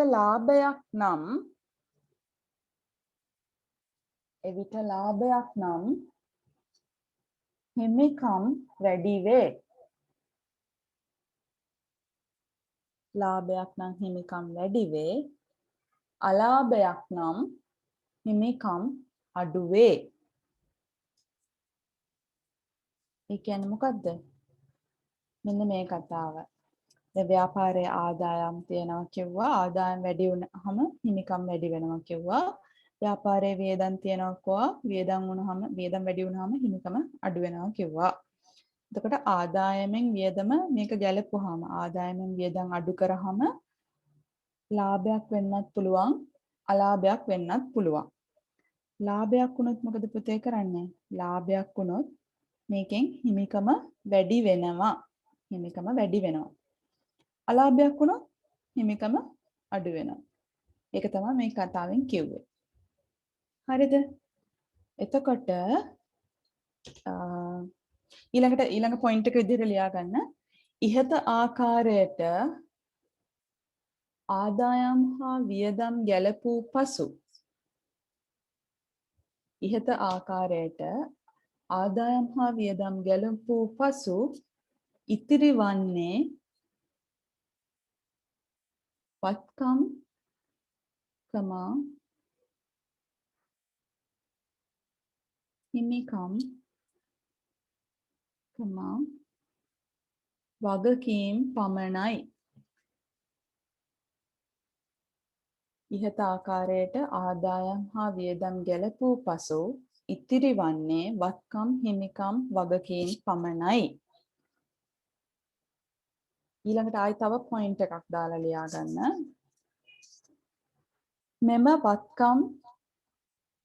ලාභයක් නම් හිමිකම් වැඩි වේ. අලාභයක් නම් හිමිකම් අඩු වේ. ඒ කියන්නේ මොකද්ද? මෙන්න මේ කතාව. දැන් ව්‍යාපාරයේ ආදායම් තියෙනවා කිව්වා. ආදායම් වැඩි වුණාම හිමිකම් වැඩි වෙනවා කිව්වා. ව්‍යාපාරයේ වියදම් තියෙනවා කිව්වා. වියදම් වැඩි වුණාම හිමිකම අඩු වෙනවා කිව්වා. එතකොට ආදායමෙන් වියදම මේක ගැලපුවාම ආදායමෙන් වියදම් අඩු කරාම ලාභයක් වෙන්නත් පුළුවන් අලාභයක් වෙන්නත් පුළුවන්. ලාභයක් වුණොත් මොකද පුතේ කරන්නේ? ලාභයක් වුණොත් මේකෙන් හිමිකම වැඩි වෙනවා. හිමිකම වැඩි වෙනවා. අලාභයක් වුණොත් හිමිකම අඩු වෙනවා. ඒක තමයි මේ කතාවෙන් කිව්වේ. හරිද? එතකොට ඊළඟ පොයින්ට් එක විදිහට ලියා ගන්න. ඉහත ආකාරයට ආදායම් හා වියදම් ගැලපූ පසු ඉහත ආකාරයට ආදායම් හා වියදම් ගැලපූ පසු ඉතිරි වන්නේ වත්කම් කමා හිමිකම් කමා වගකීම් පමණයි. ඉහත ආකාරයට ආදායම් හා වියදම් ගැලපූ පසු ඉතිරි වන්නේ වත්කම් හිමිකම් වගකීම් පමණයි. ඊළඟට ආයි තව පොයින්ට් එකක් දාලා ලියා ගන්න. මෙම වත්කම්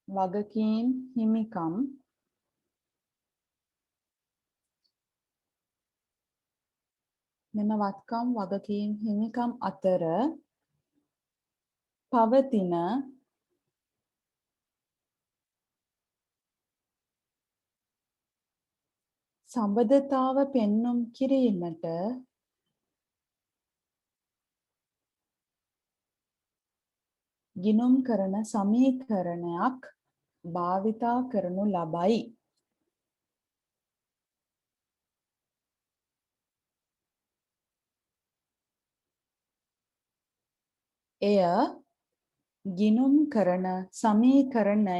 වගකීම් හිමිකම් මෙම වත්කම් වගකීම් හිමිකම් අතර පවතින සම්බන්ධතාව පෙන්눔 කිරීමට ගිණුම් කරන සමීකරණයක් භාවිතා කරනු ලබයි. එය ගිණුම් කරන සමීකරණය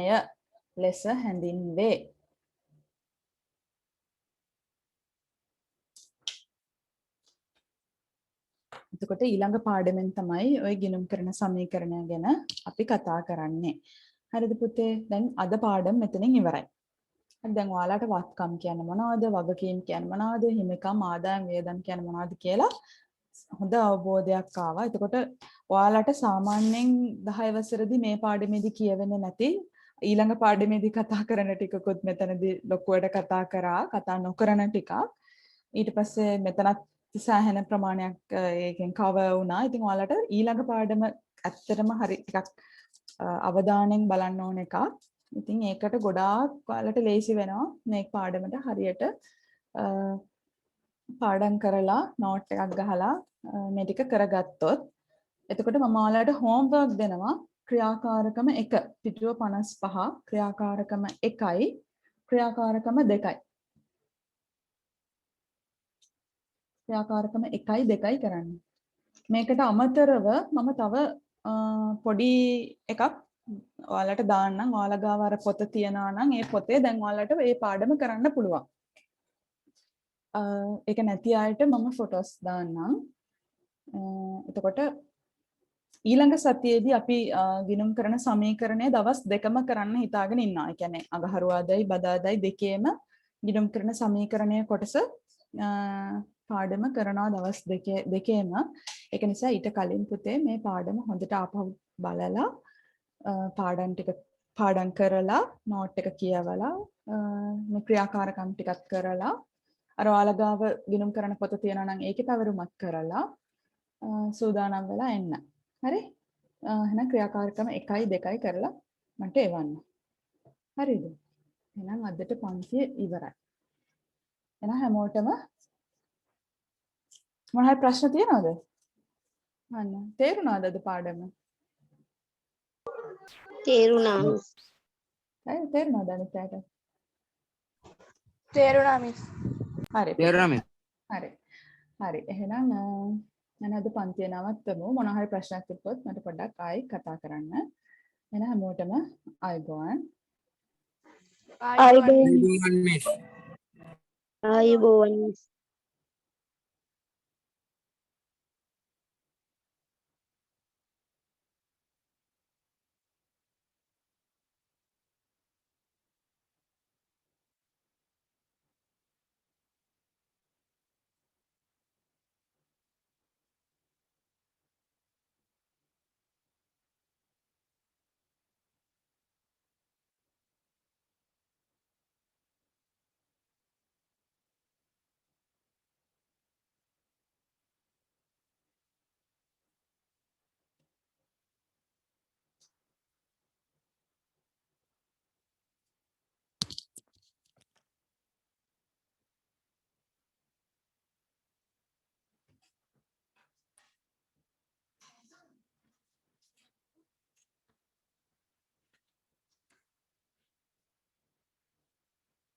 ලෙස හැඳින්වේ. එතකොට ඊළඟ පාඩමෙන් තමයි ওই ගිණුම් කරන සමීකරණය ගැන අපි කතා කරන්නේ. හරිද පුතේ? දැන් අද පාඩම මෙතනින් ඉවරයි. හරි දැන් ඔයාලට වත්කම් කියන්නේ මොනවද? වගකීම් කියන්නේ මොනවද? හිමිකම් ආදායම් වියදම් කියන්නේ මොනවද කියලා හොඳ අවබෝධයක් ආවා. එතකොට ඔයාලට සාමාන්‍යයෙන් 10 වසරේදී මේ පාඩමේදී කියවෙන්නේ නැති ඊළඟ පාඩමේදී කතා කරන ටිකකුත් මෙතනදී ලොකුවට කතා කරා. කතා නොකරන ටිකක්. ඊට පස්සේ මෙතනත් සෑහෙන ප්‍රමාණයක් ඒකෙන් කවර් වුණා. ඉතින් ඔයාලට ඊළඟ පාඩම ඇත්තටම හරි ටිකක් අවධානයෙන් බලන්න ඕන එකක්. ඉතින් ඒකට ගොඩාක් ඔයාලට ලේසි වෙනවා මේ පාඩමට හරියට පාඩම් කරලා නෝට් එකක් ගහලා මේ ටික කරගත්තොත් එතකොට මම ඔයාලට හෝම්වර්ක් දෙනවා ක්‍රියාකාරකම 1 පිටුව 55 ක්‍රියාකාරකම 1යි ක්‍රියාකාරකම 2යි ක්‍රියාකාරකම 1යි 2යි කරන්න. මේකට අමතරව මම තව පොඩි එකක් ඔයාලට දාන්නම්. ඔයාලා ගාව අර පොත තියනවා නම් ඒ පොතේ දැන් ඔයාලට මේ පාඩම කරන්න පුළුවන්. ඒක නැති අයට මම ෆොටෝස් දාන්නම්. එතකොට ඊළඟ සතියේදී අපි ගිණුම් කරන සමීකරණය දවස් දෙකම කරන්න හිතාගෙන ඉන්නවා. ඒ කියන්නේ අඟහරුවාදයි බදාදයි දෙකේම ගිණුම් කරන සමීකරණය කොටස පාඩම කරනවා දවස් දෙකේම. ඒක නිසා ඊට කලින් පුතේ මේ පාඩම හොඳට ආපහු බලලා පාඩම් කරලා නෝට් එක කියවලා මේ ක්‍රියාකාරකම් ටිකක් කරලා අර ඔයාලා ගාව ගිණුම් කරන පොත තියෙනවා නම් ඒකේ තවරුමත් කරලා සූදානම් වෙලා එන්න. හරි? එහෙනම් ක්‍රියාකාරකම 1යි 2යි කරලා මට එවන්න. හරිද? එහෙනම් අදට පන්තිය ඉවරයි. එහෙනම් හැමෝටම මොන හරි ප්‍රශ්න තියෙනවද? අන්න තේරුණාද අද පාඩම? තේරුණා මිස්. හරි තේරුණාද අනිත් අයට? තේරුණා මිස්. හරි. තේරුණා මිස්. හරි. හරි. එහෙනම් මම අද පන්තිය නවත්තමු. මොන හරි ප්‍රශ්නයක් තිබ්බොත් මට පොඩ්ඩක් ආයි කතා කරන්න. එහෙනම් හැමෝටම ආයුබෝවන්. ආයුබෝවන් මිස්. ආයුබෝවන් මිස්.